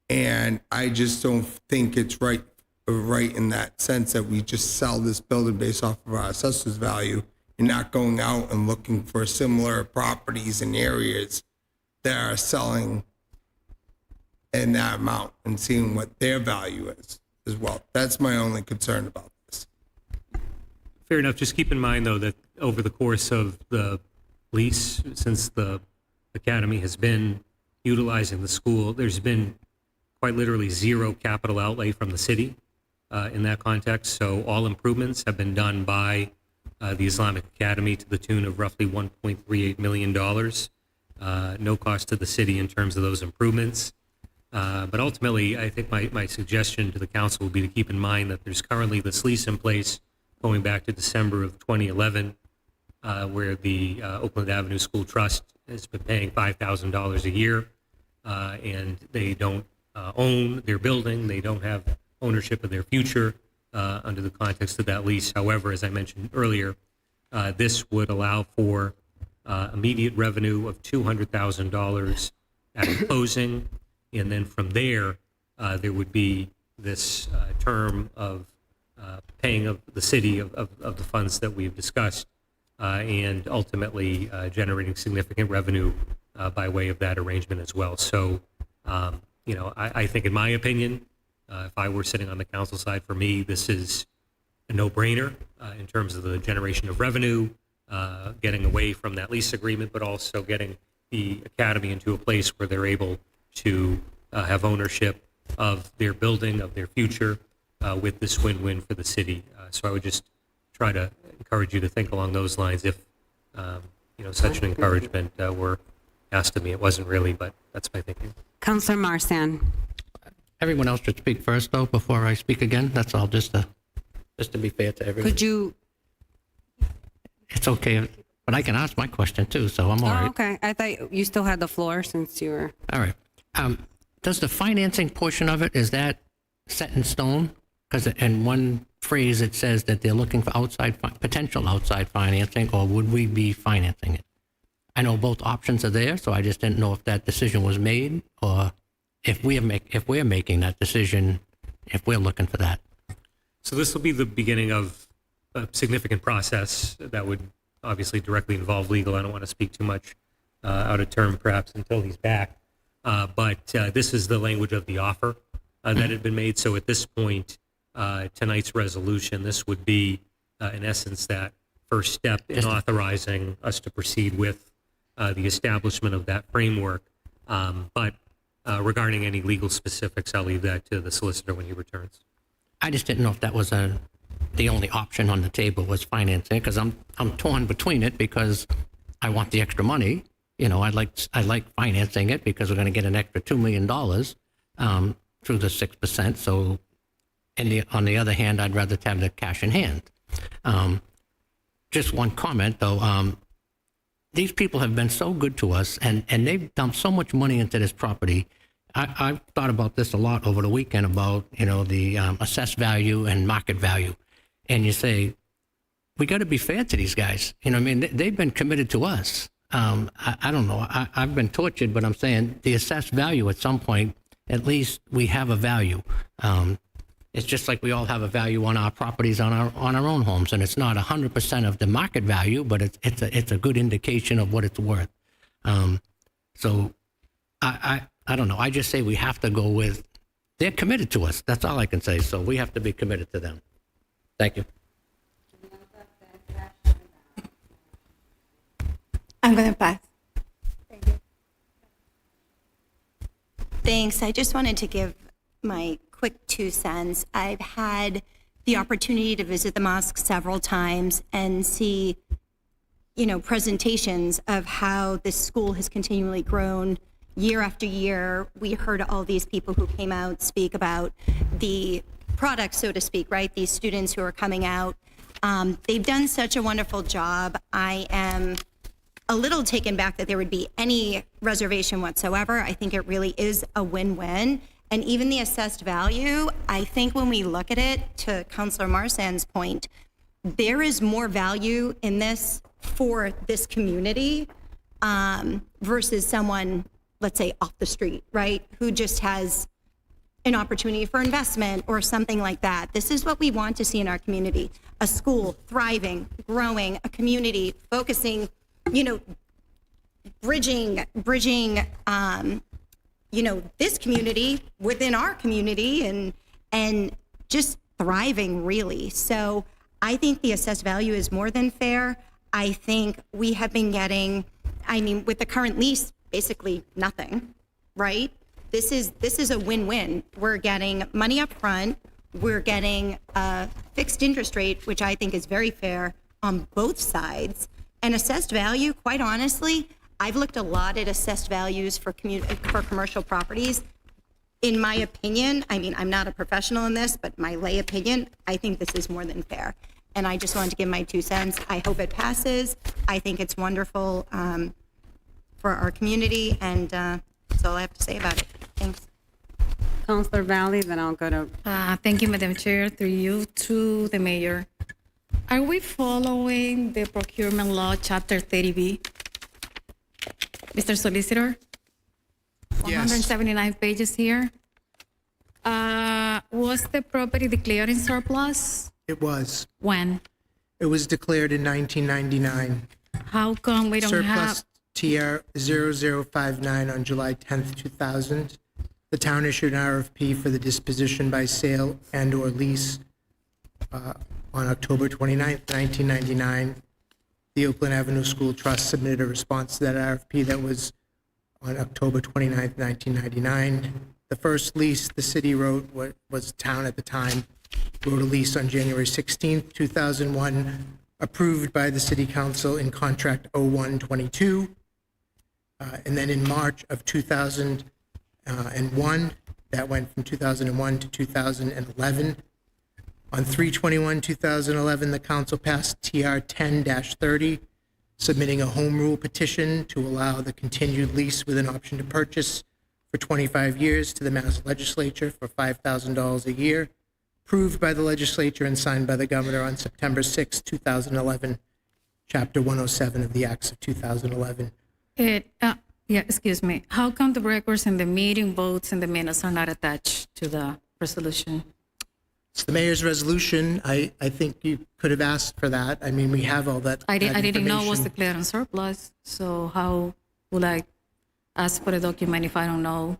Speaker 17: And I just don't think it's right in that sense that we just sell this building based off of our assessor's value and not going out and looking for similar properties in areas that are selling in that amount and seeing what their value is as well. That's my only concern about this.
Speaker 14: Fair enough. Just keep in mind, though, that over the course of the lease, since the academy has been utilizing the school, there's been quite literally zero capital outlay from the city in that context. So all improvements have been done by the Islamic Academy to the tune of roughly $1.38 million. No cost to the city in terms of those improvements. But ultimately, I think my suggestion to the council would be to keep in mind that there's currently this lease in place going back to December of 2011, where the Oakland Avenue School Trust has been paying $5,000 a year, and they don't own their building. They don't have ownership of their future under the context of that lease. However, as I mentioned earlier, this would allow for immediate revenue of $200,000 at closing, and then from there, there would be this term of paying of the city of the funds that we've discussed, and ultimately generating significant revenue by way of that arrangement as well. So I think in my opinion, if I were sitting on the council side, for me, this is a no-brainer in terms of the generation of revenue, getting away from that lease agreement, but also getting the academy into a place where they're able to have ownership of their building, of their future, with this win-win for the city. So I would just try to encourage you to think along those lines if, such an encouragement were asked of me. It wasn't really, but that's my thinking.
Speaker 6: Councillor Marsan.
Speaker 7: Everyone else should speak first, though, before I speak again. That's all, just to be fair to everyone.
Speaker 6: Could you?
Speaker 7: It's okay, but I can ask my question, too, so I'm all right.
Speaker 6: Okay. I thought you still had the floor since you were.
Speaker 7: All right. Does the financing portion of it, is that set in stone? Because in one phrase it says that they're looking for potential outside financing, or would we be financing it? I know both options are there, so I just didn't know if that decision was made, or if we're making that decision, if we're looking for that.
Speaker 14: So this will be the beginning of a significant process that would obviously directly involve legal. I don't want to speak too much out of term, perhaps, until he's back. But this is the language of the offer that had been made. So at this point, tonight's resolution, this would be, in essence, that first step in authorizing us to proceed with the establishment of that framework. But regarding any legal specifics, I'll leave that to the solicitor when he returns.
Speaker 7: I just didn't know if that was the only option on the table was financing, because I'm torn between it because I want the extra money. I like financing it because we're going to get an extra $2 million through the 6%. So, on the other hand, I'd rather have the cash in hand. Just one comment, though. These people have been so good to us, and they've dumped so much money into this property. I've thought about this a lot over the weekend about, the assessed value and market value. And you say, we got to be fair to these guys. They've been committed to us. I don't know. I've been tortured, but I'm saying the assessed value at some point, at least we have a value. It's just like we all have a value on our properties, on our own homes, and it's not 100% of the market value, but it's a good indication of what it's worth. So I don't know. I just say we have to go with, they're committed to us. That's all I can say. So we have to be committed to them. Thank you.
Speaker 3: I'm going to pass.
Speaker 1: Thanks. I just wanted to give my quick 2 cents. I've had the opportunity to visit the mosque several times and see, presentations of how this school has continually grown year after year. We heard all these people who came out speak about the product, so to speak, right? These students who are coming out. They've done such a wonderful job. I am a little taken back that there would be any reservation whatsoever. I think it really is a win-win. And even the assessed value, I think when we look at it, to Councillor Marsan's point, there is more value in this for this community versus someone, let's say, off the street, right, who just has an opportunity for investment or something like that. This is what we want to see in our community: a school thriving, growing, a community focusing, bridging, this community within our community and just thriving, really. So I think the assessed value is more than fair. I think we have been getting, with the current lease, basically nothing, right? This is a win-win. We're getting money up front. We're getting a fixed interest rate, which I think is very fair on both sides. And assessed value, quite honestly, I've looked a lot at assessed values for commercial properties. In my opinion, I'm not a professional in this, but my lay opinion, I think this is more than fair. And I just wanted to give my 2 cents. I hope it passes. I think it's wonderful for our community, and that's all I have to say about it. Thanks.
Speaker 6: Councillor Valley, then I'll go to.
Speaker 16: Thank you, Madam Chair. Through you to the mayor. Are we following the procurement law, Chapter 30B? Mr. Solicitor?
Speaker 13: Yes.
Speaker 16: 179 pages here. Was the property declared in surplus?
Speaker 13: It was.
Speaker 16: When?
Speaker 13: It was declared in 1999.
Speaker 16: How come we don't have...
Speaker 13: Surplus TR 0059 on July 10th, 2000. The town issued an RFP for the disposition by sale and/or lease on October 29th, 1999. The Oakland Avenue School Trust submitted a response to that RFP that was on October 29th, 1999. The first lease the city wrote, what was town at the time, wrote a lease on January 16th, 2001, approved by the city council in contract 0122. And then in March of 2001, that went from 2001 to 2011. On 3/21/2011, the council passed TR 10-30, submitting a home rule petition to allow the continued lease with an option to purchase for 25 years to the Mass Legislature for $5,000 a year, approved by the legislature and signed by the governor on September 6, 2011, Chapter 107 of the Acts of 2011.
Speaker 16: Excuse me. How come the records and the meeting votes and the minutes are not attached to the resolution?
Speaker 13: It's the mayor's resolution. I think you could have asked for that. I mean, we have all that.
Speaker 16: I didn't know it was
Speaker 13: information.
Speaker 16: declared in surplus, so how would I ask for a document if I don't know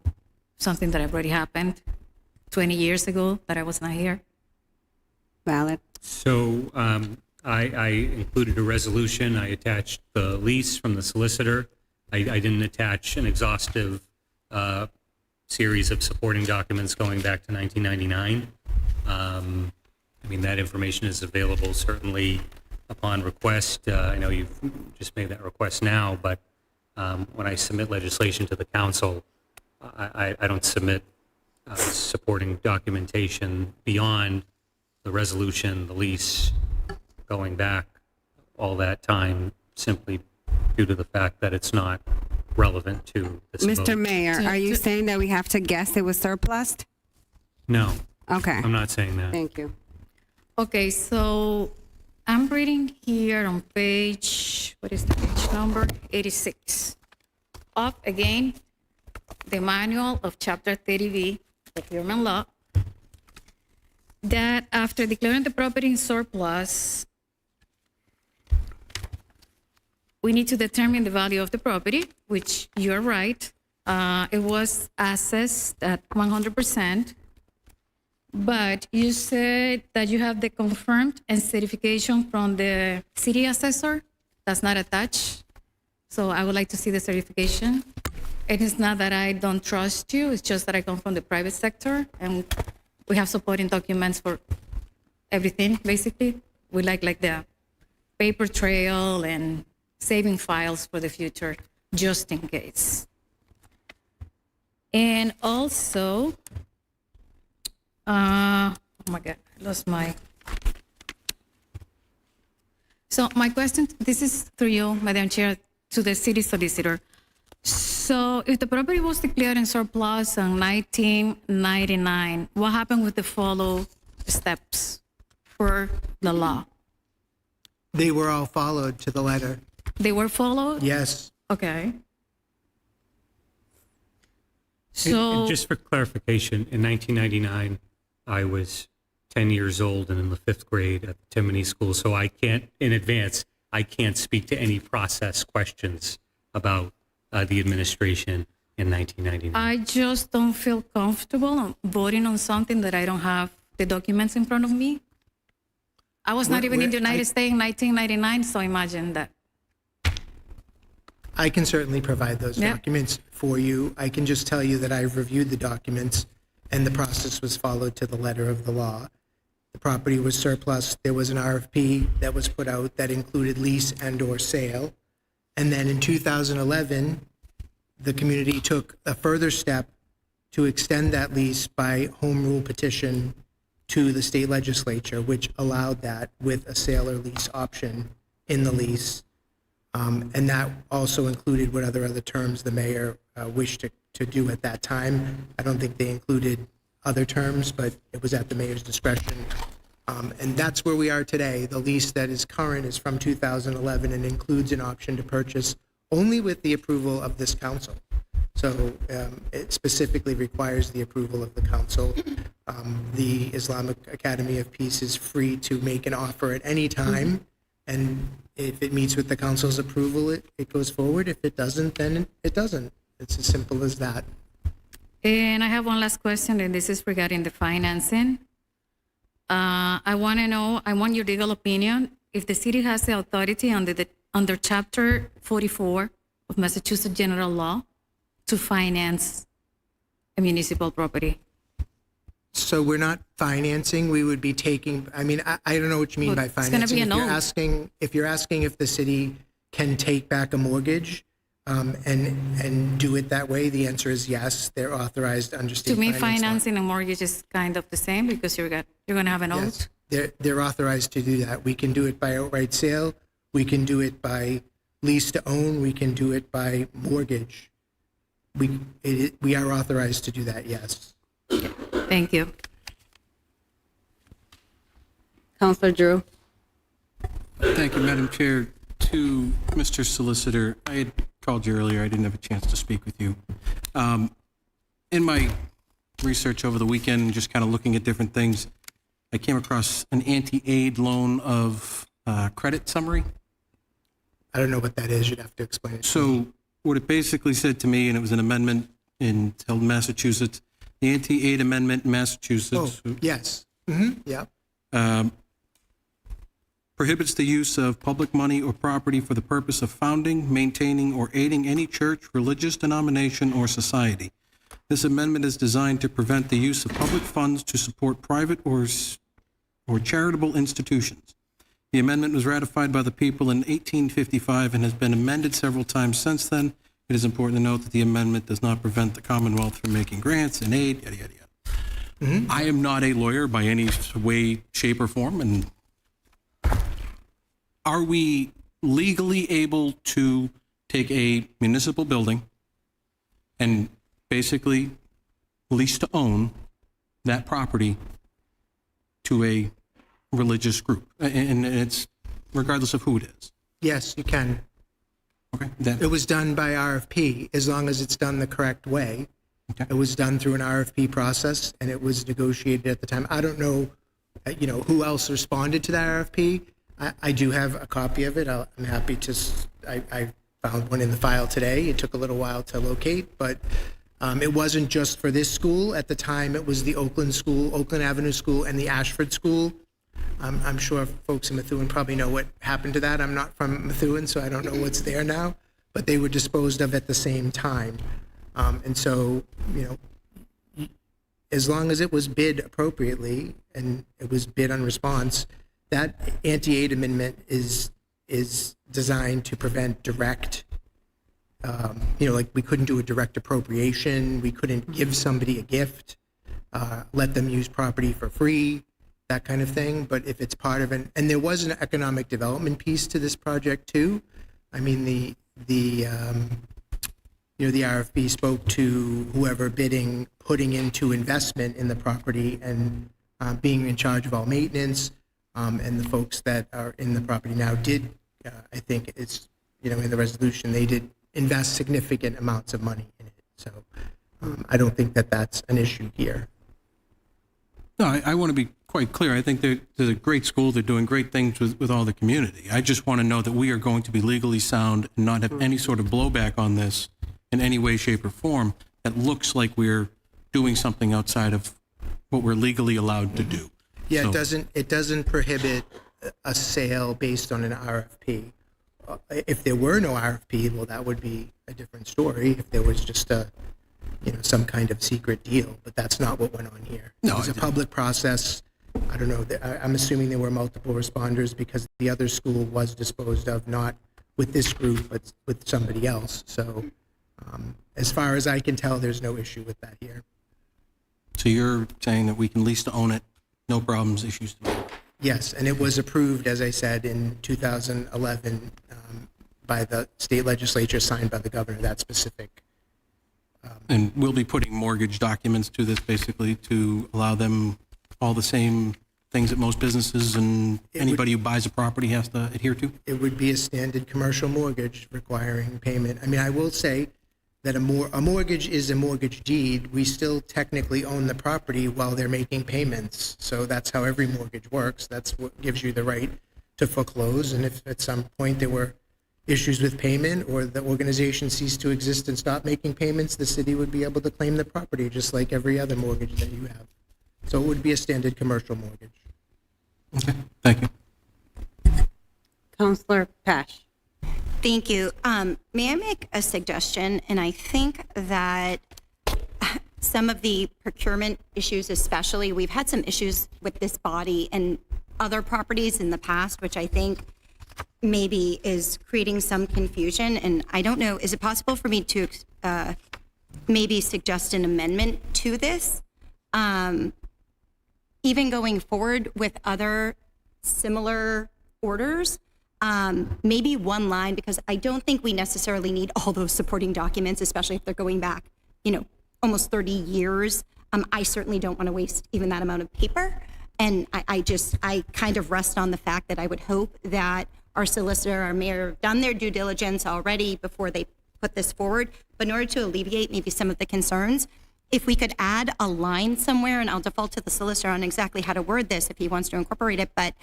Speaker 16: something that already happened 20 years ago that I was not here?
Speaker 6: Valid.
Speaker 14: So I included a resolution. I attached the lease from the solicitor. I didn't attach an exhaustive series of supporting documents going back to 1999. I mean, that information is available certainly upon request. I know you've just made that request now, but when I submit legislation to the council, I don't submit supporting documentation beyond the resolution, the lease, going back all that time, simply due to the fact that it's not relevant to this
Speaker 6: Mr.
Speaker 14: vote.
Speaker 6: Mayor, are you saying that we have to guess it was surplus?
Speaker 14: No,
Speaker 6: Okay.
Speaker 14: I'm not saying that.
Speaker 6: Thank you.
Speaker 16: Okay, so I'm reading here on page, what is the page number? 86. Up again, the manual of Chapter 30B, procurement law, that after declaring the property in surplus, we need to determine the value of the property, which you're right. It was assessed at 100%. But you said that you have the confirmed and certification from the city assessor. That's not attached. So I would like to see the certification. And it's not that I don't trust you. It's just that I come from the private sector and we have supporting documents for everything, basically. We like the paper trail and saving files for the future, just in case. And also, oh my God, I lost my. So my question, this is through you, Madam Chair, to the city solicitor. So if the property was declared in surplus in 1999, what happened with the follow steps for the law?
Speaker 13: They were all followed to the letter.
Speaker 16: They were followed?
Speaker 13: Yes.
Speaker 16: Okay.
Speaker 14: And
Speaker 16: So,
Speaker 14: just for clarification, in 1999, I was 10 years old and in the 5th grade at the Timony School, so I can't, in advance, I can't speak to any process questions about the administration in 1999.
Speaker 16: I just don't feel comfortable voting on something that I don't have the documents in front of me. I was not even in the United States in 1999, so imagine that.
Speaker 13: I can certainly provide those
Speaker 16: Yeah.
Speaker 13: documents for you. I can just tell you that I've reviewed the documents and the process was followed to the letter of the law. The property was surplus. There was an RFP that was put out that included lease and/or sale. And then in 2011, the community took a further step to extend that lease by home rule petition to the state legislature, which allowed that with a sale or lease option in the lease. And that also included what other terms the mayor wished to do at that time. I don't think they included other terms, but it was at the mayor's discretion. And that's where we are today. The lease that is current is from 2011 and includes an option to purchase only with the approval of this council. So it specifically requires the approval of the council. The Islamic Academy of Peace is free to make an offer at any time. And if it meets with the council's approval, it goes forward. If it doesn't, then it doesn't. It's as simple as that.
Speaker 16: And I have one last question, and this is regarding the financing. I want to know, I want your legal opinion, if the city has the authority under Chapter 44 of Massachusetts General Law to finance a municipal property.
Speaker 13: So we're not financing, we would be taking, I mean, I don't know what you mean
Speaker 16: But
Speaker 13: by
Speaker 16: it's gonna
Speaker 13: financing.
Speaker 16: be
Speaker 13: If
Speaker 16: a
Speaker 13: you're
Speaker 16: note.
Speaker 13: asking, if the city can take back a mortgage and do it that way, the answer is yes, they're authorized under state
Speaker 16: To me,
Speaker 13: finance law.
Speaker 16: financing a mortgage is kind of the same because you're going to have an
Speaker 13: Yes,
Speaker 16: note.
Speaker 13: they're authorized to do that. We can do it by outright sale, we can do it by lease to own, we can do it by mortgage. We are authorized to do that, yes.
Speaker 16: Thank you.
Speaker 6: Counselor Drew.
Speaker 2: Thank you, Madam Chair. To Mr. Solicitor, I had called you earlier. I didn't have a chance to speak with you. In my research over the weekend, just kind of looking at different things, I came across an anti-aid loan of credit summary.
Speaker 13: I don't know what that is, you'd have to explain it.
Speaker 2: So what it basically said to me, and it was an amendment in Massachusetts, the anti-aid amendment in Massachusetts.
Speaker 13: Yes, yeah.
Speaker 2: Prohibits the use of public money or property for the purpose of founding, maintaining, or aiding any church, religious denomination, or society. This amendment is designed to prevent the use of public funds to support private or charitable institutions. The amendment was ratified by the people in 1855 and has been amended several times since then. It is important to note that the amendment does not prevent the Commonwealth from making grants and aid, yada, yada, yada. I am not a lawyer by any way, shape, or form, and are we legally able to take a municipal building and basically lease to own that property to a religious group? And it's regardless of who it is.
Speaker 13: Yes, you can.
Speaker 2: Okay.
Speaker 13: It was done by RFP, as long as it's done the correct way.
Speaker 2: Okay.
Speaker 13: It was done through an RFP process, and it was negotiated at the time. I don't know, who else responded to that RFP. I do have a copy of it. I'm happy to, I found one in the file today. It took a little while to locate, but it wasn't just for this school. At the time, it was the Oakland School, Oakland Avenue School, and the Ashford School. I'm sure folks in Methuen probably know what happened to that. I'm not from Methuen, so I don't know what's there now, but they were disposed of at the same time. And so, as long as it was bid appropriately and it was bid on response, that anti-aid amendment is designed to prevent direct, like we couldn't do a direct appropriation, we couldn't give somebody a gift, let them use property for free, that kind of thing. But if it's part of and there was an economic development piece to this project too. I mean, the RFP spoke to whoever bidding, putting into investment in the property and being in charge of all maintenance. And the folks that are in the property now did, I think it's, in the resolution, they did invest significant amounts of money in it. So I don't think that that's an issue here.
Speaker 2: No, I want to be quite clear. I think they're a great school. They're doing great things with all the community. I just want to know that we are going to be legally sound and not have any sort of blowback on this in any way, shape, or form that looks like we're doing something outside of what we're legally allowed to do.
Speaker 13: Yeah,
Speaker 2: So-
Speaker 13: it doesn't prohibit a sale based on an RFP. If there were no RFP, well, that would be a different story. If there was just some kind of secret deal, but that's not what went on here. It was a public process. I don't know. I'm assuming there were multiple responders because the other school was disposed of, not with this group, but with somebody else. So as far as I can tell, there's no issue with that here.
Speaker 2: So you're saying that we can lease to own it, no problems, issues to me?
Speaker 13: Yes, and it was approved, as I said, in 2011 by the state legislature, signed by the governor, that specific.
Speaker 2: And we'll be putting mortgage documents to this basically to allow them all the same things that most businesses and anybody who buys a property has to adhere to?
Speaker 13: It would be a standard commercial mortgage requiring payment. I mean, I will say that a mortgage is a mortgage deed. We still technically own the property while they're making payments. So that's how every mortgage works. That's what gives you the right to foreclose. And if at some point there were issues with payment or the organization ceased to exist and stopped making payments, the city would be able to claim the property just like every other mortgage that you have. So it would be a standard commercial mortgage.
Speaker 2: Okay, thank you.
Speaker 6: Counselor Pesh.
Speaker 1: Thank you. May I make a suggestion? And I think that some of the procurement issues, especially, we've had some issues with this body and other properties in the past, which I think maybe is creating some confusion. And I don't know, is it possible for me to maybe suggest an amendment to this? Even going forward with other similar orders, maybe one line, because I don't think we necessarily need all those supporting documents, especially if they're going back, almost 30 years. I certainly don't want to waste even that amount of paper. And I kind of rest on the fact that I would hope that our solicitor, our mayor have done their due diligence already before they put this forward. But in order to alleviate maybe some of the concerns, if we could add a line somewhere, and I'll default to the solicitor on exactly how to word this if he wants to incorporate it, but,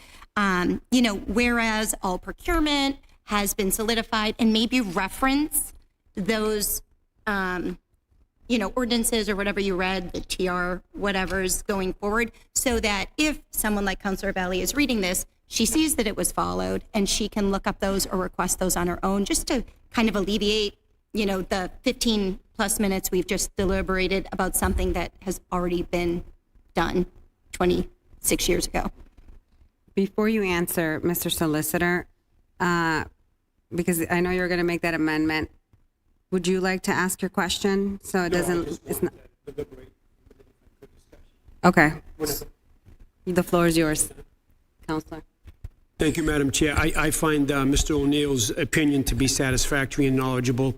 Speaker 1: whereas all procurement has been solidified, and maybe reference those, ordinances or whatever you read, the TR, whatever's going forward, so that if someone like Councilor Valley is reading this, she sees that it was followed and she can look up those or request those on her own, just to kind of alleviate, the 15 plus minutes we've just deliberated about something that has already been done 26 years ago.
Speaker 6: Before you answer, Mr. Solicitor, because I know you're going to make that amendment, would you like to ask your question so it doesn't? It's not. Okay. The floor is yours, Counselor.
Speaker 15: Thank you, Madam Chair. I find Mr. O'Neill's opinion to be satisfactory and knowledgeable,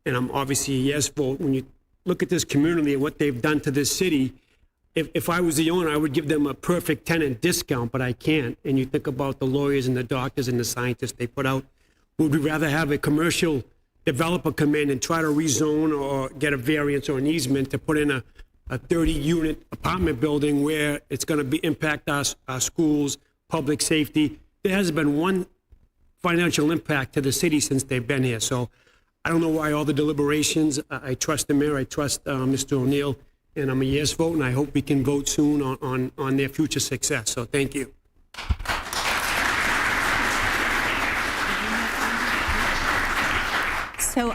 Speaker 15: and I'm obviously a yes vote. When you look at this community and what they've done to this city, if I was the owner, I would give them a perfect tenant discount, but I can't. And you think about the lawyers and the doctors and the scientists they put out. Would we rather have a commercial developer come in and try to rezone or get a variance or an easement to put in a 30-unit apartment building where it's going to impact our schools, public safety? There hasn't been one financial impact to the city since they've been here. So I don't know why all the deliberations. I trust the mayor. I trust Mr. O'Neill. And I'm a yes vote, and I hope we can vote soon on their future success. So thank you.
Speaker 1: So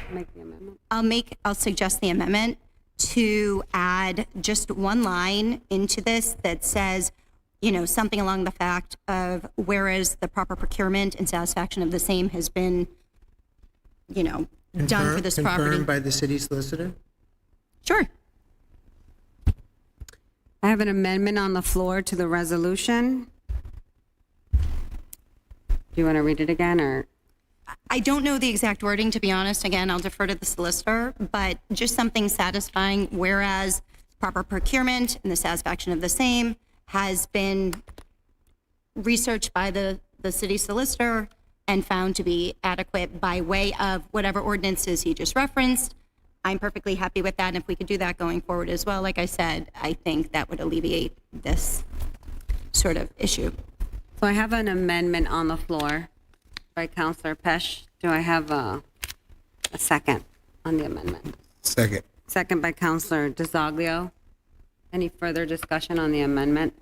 Speaker 1: I'll suggest the amendment to add just one line into this that says, something along the fact of, whereas the proper procurement and satisfaction of the same has been, done for this property.
Speaker 13: Confirmed by the city solicitor?
Speaker 1: Sure.
Speaker 6: I have an amendment on the floor to the resolution. Do you want to read it again, or?
Speaker 1: I don't know the exact wording, to be honest. Again, I'll defer to the solicitor, but just something satisfying, whereas proper procurement and the satisfaction of the same has been researched by the city solicitor and found to be adequate by way of whatever ordinances he just referenced. I'm perfectly happy with that. And if we could do that going forward as well, like I said, I think that would alleviate this sort of issue.
Speaker 6: So I have an amendment on the floor by Councilor Pesh. Do I have a second on the amendment?
Speaker 17: Second.
Speaker 6: Second by Councilor DeZoglio. Any further discussion on the amendment?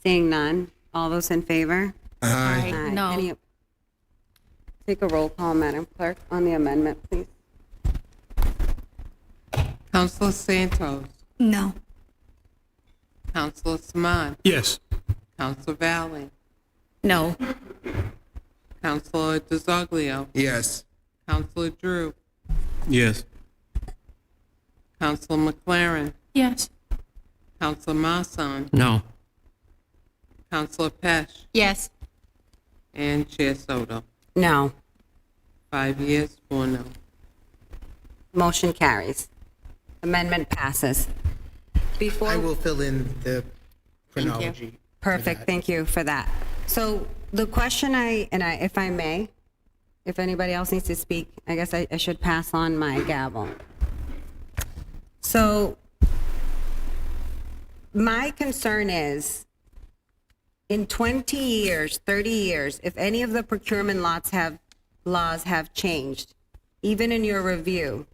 Speaker 6: Seeing none. All those in favor?
Speaker 17: Aye.
Speaker 6: Aye.
Speaker 16: No.
Speaker 6: Take a roll call, Madam Clerk, on the amendment, please.
Speaker 5: Councilor Santos.
Speaker 3: No.
Speaker 5: Councilor Saman.
Speaker 15: Yes.
Speaker 5: Councilor Valley.
Speaker 16: No.
Speaker 5: Councilor DeZoglio.
Speaker 17: Yes.
Speaker 5: Councilor Drew.
Speaker 2: Yes.
Speaker 5: Councilor McLaren.
Speaker 16: Yes.
Speaker 5: Councilor Marsan.
Speaker 7: No.
Speaker 5: Councilor Pesh.
Speaker 1: Yes.
Speaker 5: And Chair Soto.
Speaker 6: No.
Speaker 5: 5 yeas, 4 no.
Speaker 6: Motion carries. Amendment passes. Before
Speaker 13: I will fill in the chronology.
Speaker 6: Perfect. Thank you for that. So the question if I may, if anybody else needs to speak, I guess I should pass on my gavel. So my concern is, in 20 years, 30 years, if any of the procurement lots have laws have changed, even in your review,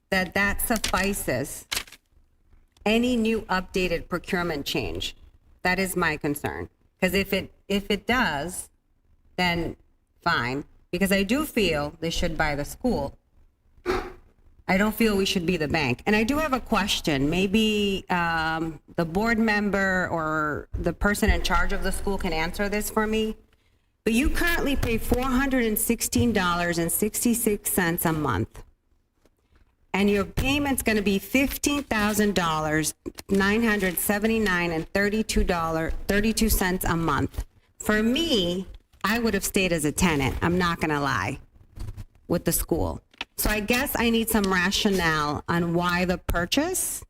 Speaker 6: that suffices any new updated procurement change. That is my concern. Because if it does, then fine. Because I do feel they should buy the school. I don't feel we should be the bank. And I do have a question. Maybe the board member or the person in charge of the school can answer this for me. But you currently pay $416.66 a month. And your payment's going to be $15,000, $979.32 a month. For me, I would have stayed as a tenant. I'm not going to lie, with the school. So I guess I need some rationale on why the purchase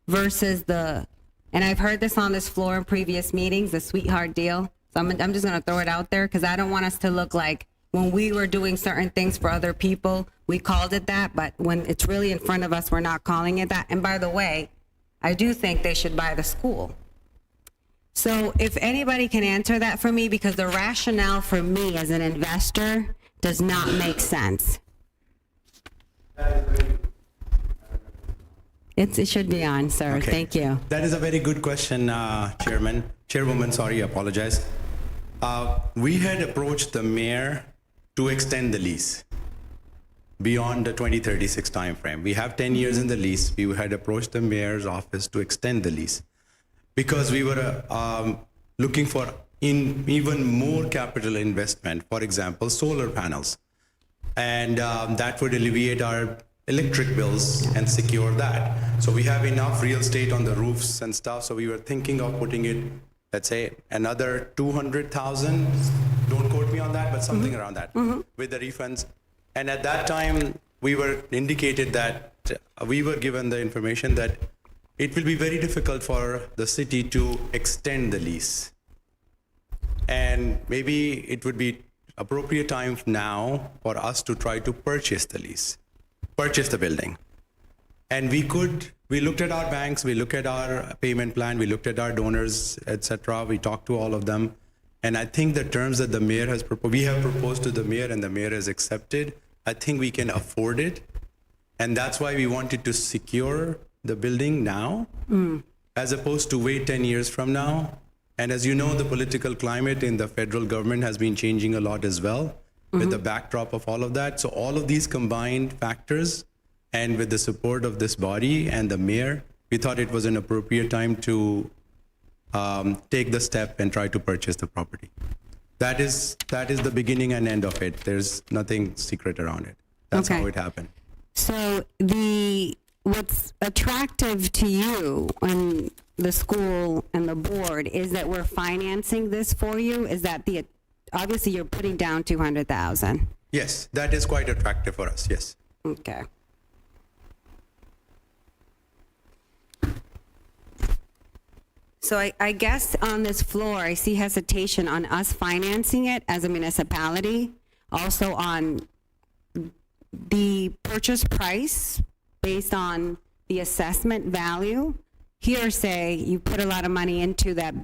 Speaker 6: versus and I've heard this on this floor in previous meetings, the sweetheart deal. So I'm just going to throw it out there because I don't want us to look like when we were doing certain things for other people, we called it that, but when it's really in front of us, we're not calling it that. And by the way, I do think they should buy the school. So if anybody can answer that for me, because the rationale for me as an investor does not make sense. It should be on, sir.
Speaker 11: Okay.
Speaker 6: Thank you.
Speaker 11: That is a very good question, Chairwoman, sorry, I apologize. We had approached the mayor to extend the lease beyond the 2036 timeframe. We have 10 years in the lease. We had approached the mayor's office to extend the lease because we were looking for even more capital investment, for example, solar panels. And that would alleviate our electric bills and secure that. So we have enough real estate on the roofs and stuff. So we were thinking of putting it, let's say, another 200,000. Don't quote me on that, but something around that with the refunds. And at that time, we were indicated that we were given the information that it will be very difficult for the city to extend the lease. And maybe it would be appropriate time now for us to try to purchase the building. And we looked at our banks, we looked at our payment plan, we looked at our donors, etc. We talked to all of them. And I think the terms that the mayor has proposed, we have proposed to the mayor and the mayor has accepted. I think we can afford it. And that's why we wanted to secure the building now, as opposed to wait 10 years from now. And as you know, the political climate in the federal government has been changing a lot as well, with the backdrop of all of that. So all of these combined factors, and with the support of this body and the mayor, we thought it was an appropriate time to take the step and try to purchase the property. That is the beginning and end of it. There's nothing secret around it. That's
Speaker 6: Okay.
Speaker 11: how it happened.
Speaker 6: So what's attractive to you and the school and the board is that we're financing this for you? Is that obviously you're putting down 200,000?
Speaker 11: Yes, that is quite attractive for us, yes.
Speaker 6: Okay. So I guess on this floor, I see hesitation on us financing it as a municipality, also on the purchase price based on the assessment value. Here, say you put a lot of money into that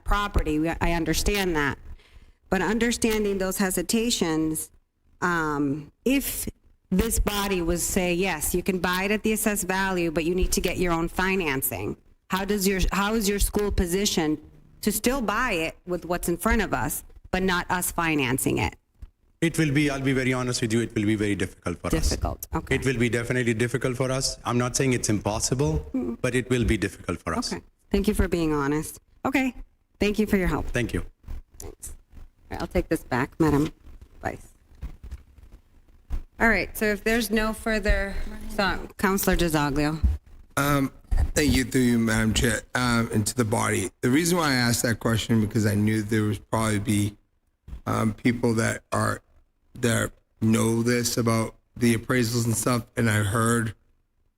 Speaker 6: property. I understand that, but understanding those hesitations, if this body was say yes, you can buy it at the assessed value, but you need to get your own financing. How is your school positioned to still buy it with what's in front of us, but not us financing it?
Speaker 11: It will be, I'll be very honest with you, it will be very difficult for us.
Speaker 6: Difficult, okay.
Speaker 11: It will be definitely difficult for us. I'm not saying it's impossible, but it will be difficult for us.
Speaker 6: Okay, thank you for being honest. Okay, thank you for your help.
Speaker 11: Thank you.
Speaker 6: Thanks. All right, I'll take this back, Madam Vice. All right, so if there's no further, Councilor DiZoglio.
Speaker 17: Thank you, through you, Madam Chair, and to the body. The reason why I asked that question because I knew there would probably be people that know this about the appraisals and stuff, and I heard,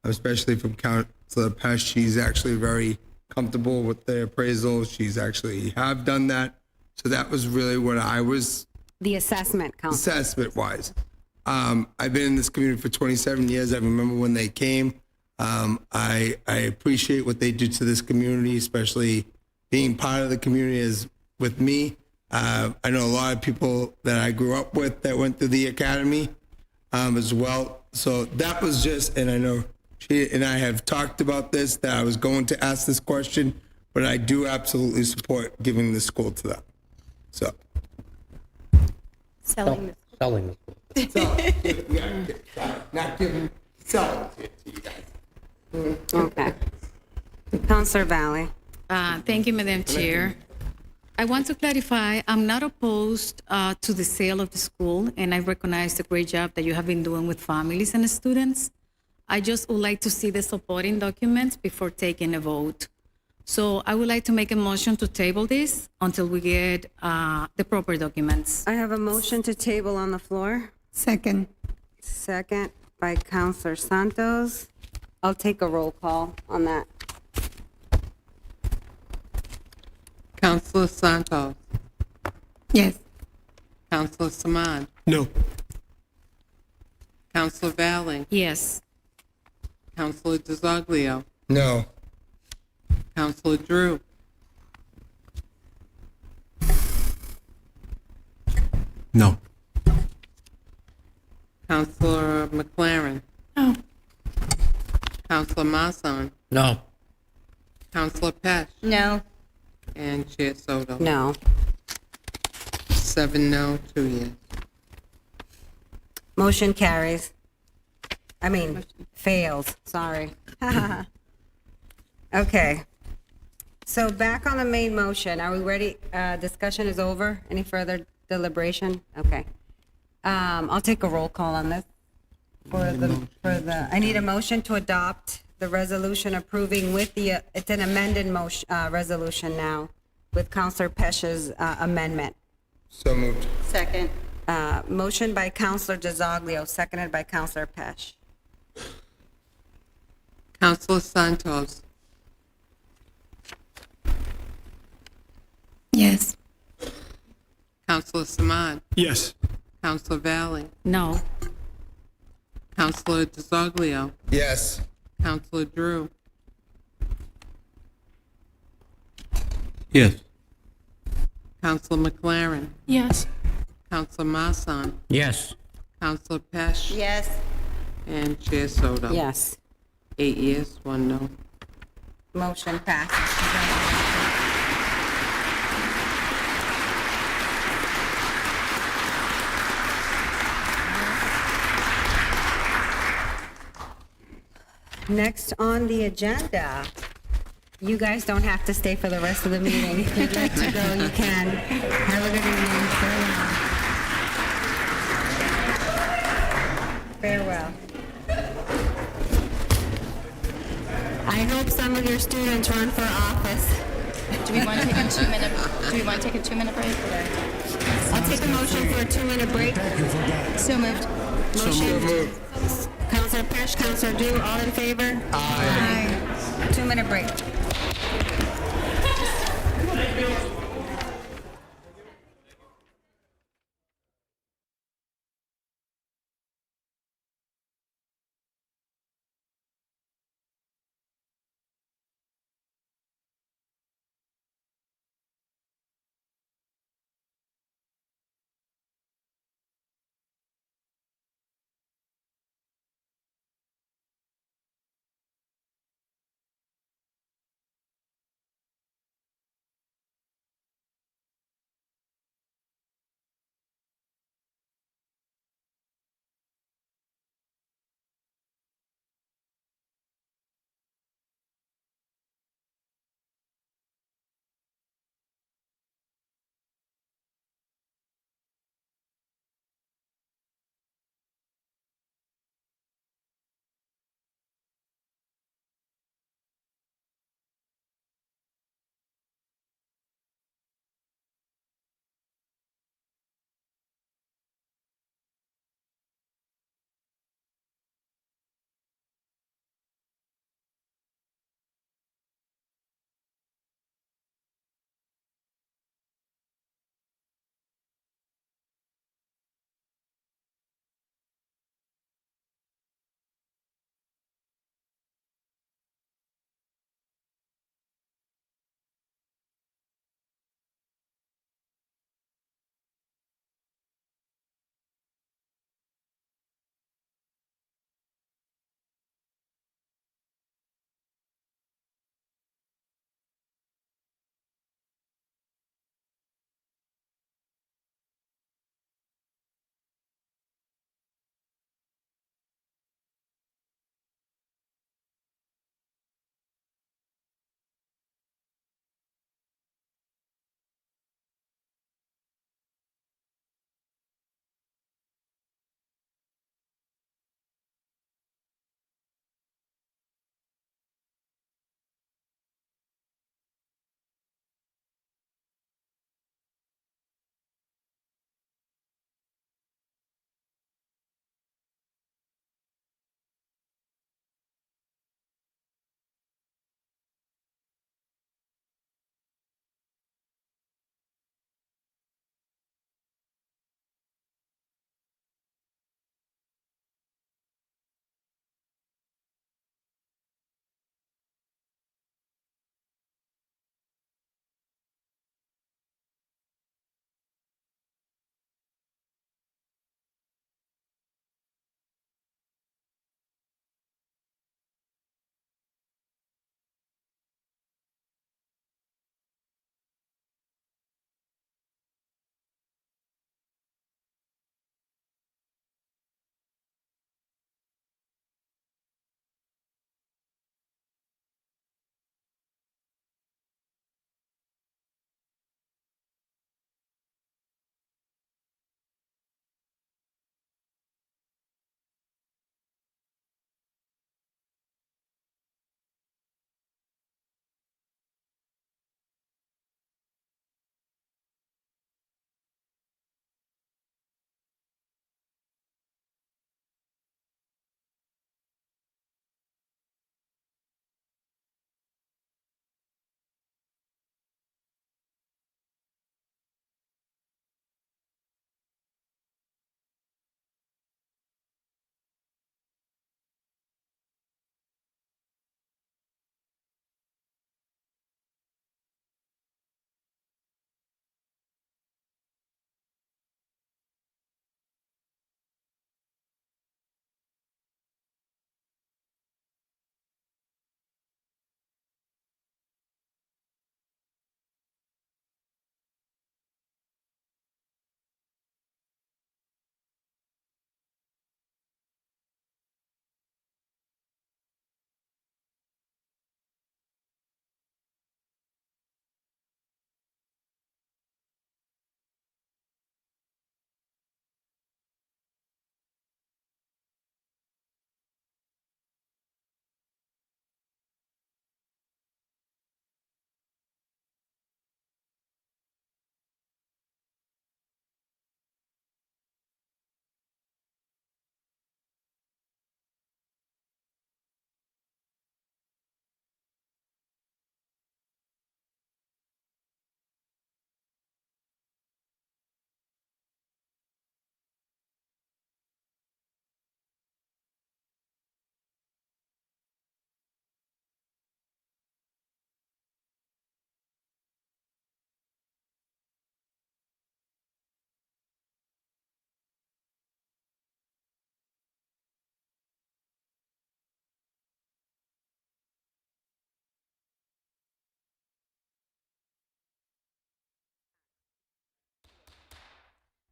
Speaker 17: especially from Councilor Pesh, she's actually very comfortable with the appraisal. She's actually have done that. So that was really what I was.
Speaker 6: The assessment, Council.
Speaker 17: Assessment-wise. I've been in this community for 27 years. I remember when they came. I appreciate what they do to this community, especially being part of the community as with me. I know a lot of people that I grew up with that went through the academy as well. So that was just, and I know she and I have talked about this, that I was going to ask this question, but I do absolutely support giving the school to them. So.
Speaker 1: Selling
Speaker 7: Selling the school.
Speaker 17: So, not giving, selling it to you guys.
Speaker 6: Okay. Counselor Valley.
Speaker 16: Thank you, Madam Chair. I want to clarify, I'm not opposed to the sale of the school, and I recognize the great job that you have been doing with families and students. I just would like to see the supporting documents before taking a vote. So I would like to make a motion to table this until we get the proper documents.
Speaker 6: I have a motion to table on the floor.
Speaker 3: Second.
Speaker 6: Second by Counselor Santos. I'll take a roll call on that.
Speaker 8: Counselor Santos.
Speaker 3: Yes.
Speaker 8: Counselor Samad.
Speaker 15: No.
Speaker 8: Counselor Valley.
Speaker 16: Yes.
Speaker 8: Counselor DeZoglio.
Speaker 17: No.
Speaker 8: Counselor Drew.
Speaker 2: No.
Speaker 8: Counselor McLaren.
Speaker 16: No.
Speaker 8: Counselor Masson.
Speaker 7: No.
Speaker 8: Counselor Pesh.
Speaker 1: No.
Speaker 8: And Chair Soto.
Speaker 6: No.
Speaker 8: 7 no, 2 yes.
Speaker 6: Motion carries. I mean, fails. Sorry. Okay. So back on the main motion. Are we ready? Discussion is over. Any further deliberation? Okay. I'll take a roll call on this. I need a motion to adopt the resolution approving with the, it's an amended motion, resolution now with Counselor Pesh's amendment.
Speaker 17: So moved.
Speaker 1: Second.
Speaker 6: Motion by Counselor DeZoglio, seconded by Counselor Pesh.
Speaker 8: Counselor Santos.
Speaker 3: Yes.
Speaker 8: Counselor Samad.
Speaker 15: Yes.
Speaker 8: Counselor Valley.
Speaker 16: No.
Speaker 8: Counselor DeZoglio.
Speaker 17: Yes.
Speaker 8: Counselor Drew.
Speaker 2: Yes.
Speaker 8: Counselor McLaren.
Speaker 16: Yes.
Speaker 8: Counselor Masson.
Speaker 7: Yes.
Speaker 8: Counselor Pesh.
Speaker 1: Yes.
Speaker 8: And Chair Soto.
Speaker 6: Yes.
Speaker 8: 8 yes, 1 no.
Speaker 6: Motion passes. Next on the agenda, you guys don't have to stay for the rest of the meeting. If you'd like to go, you can. Have a good evening. Farewell. I hope some of your students run for office.
Speaker 1: Do we want to take a 2-minute? Do we want to take a 2-minute break?
Speaker 6: I'll take a motion for a 2-minute break.
Speaker 1: So moved.
Speaker 6: Motion. Counselor Pesh, Counselor Drew, all in favor? Aye. 2-minute break.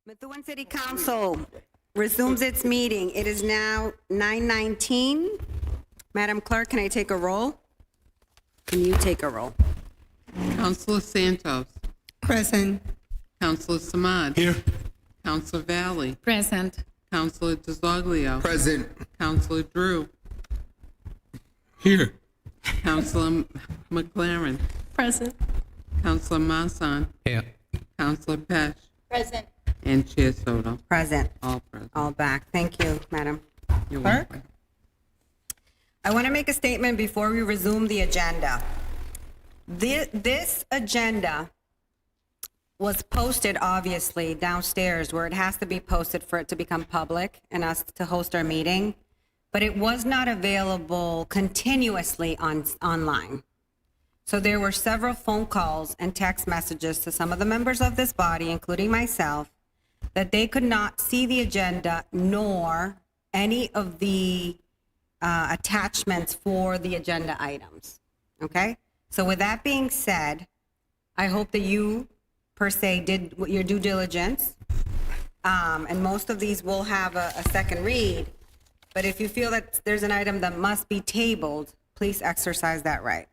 Speaker 6: Methuen City Council resumes its meeting. It is now 9:19. Madam Clerk, can I take a roll? Can you take a roll?
Speaker 18: Councilor Santos.
Speaker 3: Present.
Speaker 18: Councilor Samad.
Speaker 17: Here.
Speaker 18: Councilor Valley.
Speaker 16: Present.
Speaker 18: Councilor DeZoglio.
Speaker 17: Present.
Speaker 18: Councilor Drew.
Speaker 17: Here.
Speaker 18: Councilor McLaren.
Speaker 16: Present.
Speaker 18: Councilor Marsan.
Speaker 7: Here.
Speaker 18: Councilor Pesh.
Speaker 5: Present.
Speaker 18: And Chair Soto.
Speaker 6: Present.
Speaker 18: All present.
Speaker 6: All back. Thank you, Madam
Speaker 18: You're
Speaker 6: Clerk.
Speaker 18: welcome.
Speaker 6: I want to make a statement before we resume the agenda. This agenda was posted, obviously, downstairs where it has to be posted for it to become public and us to host our meeting, but it was not available continuously online. So there were several phone calls and text messages to some of the members of this body, including myself, that they could not see the agenda nor any of the attachments for the agenda items. Okay? So with that being said, I hope that you, per se, did your due diligence. And most of these will have a second read. But if you feel that there's an item that must be tabled, please exercise that right.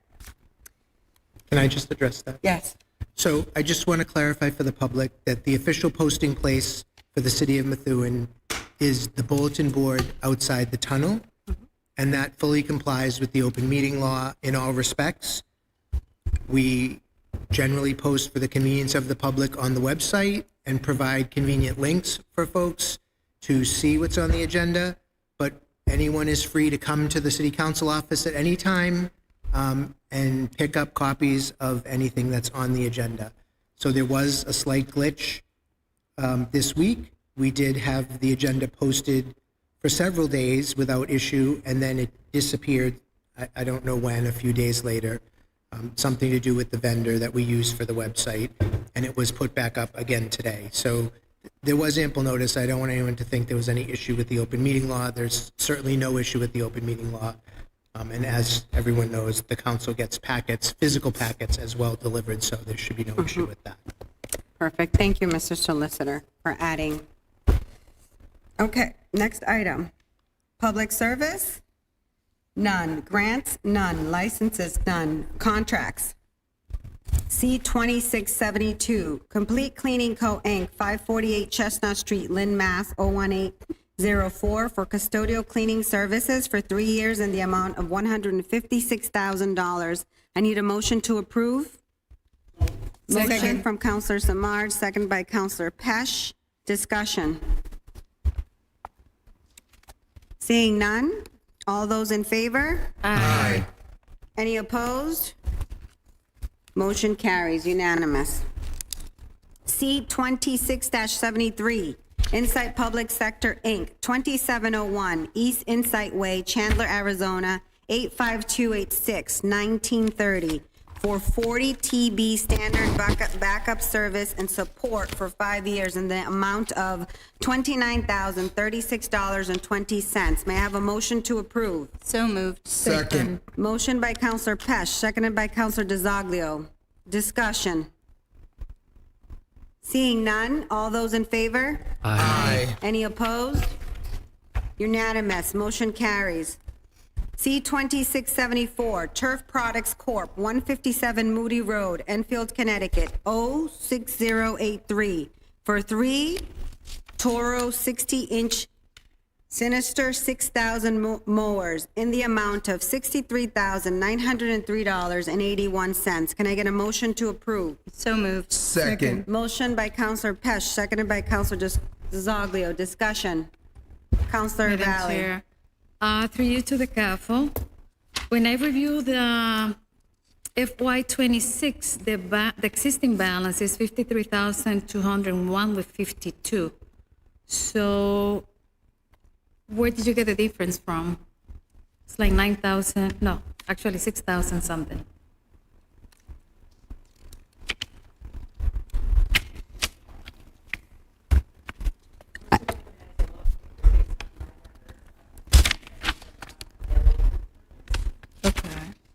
Speaker 13: Can I just address that?
Speaker 6: Yes.
Speaker 13: So I just want to clarify for the public that the official posting place for the city of Methuen is the bulletin board outside the tunnel, and that fully complies with the open meeting law in all respects. We generally post for the convenience of the public on the website and provide convenient links for folks to see what's on the agenda, but anyone is free to come to the city council office at any time and pick up copies of anything that's on the agenda. So there was a slight glitch this week. We did have the agenda posted for several days without issue, and then it disappeared, I don't know when, a few days later, something to do with the vendor that we use for the website, and it was put back up again today. So there was ample notice. I don't want anyone to think there was any issue with the open meeting law. There's certainly no issue with the open meeting law. And as everyone knows, the council gets packets, physical packets as well delivered, so there should be no issue with that.
Speaker 6: Perfect. Thank you, Mr. Solicitor, for adding. Okay, next item. Public service? None. Grants? None. Licenses? None. Contracts? C2672, Complete Cleaning Co., Inc., 548 Chestnut Street, Lynn, Mass. 01804 for custodial cleaning services for 3 years in the amount of $156,000. I need a motion to approve. Motion from Councilor Samard, second by Councilor Pesh. Discussion. Seeing none, all those in favor?
Speaker 17: Aye.
Speaker 6: Any opposed? Motion carries unanimous. C26-73, Insight Public Sector, Inc., 2701 East Insight Way, Chandler, Arizona, 85286, 1930, for 40 TB standard backup service and support for 5 years in the amount of $29,036.20. May I have a motion to approve?
Speaker 1: So moved.
Speaker 17: Second.
Speaker 6: Motion by Councilor Pesh, seconded by Councilor DeZoglio. Discussion. Seeing none, all those in favor?
Speaker 17: Aye.
Speaker 6: Any opposed? Unanimous, motion carries. C2674, Turf Products Corp., 157 Moody Road, Enfield, Connecticut, 06083, for 3 Toro 60-inch Sinister 6,000 mowers in the amount of $63,903.81. Can I get a motion to approve?
Speaker 1: So moved.
Speaker 17: Second.
Speaker 6: Motion by Councilor Pesh, seconded by Councilor DeZoglio. Discussion. Councilor
Speaker 16: Madam
Speaker 6: Valley.
Speaker 16: Chair, through you to the CAFO, when I review the FY26, the existing balance is $53,201 with 52. So where did you get the difference from? It's like 9,000, no, actually 6,000 something.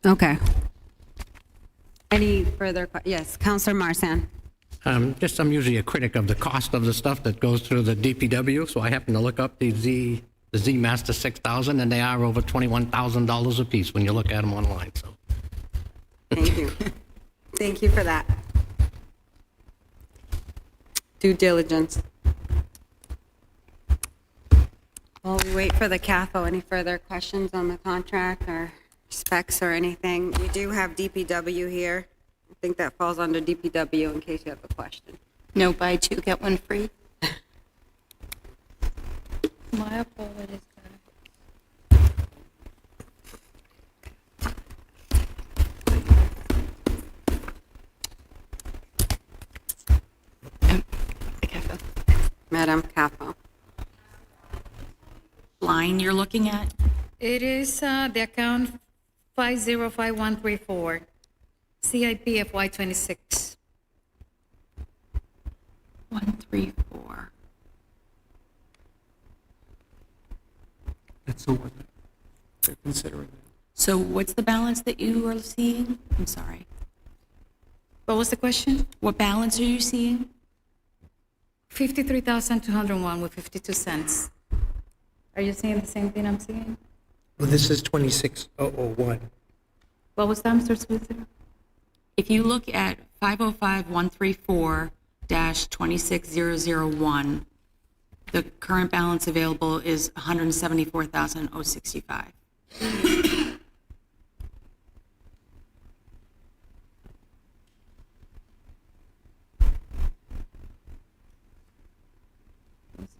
Speaker 6: Okay. Any further, yes, Councilor Marsan.
Speaker 7: I'm usually a critic of the cost of the stuff that goes through the DPW, so I happen to look up the Z Master 6000, and they are over $21,000 a piece when you look at them online. So,
Speaker 6: Thank you. Thank you for that. Due diligence. While we wait for the CAFO, any further questions on the contract or specs or anything? We do have DPW here. I think that falls under DPW in case you have a question.
Speaker 1: No, buy two, get one free.
Speaker 16: My apologies.
Speaker 6: Madam CAFO.
Speaker 4: Line you're looking at?
Speaker 16: It is the account 505134, CIP FY26.
Speaker 4: 134.
Speaker 2: That's the one that they're considering.
Speaker 4: So what's the balance that you are seeing? I'm sorry.
Speaker 16: What was the question?
Speaker 4: What balance are you seeing?
Speaker 16: 53,201 with 52 cents. Are you seeing the same thing I'm seeing?
Speaker 13: Well, this is 26001.
Speaker 16: What was that, Mr. Solicitor?
Speaker 4: If you look at 505-134-26001, the current balance available is $174,065.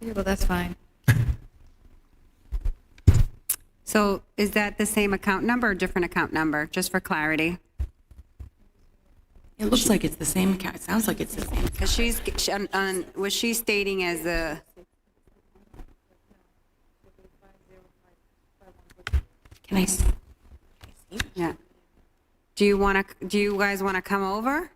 Speaker 16: Well, that's fine.
Speaker 6: So is that the same account number or different account number, just for clarity?
Speaker 4: It looks like it's the same account. It sounds like it's the same.
Speaker 6: Because was she stating as a,
Speaker 4: Can I see?
Speaker 6: yeah. Do you guys want to come over?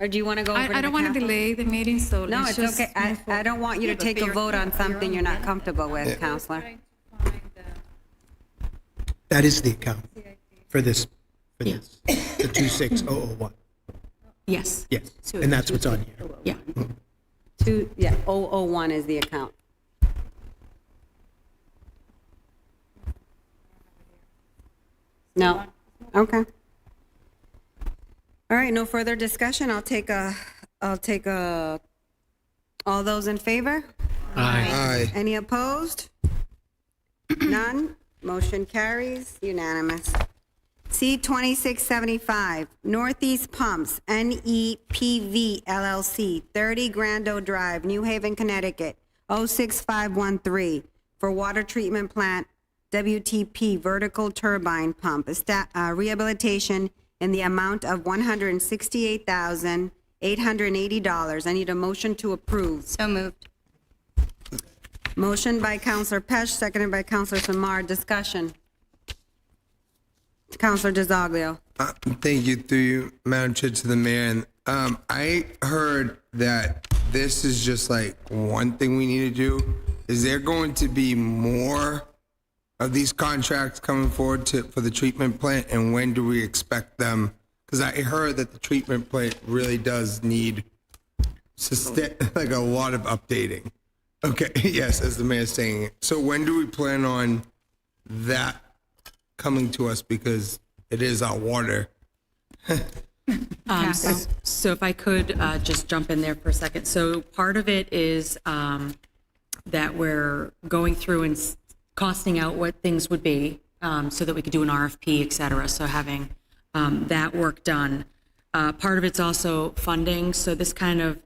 Speaker 6: Or do you want to go over to
Speaker 16: I don't
Speaker 6: the
Speaker 16: want to
Speaker 6: CAFO?
Speaker 16: delay the meeting, so
Speaker 6: No,
Speaker 16: let's
Speaker 6: it's
Speaker 16: just
Speaker 6: okay.
Speaker 16: move forward.
Speaker 6: I don't want you to take a vote on something you're not comfortable with, Counselor.
Speaker 13: That is the account for this, the 26001.
Speaker 4: Yes.
Speaker 13: Yes, and that's what's on here.
Speaker 4: Yeah.
Speaker 6: 001 is the account. No? Okay. All right, no further discussion. I'll take a, all those in favor?
Speaker 17: Aye.
Speaker 6: Any opposed? None? Motion carries unanimous. C2675, Northeast Pumps, NEPV LLC, 30 Grando Drive, New Haven, Connecticut, 06513, for water treatment plant, WTP vertical turbine pump, rehabilitation in the amount of $168,880. I need a motion to approve.
Speaker 1: So moved.
Speaker 6: Motion by Counselor Pesh, seconded by Counselor Samar. Discussion. Counselor DeZoglio.
Speaker 17: Thank you, through you, Madam Chair, to the mayor. And I heard that this is just like one thing we need to do. Is there going to be more of these contracts coming forward for the treatment plant, and when do we expect them? Because I heard that the treatment plant really does need like a lot of updating. Okay, yes, as the mayor's saying. So when do we plan on that coming to us, because it is our water?
Speaker 4: So if I could just jump in there for a second. So part of it is that we're going through and costing out what things would be so that we could do an RFP, et cetera. So having that work done. Part of it's also funding. So this kind of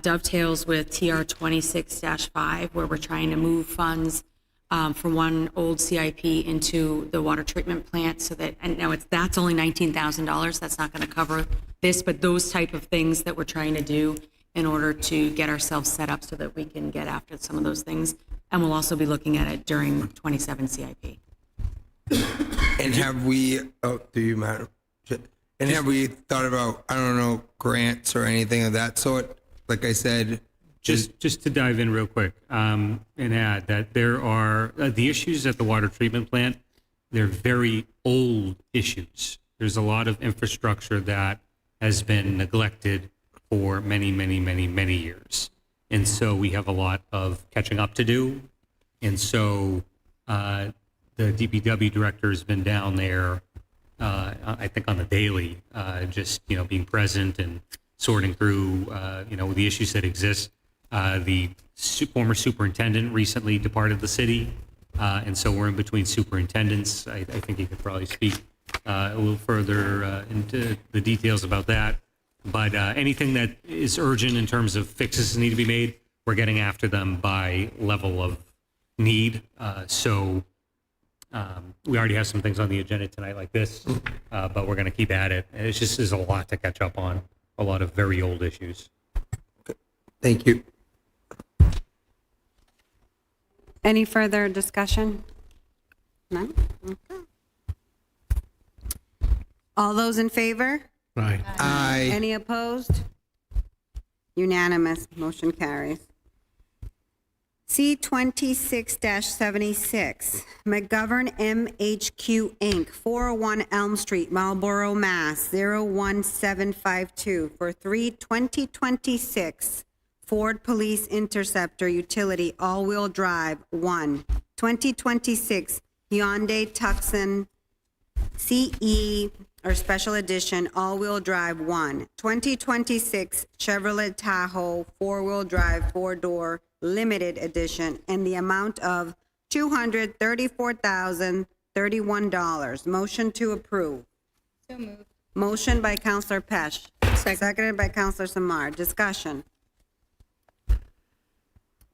Speaker 4: dovetails with TR 26-5, where we're trying to move funds from one old CIP into the water treatment plant, so that, and now that's only $19,000. That's not going to cover this, but those type of things that we're trying to do in order to get ourselves set up so that we can get after some of those things. And we'll also be looking at it during 27 CIP.
Speaker 17: And have we, do you, Madam? And have we thought about, I don't know, grants or anything of that sort? Like I said,
Speaker 14: Just to dive in real quick and add that there are the issues at the water treatment plant. They're very old issues. There's a lot of infrastructure that has been neglected for many, many, many, many years. And so we have a lot of catching up to do. And so the DPW director has been down there, I think on the daily, just, being present and sorting through, the issues that exist. The former superintendent recently departed the city. And so we're in between superintendents. I think he could probably speak a little further into the details about that. But anything that is urgent in terms of fixes that need to be made, we're getting after them by level of need. So we already have some things on the agenda tonight like this, but we're going to keep at it. It's just there's a lot to catch up on, a lot of very old issues.
Speaker 17: Thank you.
Speaker 6: Any further discussion? None? Okay. All those in favor?
Speaker 7: Right.
Speaker 17: Aye.
Speaker 6: Any opposed? Unanimous. Motion carries. C26-76, McGovern MHQ Inc., 401 Elm Street, Marlborough, Mass. 01752 for 2026 Ford Police Interceptor Utility All-Wheel Drive 1. 2026 Hyundai Tucson CE or Special Edition All-Wheel Drive 1. 2026 Chevrolet Tahoe 4-Wheel Drive 4-Door Limited Edition in the amount of $234,031. Motion to approve.
Speaker 1: So moved.
Speaker 6: Motion by Counselor Pesh. Seconded by Counselor Samar. Discussion.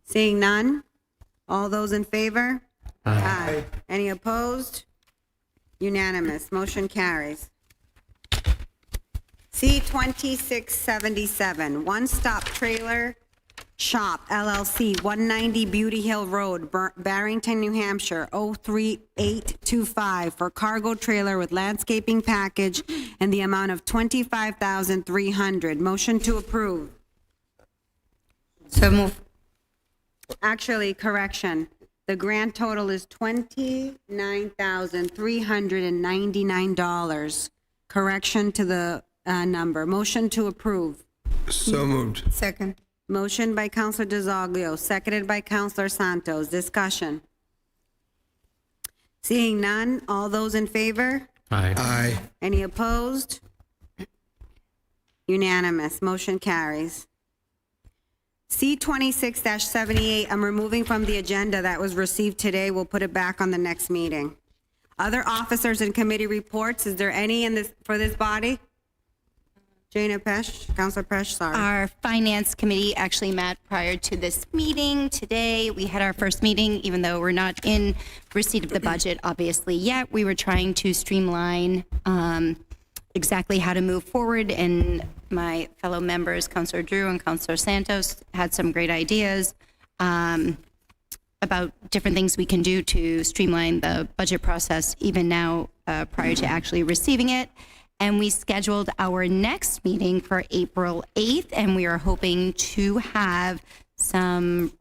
Speaker 6: Seeing none? All those in favor? Aye. Any opposed? Unanimous. Motion carries. C2677, One Stop Trailer Shop LLC, 190 Beauty Hill Road, Barrington, New Hampshire, 03825 for cargo trailer with landscaping package and the amount of $25,300. Motion to approve.
Speaker 1: So moved.
Speaker 6: Actually, correction. The grand total is $29,399. Correction to the number. Motion to approve.
Speaker 17: So moved.
Speaker 3: Second.
Speaker 6: Motion by Counselor DeZoglio, seconded by Counselor Santos. Discussion. Seeing none, all those in favor?
Speaker 7: Aye.
Speaker 17: Aye.
Speaker 6: Any opposed? Unanimous. Motion carries. C26-78, I'm removing from the agenda that was received today. We'll put it back on the next meeting. Other officers and committee reports, is there any in this for this body? Jana Pesh, Counselor Pesh, sorry.
Speaker 1: Our finance committee actually met prior to this meeting today. We had our first meeting, even though we're not in receipt of the budget, obviously, yet. We were trying to streamline exactly how to move forward, and my fellow members, Counselor Drew and Counselor Santos, had some great ideas about different things we can do to streamline the budget process, even now prior to actually receiving it. And we scheduled our next meeting for April 8th, and we are hoping to have some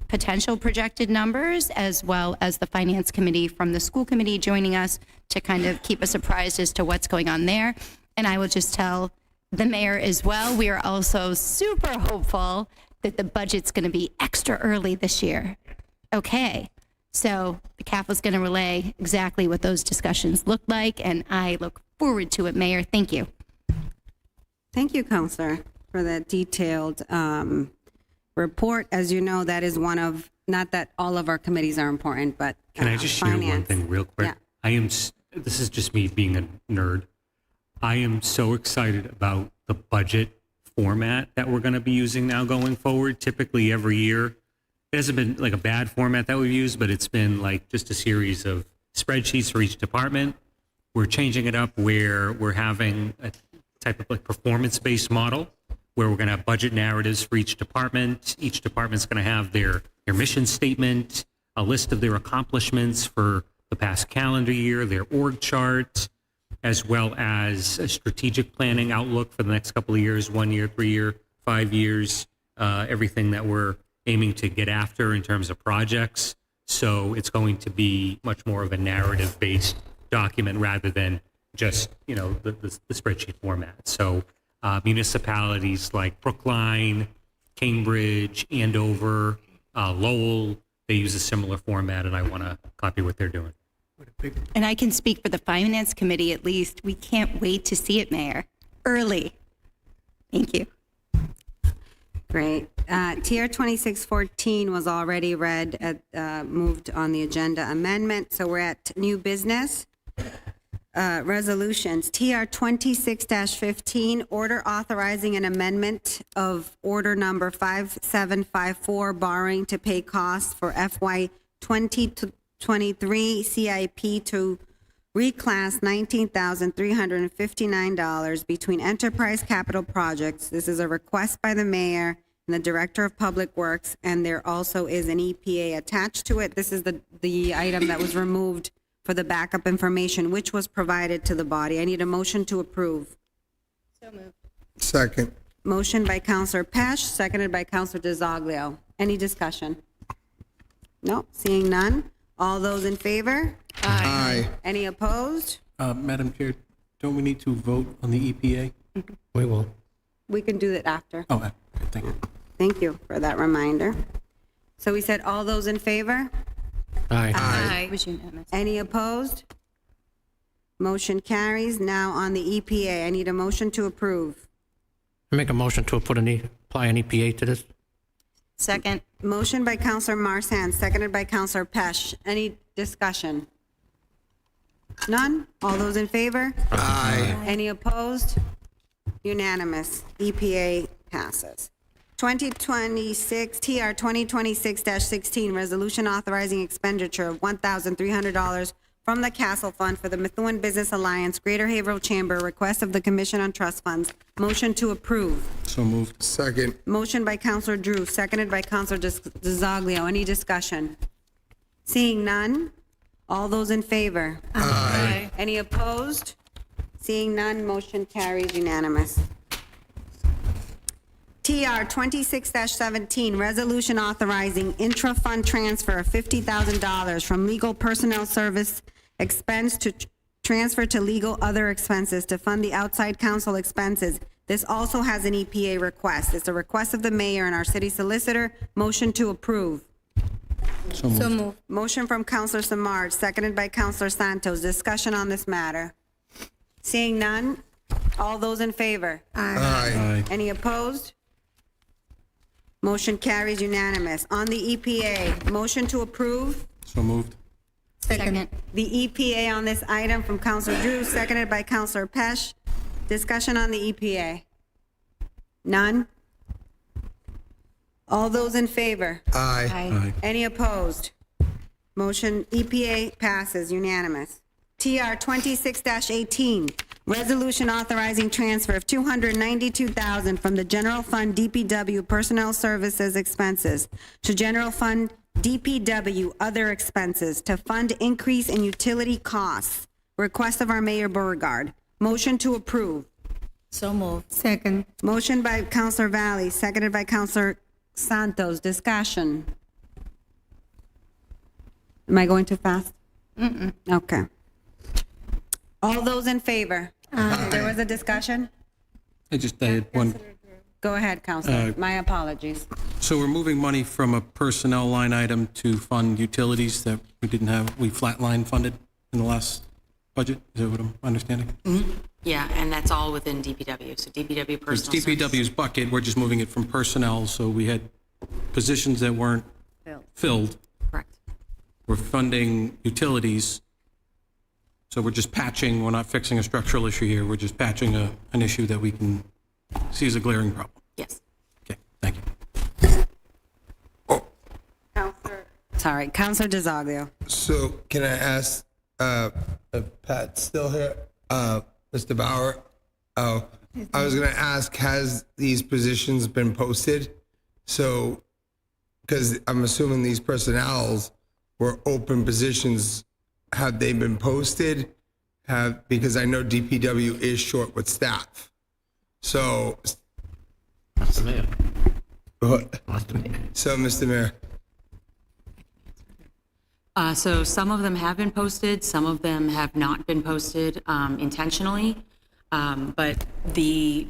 Speaker 1: potential projected numbers, as well as the finance committee from the school committee joining us to kind of keep us apprised as to what's going on there. And I will just tell the mayor as well, we are also super hopeful that the budget's going to be extra early this year. Okay, so the CAF is going to relay exactly what those discussions look like, and I look forward to it, Mayor. Thank you.
Speaker 6: Thank you, Counselor, for that detailed report. As you know, that is one of, not that all of our committees are important, but
Speaker 14: Can I just share one
Speaker 6: finance.
Speaker 14: thing real quick?
Speaker 6: Yeah.
Speaker 14: This is just me being a nerd. I am so excited about the budget format that we're going to be using now going forward. Typically every year, it hasn't been like a bad format that we've used, but it's been like just a series of spreadsheets for each department. We're changing it up where we're having a type of like performance-based model where we're going to have budget narratives for each department. Each department's going to have their mission statement, a list of their accomplishments for the past calendar year, their org chart, as well as a strategic planning outlook for the next couple of years, 1 year, 3 year, 5 years, everything that we're aiming to get after in terms of projects. So it's going to be much more of a narrative-based document rather than just, the spreadsheet format. So municipalities like Brookline, Cambridge, Andover, Lowell, they use a similar format, and I want to copy what they're doing.
Speaker 1: And I can speak for the Finance Committee at least. We can't wait to see it, Mayor. Early. Thank you.
Speaker 6: Great. TR 2614 was already read, moved on the agenda amendment, so we're at new business. Resolutions. TR 26-15, order authorizing an amendment of order number 5754, borrowing to pay costs for FY 2023 CIP to reclass $19,359 between Enterprise Capital Projects. This is a request by the mayor and the Director of Public Works, and there also is an EPA attached to it. This is the item that was removed for the backup information, which was provided to the body. I need a motion to approve.
Speaker 1: So moved.
Speaker 17: Second.
Speaker 6: Motion by Councilor Pesh, seconded by Councilor DeZoglio. Any discussion? No, seeing none. All those in favor?
Speaker 17: Aye.
Speaker 6: Any opposed?
Speaker 2: Madam Chair, don't we need to vote on the EPA?
Speaker 7: We will.
Speaker 6: We can do it after.
Speaker 2: Oh, thank you.
Speaker 6: Thank you for that reminder. So we said all those in favor?
Speaker 7: Aye.
Speaker 1: It was unanimous.
Speaker 6: Any opposed? Motion carries. Now on the EPA, I need a motion to approve.
Speaker 7: I make a motion to apply an EPA to this.
Speaker 1: Second.
Speaker 6: Motion by Councilor Marsan, seconded by Councilor Pesh. Any discussion? None? All those in favor?
Speaker 17: Aye.
Speaker 6: Any opposed? Unanimous. EPA passes. 2026, TR 2026-16, resolution authorizing expenditure of $1,300 from the Castle Fund for the Methuen Business Alliance Greater Haverhill Chamber, request of the Commission on Trust Funds. Motion to approve.
Speaker 2: So moved.
Speaker 17: Second.
Speaker 6: Motion by Councilor Drew, seconded by Councilor DeZoglio. Any discussion? Seeing none? All those in favor?
Speaker 17: Aye.
Speaker 6: Any opposed? Seeing none, motion carries unanimous. TR 26-17, resolution authorizing intra-fund transfer of $50,000 from legal personnel service expense to transfer to legal other expenses to fund the outside counsel expenses. This also has an EPA request. It's a request of the mayor and our city solicitor. Motion to approve.
Speaker 2: So moved.
Speaker 6: Motion from Councilor Samard, seconded by Councilor Santos. Discussion on this matter. Seeing none, all those in favor?
Speaker 17: Aye.
Speaker 6: Any opposed? Motion carries unanimous. On the EPA, motion to approve.
Speaker 2: So moved.
Speaker 1: Second.
Speaker 6: The EPA on this item from Councilor Drew, seconded by Councilor Pesh. Discussion on the EPA. None? All those in favor?
Speaker 17: Aye.
Speaker 2: Aye.
Speaker 6: Any opposed? Motion EPA passes unanimous. TR 26-18, resolution authorizing transfer of $292,000 from the General Fund DPW Personnel Services expenses to General Fund DPW Other Expenses to fund increase in utility costs. Request of our Mayor Beauregard. Motion to approve.
Speaker 16: So moved.
Speaker 3: Second.
Speaker 6: Motion by Councilor Valley, seconded by Councilor Santos. Discussion. Am I going too fast? Okay. All those in favor? There was a discussion?
Speaker 2: I had one.
Speaker 6: Go ahead, Councilor. My apologies.
Speaker 2: So we're moving money from a personnel line item to fund utilities that we didn't have, we flatline funded in the last budget. Is that what I'm understanding?
Speaker 4: Yeah, and that's all within DPW. So DPW
Speaker 2: It's
Speaker 4: personal services.
Speaker 2: DPW's bucket, we're just moving it from personnel, so we had positions that weren't filled.
Speaker 4: Correct.
Speaker 2: We're funding utilities, so we're just patching, we're not fixing a structural issue here, we're just patching an issue that we can see as a glaring problem.
Speaker 4: Yes.
Speaker 2: Okay, thank you.
Speaker 6: Sorry, Councilor DeZoglio.
Speaker 17: So can I ask, if Pat's still here, Mr. Bauer? Oh, I was gonna ask, has these positions been posted? So, because I'm assuming these personnels were open positions, have they been posted? Because I know DPW is short with staff. So,
Speaker 7: That's the mayor.
Speaker 17: what?
Speaker 7: That's the mayor.
Speaker 17: So, Mr. Mayor,
Speaker 4: So some of them have been posted, some of them have not been posted intentionally. But the,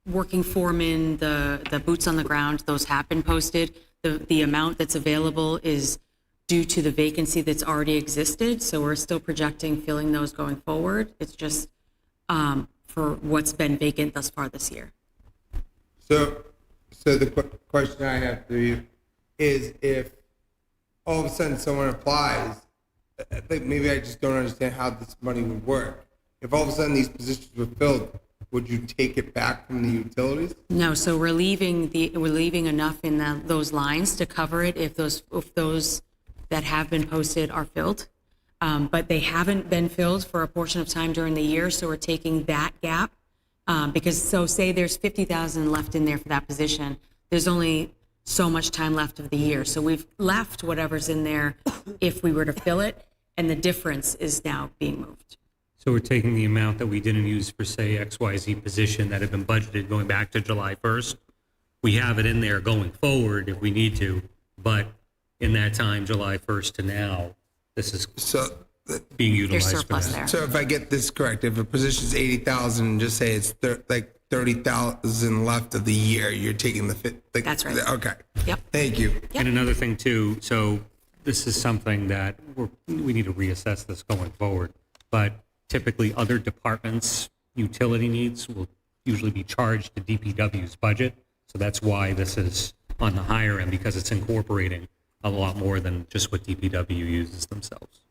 Speaker 4: working foreman, the boots on the ground, those have been posted. The amount that's available is due to the vacancy that's already existed. So we're still projecting filling those going forward. It's just for what's been vacant thus far this year.
Speaker 17: So the question I have for you is, if all of a sudden someone applies, I think maybe I just don't understand how this money would work. If all of a sudden these positions were filled, would you take it back from the utilities?
Speaker 4: No, so we're leaving enough in those lines to cover it if those that have been posted are filled. But they haven't been filled for a portion of time during the year, so we're taking that gap. Because say there's 50,000 left in there for that position, there's only so much time left of the year. So we've left whatever's in there if we were to fill it, and the difference is now being moved.
Speaker 14: So we're taking the amount that we didn't use for, say, XYZ position that had been budgeted going back to July 1st. We have it in there going forward if we need to, but in that time, July 1st to now, this is being utilized.
Speaker 4: There's surplus
Speaker 14: for that.
Speaker 4: there.
Speaker 17: So if I get this correct, if a position's 80,000, just say it's like 30,000 left of the year, you're taking
Speaker 4: That's right.
Speaker 17: Okay.
Speaker 4: Yep.
Speaker 17: Thank you.
Speaker 14: And another thing too, so this is something that we need to reassess this going forward, but typically other departments' utility needs will usually be charged to DPW's budget. So that's why this is on the higher end, because it's incorporating a lot more than just what DPW uses themselves.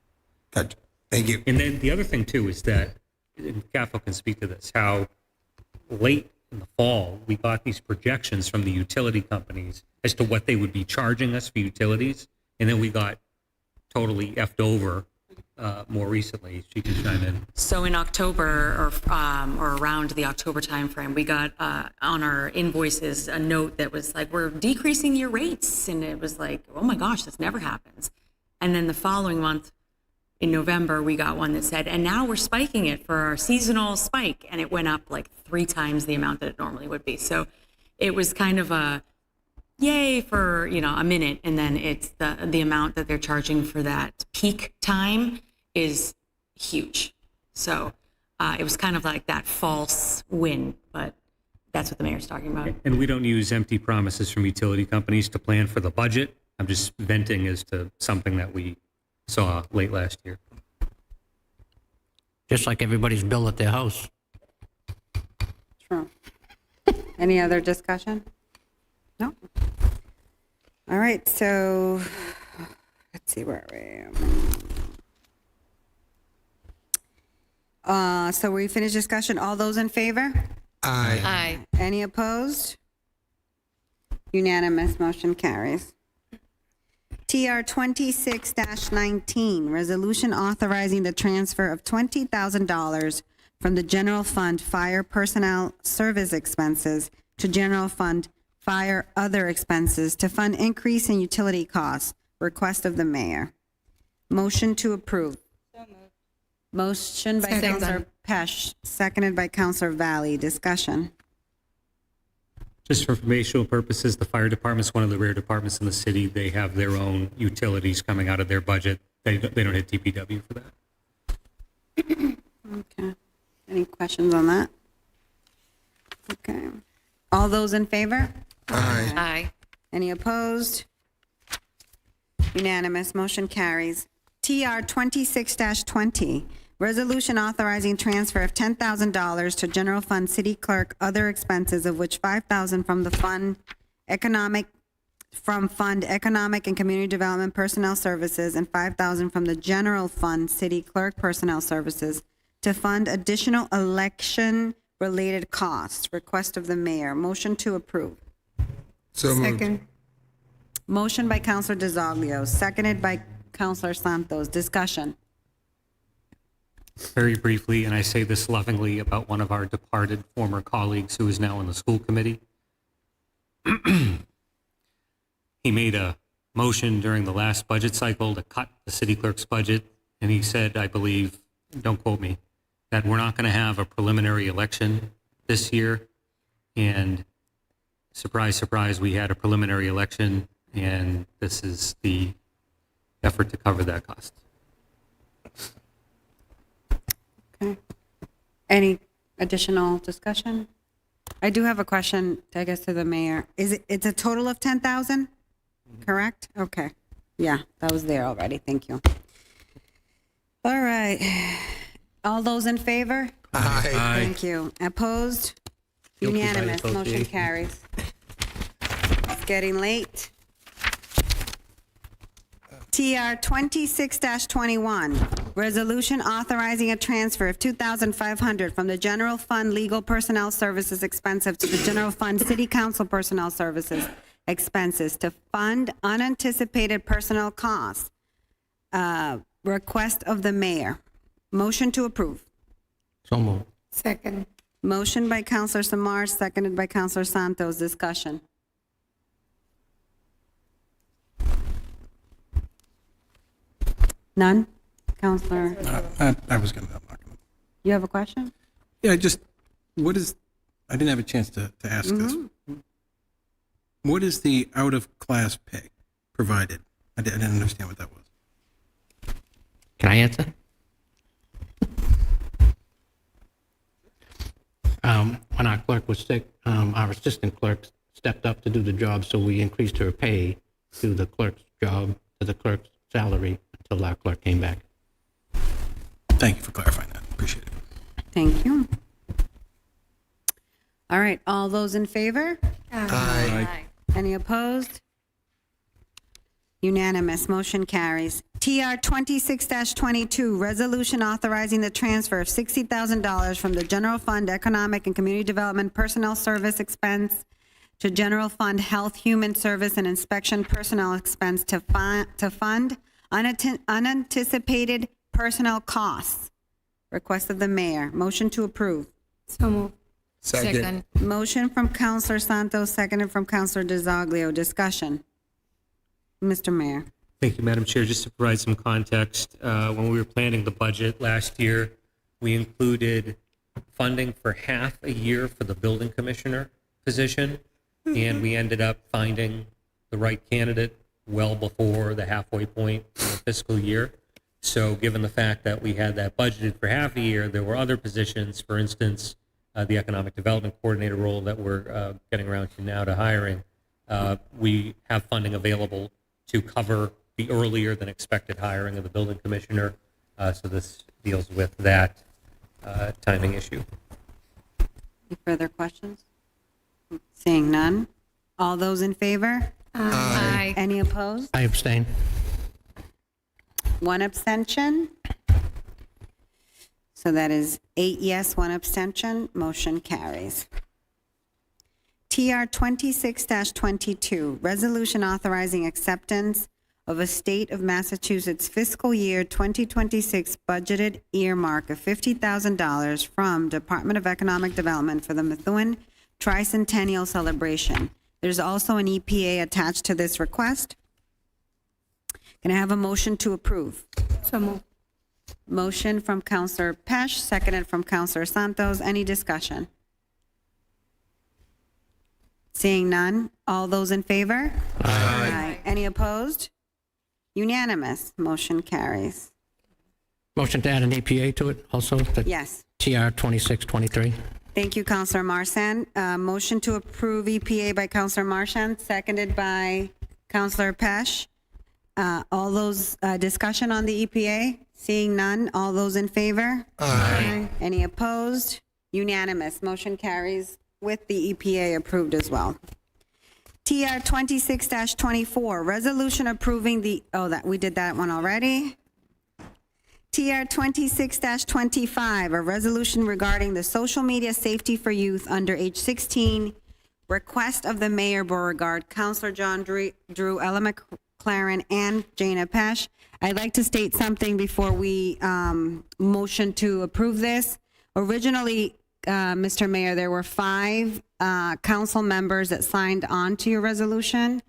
Speaker 17: Gotcha. Thank you.
Speaker 14: And then the other thing too is that, and Cathal can speak to this, how late in the fall we got these projections from the utility companies as to what they would be charging us for utilities, and then we got totally effed over more recently. She can chime in.
Speaker 4: So in October or around the October timeframe, we got on our invoices a note that was like, we're decreasing your rates. And it was like, oh my gosh, this never happens. And then the following month in November, we got one that said, and now we're spiking it for our seasonal spike. And it went up like 3 times the amount that it normally would be. So it was kind of a yay for, a minute. And then it's the amount that they're charging for that peak time is huge. So it was kind of like that false win, but that's what the mayor's talking about.
Speaker 14: And we don't use empty promises from utility companies to plan for the budget. I'm just venting as to something that we saw late last year.
Speaker 7: Just like everybody's bill at their house.
Speaker 6: True. Any other discussion? No? All right, so let's see where we so we finished discussion. All those in favor?
Speaker 17: Aye.
Speaker 16: Aye.
Speaker 6: Any opposed? Unanimous, motion carries. TR 26-19, resolution authorizing the transfer of $20,000 from the general fund fire personnel service expenses to general fund fire other expenses to fund increase in utility costs. Request of the mayor. Motion to approve. Motion by
Speaker 3: Second.
Speaker 6: Councilor Pesh, seconded by Councilor Valley. Discussion.
Speaker 14: Just for informational purposes, the fire department's one of the rare departments in the city. They have their own utilities coming out of their budget. They don't hit DPW for that.
Speaker 6: Okay. Any questions on that? Okay. All those in favor?
Speaker 17: Aye.
Speaker 16: Aye.
Speaker 6: Any opposed? Unanimous, motion carries. TR 26-20, resolution authorizing transfer of $10,000 to general fund city clerk other expenses, of which $5,000 from the fund economic and community development personnel services and $5,000 from the general fund city clerk personnel services to fund additional election related costs. Request of the mayor. Motion to approve.
Speaker 17: So moved.
Speaker 3: Second.
Speaker 6: Motion by Councilor DeZoglio, seconded by Councilor Santos. Discussion.
Speaker 14: Very briefly, and I say this lovingly about one of our departed former colleagues who is now in the school committee. He made a motion during the last budget cycle to cut the city clerk's budget, and he said, I believe, don't quote me, that we're not going to have a preliminary election this year. And surprise, surprise, we had a preliminary election, and this is the effort to cover that cost.
Speaker 6: Okay. Any Additional discussion? I do have a question, I guess, to the mayor. It's a total of 10,000? Correct? Okay. Yeah, that was there already. Thank you. All right. All those in favor?
Speaker 17: Aye.
Speaker 6: Thank you. Opposed?
Speaker 7: Guilty by
Speaker 6: Unanimous. Motion
Speaker 7: association.
Speaker 6: carries. It's getting late. TR 26-21, resolution authorizing a transfer of $2,500 from the general fund legal personnel services expenses to the general fund city council personnel services expenses to fund unanticipated personnel costs. Request of the mayor. Motion to approve.
Speaker 7: So moved.
Speaker 3: Second.
Speaker 6: Motion by Councilor Samar, seconded by Councilor Santos. Discussion. None? Councilor,
Speaker 2: I was going to,
Speaker 6: you have a question?
Speaker 2: yeah, I didn't have a chance to ask this. What is the out-of-class pay provided? I didn't understand what that was.
Speaker 7: Can I answer? When our clerk was sick, our assistant clerk stepped up to do the job, so we increased her pay to the clerk's job, to the clerk's salary, until our clerk came back.
Speaker 2: Thank you for clarifying that. Appreciate it.
Speaker 6: Thank you. All right, all those in favor?
Speaker 17: Aye.
Speaker 6: Any opposed? Unanimous, motion carries. TR 26-22, resolution authorizing the transfer of $60,000 from the General Fund Economic and Community Development Personnel Service expense to General Fund Health, Human Service, and Inspection Personnel expense to fund unanticipated personnel costs. Request of the mayor. Motion to approve.
Speaker 3: So moved.
Speaker 17: Second.
Speaker 6: Motion from Councilor Santos, seconded from Councilor DeZoglio. Discussion. Mr. Mayor.
Speaker 14: Thank you, Madam Chair. Just to provide some context, when we were planning the budget last year, we included funding for half a year for the building commissioner position, and we ended up finding the right candidate well before the halfway point in the fiscal year. So given the fact that we had that budgeted for half a year, there were other positions, for instance, the economic development coordinator role that we're getting around to now to hiring. We have funding available to cover the earlier than expected hiring of the building commissioner. So this deals with that timing issue.
Speaker 6: Any further questions? Seeing none. All those in favor?
Speaker 3: Aye.
Speaker 6: Any opposed?
Speaker 7: I abstain.
Speaker 6: One abstention. So that is 8 yes, 1 abstention. Motion carries. TR 26-22, resolution authorizing acceptance of a state of Massachusetts fiscal year 2026 budgeted earmark of $50,000 from Department of Economic Development for the Methuen Tricentennial Celebration. There's also an EPA attached to this request. Can I have a motion to approve?
Speaker 3: So moved.
Speaker 6: Motion from Councilor Pesh, seconded from Councilor Santos. Any discussion? Seeing none. All those in favor? Aye. Any opposed? Unanimous. Motion carries.
Speaker 7: Motion to add an EPA to it also?
Speaker 6: Yes.
Speaker 7: TR 2623.
Speaker 6: Thank you, Councilor Marsan. Motion to approve EPA by Councilor Marchand, seconded by Councilor Pesh. All those, discussion on the EPA? Seeing none. All those in favor?
Speaker 17: Aye.
Speaker 6: Any opposed? Unanimous. Motion carries with the EPA approved as well. TR 26-24, resolution approving the, we did that one already. TR 26-25, a resolution regarding the social media safety for youth under age 16. Request of the Mayor Beauregard, Councilor John Drew, Ella McLaren, and Jana Pesh. I'd like to state something before we motion to approve this. Originally, Mr. Mayor, there were 5 council members that signed on to your resolution.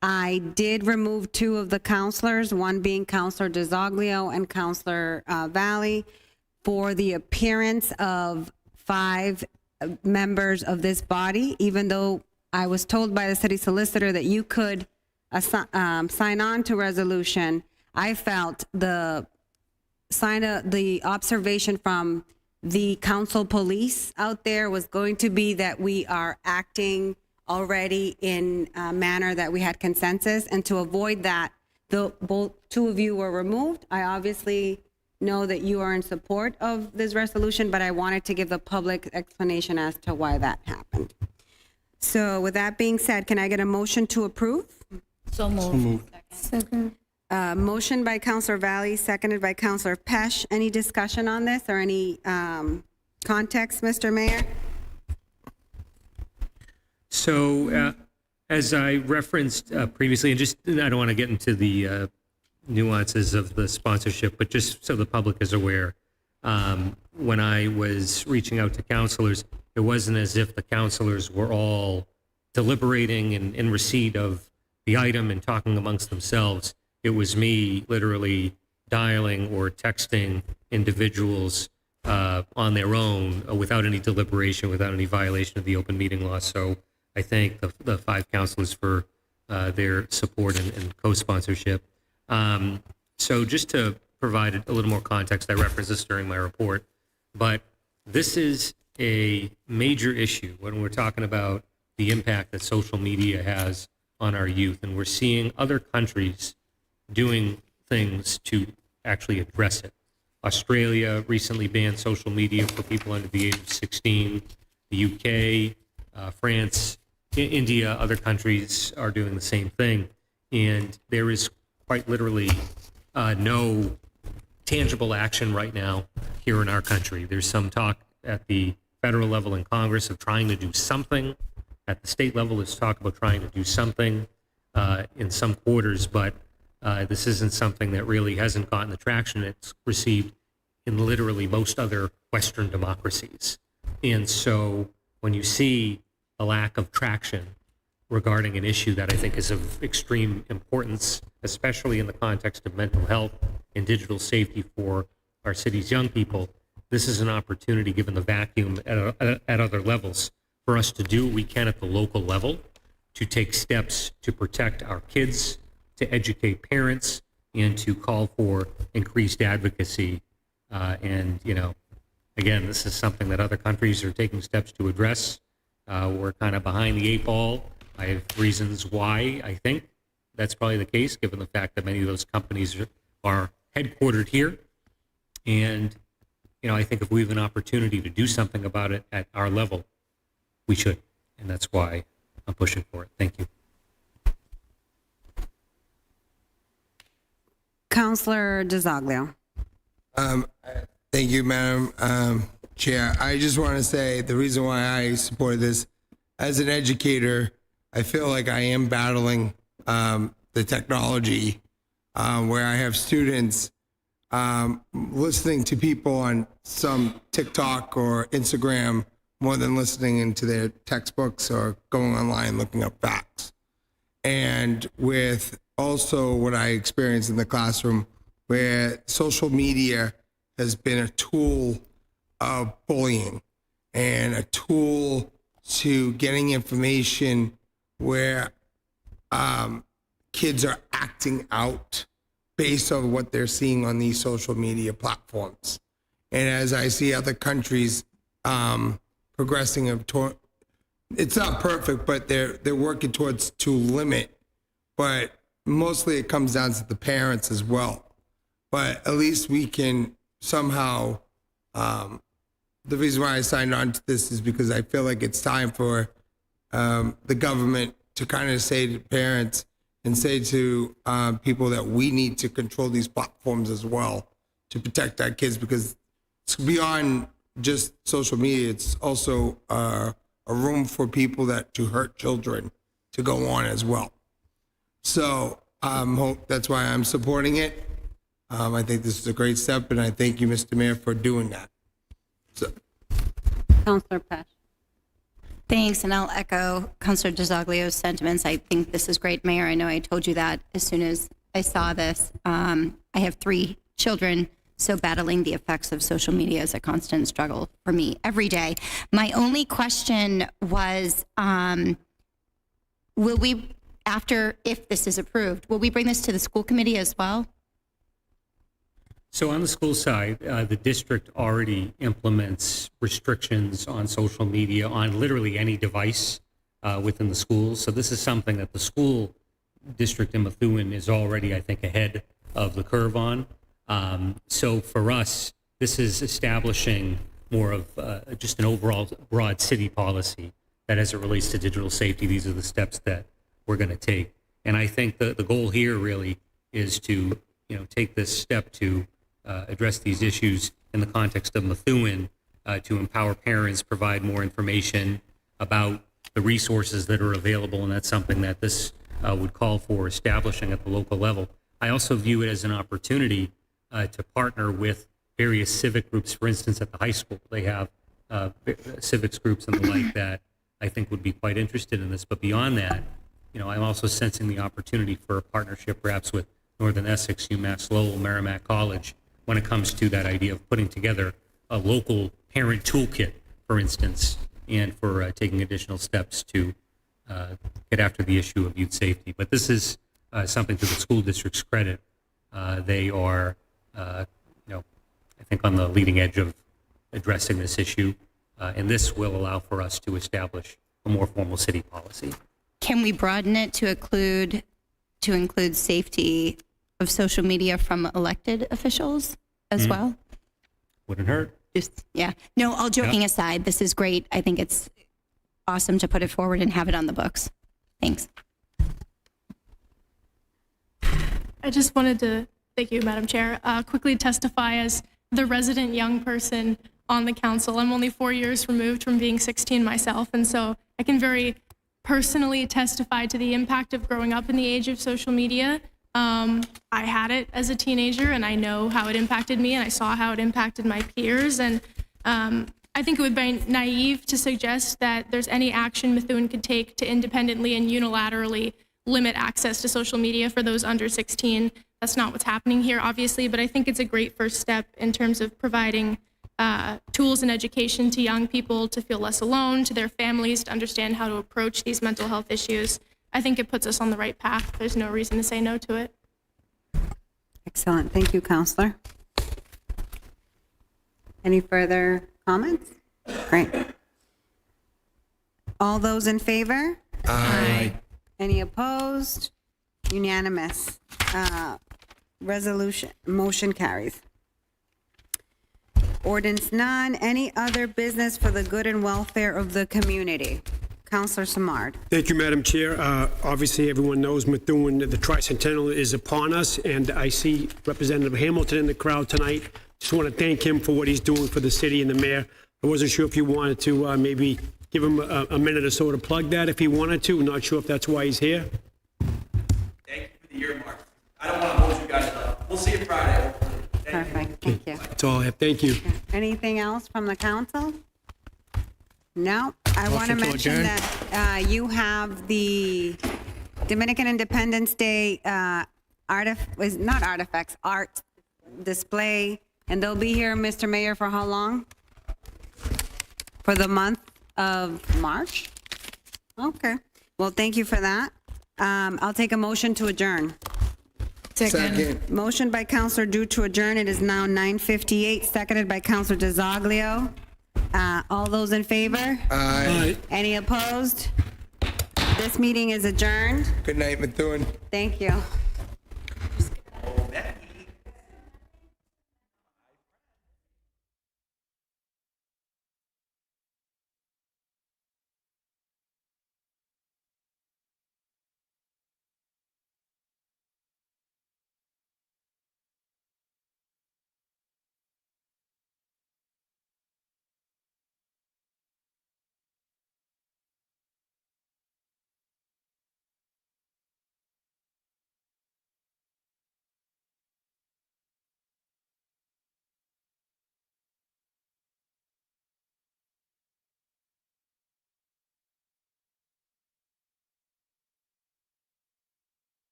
Speaker 6: I did remove 2 of the councilors, one being Councilor DeZoglio and Councilor Valley, for the appearance of 5 members of this body, even though I was told by the city solicitor that you could sign on to resolution. I felt the observation from the council police out there was going to be that we are acting already in a manner that we had consensus, and to avoid that, both two of you were removed. I obviously know that you are in support of this resolution, but I wanted to give the public explanation as to why that happened. So with that being said, can I get a motion to approve?
Speaker 16: So moved.
Speaker 3: Second.
Speaker 6: Motion by Councilor Valley, seconded by Councilor Pesh. Any discussion on this or any context, Mr. Mayor?
Speaker 14: So as I referenced previously, and just, I don't want to get into the nuances of the sponsorship, but just so the public is aware, when I was reaching out to counselors, it wasn't as if the counselors were all deliberating and in receipt of the item and talking amongst themselves. It was me literally dialing or texting individuals on their own without any deliberation, without any violation of the open meeting law. So I thank the 5 counselors for their support and co-sponsorship. So just to provide a little more context, I referenced this during my report, but this is a major issue when we're talking about the impact that social media has on our youth. And we're seeing other countries doing things to actually address it. Australia recently banned social media for people under the age of 16. The UK, France, India, other countries are doing the same thing. And there is quite literally no tangible action right now here in our country. There's some talk at the federal level in Congress of trying to do something. At the state level, there's talk about trying to do something in some quarters, but this isn't something that really hasn't gotten the traction it's received in literally most other Western democracies. And so when you see a lack of traction regarding an issue that I think is of extreme importance, especially in the context of mental health and digital safety for our city's young people, this is an opportunity, given the vacuum at other levels, for us to do what we can at the local level to take steps to protect our kids, to educate parents, and to call for increased advocacy. And, you know, again, this is something that other countries are taking steps to address. We're kind of behind the 8 ball. I have reasons why I think that's probably the case, given the fact that many of those companies are headquartered here. And, you know, I think if we have an opportunity to do something about it at our level, we should. And that's why I'm pushing for it. Thank you.
Speaker 6: Councilor DeZoglio.
Speaker 17: Thank you, Madam Chair. I just want to say the reason why I support this, as an educator, I feel like I am battling the technology where I have students listening to people on some TikTok or Instagram more than listening into their textbooks or going online looking up facts. And with also what I experienced in the classroom, where social media has been a tool of bullying and a tool to getting information where kids are acting out based on what they're seeing on these social media platforms. And as I see other countries progressing, it's not perfect, but they're working towards to limit. But mostly it comes down to the parents as well. But at least we can somehow, the reason why I signed on to this is because I feel like it's time for the government to kind of say to parents and say to people that we need to control these platforms as well to protect our kids, because it's beyond just social media. It's also a room for people to hurt children to go on as well. So that's why I'm supporting it. I think this is a great step, and I thank you, Mr. Mayor, for doing that. So.
Speaker 6: Councilor Pesh.
Speaker 1: Thanks, and I'll echo Councilor DeZoglio's sentiments. I think this is great, Mayor. I know I told you that as soon as I saw this. I have 3 children, so battling the effects of social media is a constant struggle for me every day. My only question was, will we, if this is approved, will we bring this to the school committee as well?
Speaker 14: So on the school side, the district already implements restrictions on social media on literally any device within the schools. So this is something that the school district in Methuen is already, I think, ahead of the curve on. So for us, this is establishing more of just an overall broad city policy that as it relates to digital safety, these are the steps that we're going to take. And I think the goal here really is to, take this step to address these issues in the context of Methuen, to empower parents, provide more information about the resources that are available, and that's something that this would call for establishing at the local level. I also view it as an opportunity to partner with various civic groups. For instance, at the high school, they have civics groups and the like that I think would be quite interested in this. But beyond that, I'm also sensing the opportunity for a partnership perhaps with Northern Essex, UMass Lowell, Merrimack College, when it comes to that idea of putting together a local parent toolkit, for instance, and for taking additional steps to get after the issue of youth safety. But this is something to the school district's credit. They are, I think, on the leading edge of addressing this issue, and this will allow for us to establish a more formal city policy.
Speaker 1: Can we broaden it to include safety of social media from elected officials as well?
Speaker 14: Wouldn't hurt.
Speaker 1: No, all joking aside, this is great. I think it's awesome to put it forward and have it on the books. Thanks.
Speaker 19: I just wanted to, thank you, Madam Chair, quickly testify as the resident young person on the council. I'm only 4 years removed from being 16 myself, and so I can very personally testify to the impact of growing up in the age of social media. I had it as a teenager, and I know how it impacted me, and I saw how it impacted my peers. And I think it would be naive to suggest that there's any action Methuen could take to independently and unilaterally limit access to social media for those under 16. That's not what's happening here, obviously, but I think it's a great first step in terms of providing tools and education to young people to feel less alone, to their families to understand how to approach these mental health issues. I think it puts us on the right path. There's no reason to say no to it.
Speaker 6: Excellent. Thank you, Counselor. Any further comments? Great. All those in favor?
Speaker 17: Aye.
Speaker 6: Any opposed? Unanimous. Motion carries. Ordinance none. Any other business for the good and welfare of the community? Councilor Samard.
Speaker 15: Thank you, Madam Chair. Obviously, everyone knows Methuen, the tricentennial is upon us, and I see Representative Hamilton in the crowd tonight. Just want to thank him for what he's doing for the city and the mayor. I wasn't sure if you wanted to maybe give him a minute or so to plug that if he wanted to. Not sure if that's why he's here.
Speaker 20: Thank you for the earmark. I don't want to hold you guys up. We'll see you Friday.
Speaker 6: Perfect. Thank you.
Speaker 15: That's all I have. Thank you.
Speaker 6: Anything else from the council? No. I want to
Speaker 15: Motion to
Speaker 6: mention
Speaker 15: adjourn.
Speaker 6: that you have the Dominican Independence Day art display, and they'll be here, Mr. Mayor, for how long? For the month of March? Okay. Well, thank you for that. I'll take a motion to adjourn.
Speaker 17: Second.
Speaker 6: Motion by Councilor Drew to adjourn. It is now 9:58, seconded by Councilor DeZoglio. All those in favor?
Speaker 17: Aye.
Speaker 6: Any opposed? This meeting is adjourned.
Speaker 17: Good night, Methuen.
Speaker 6: Thank you.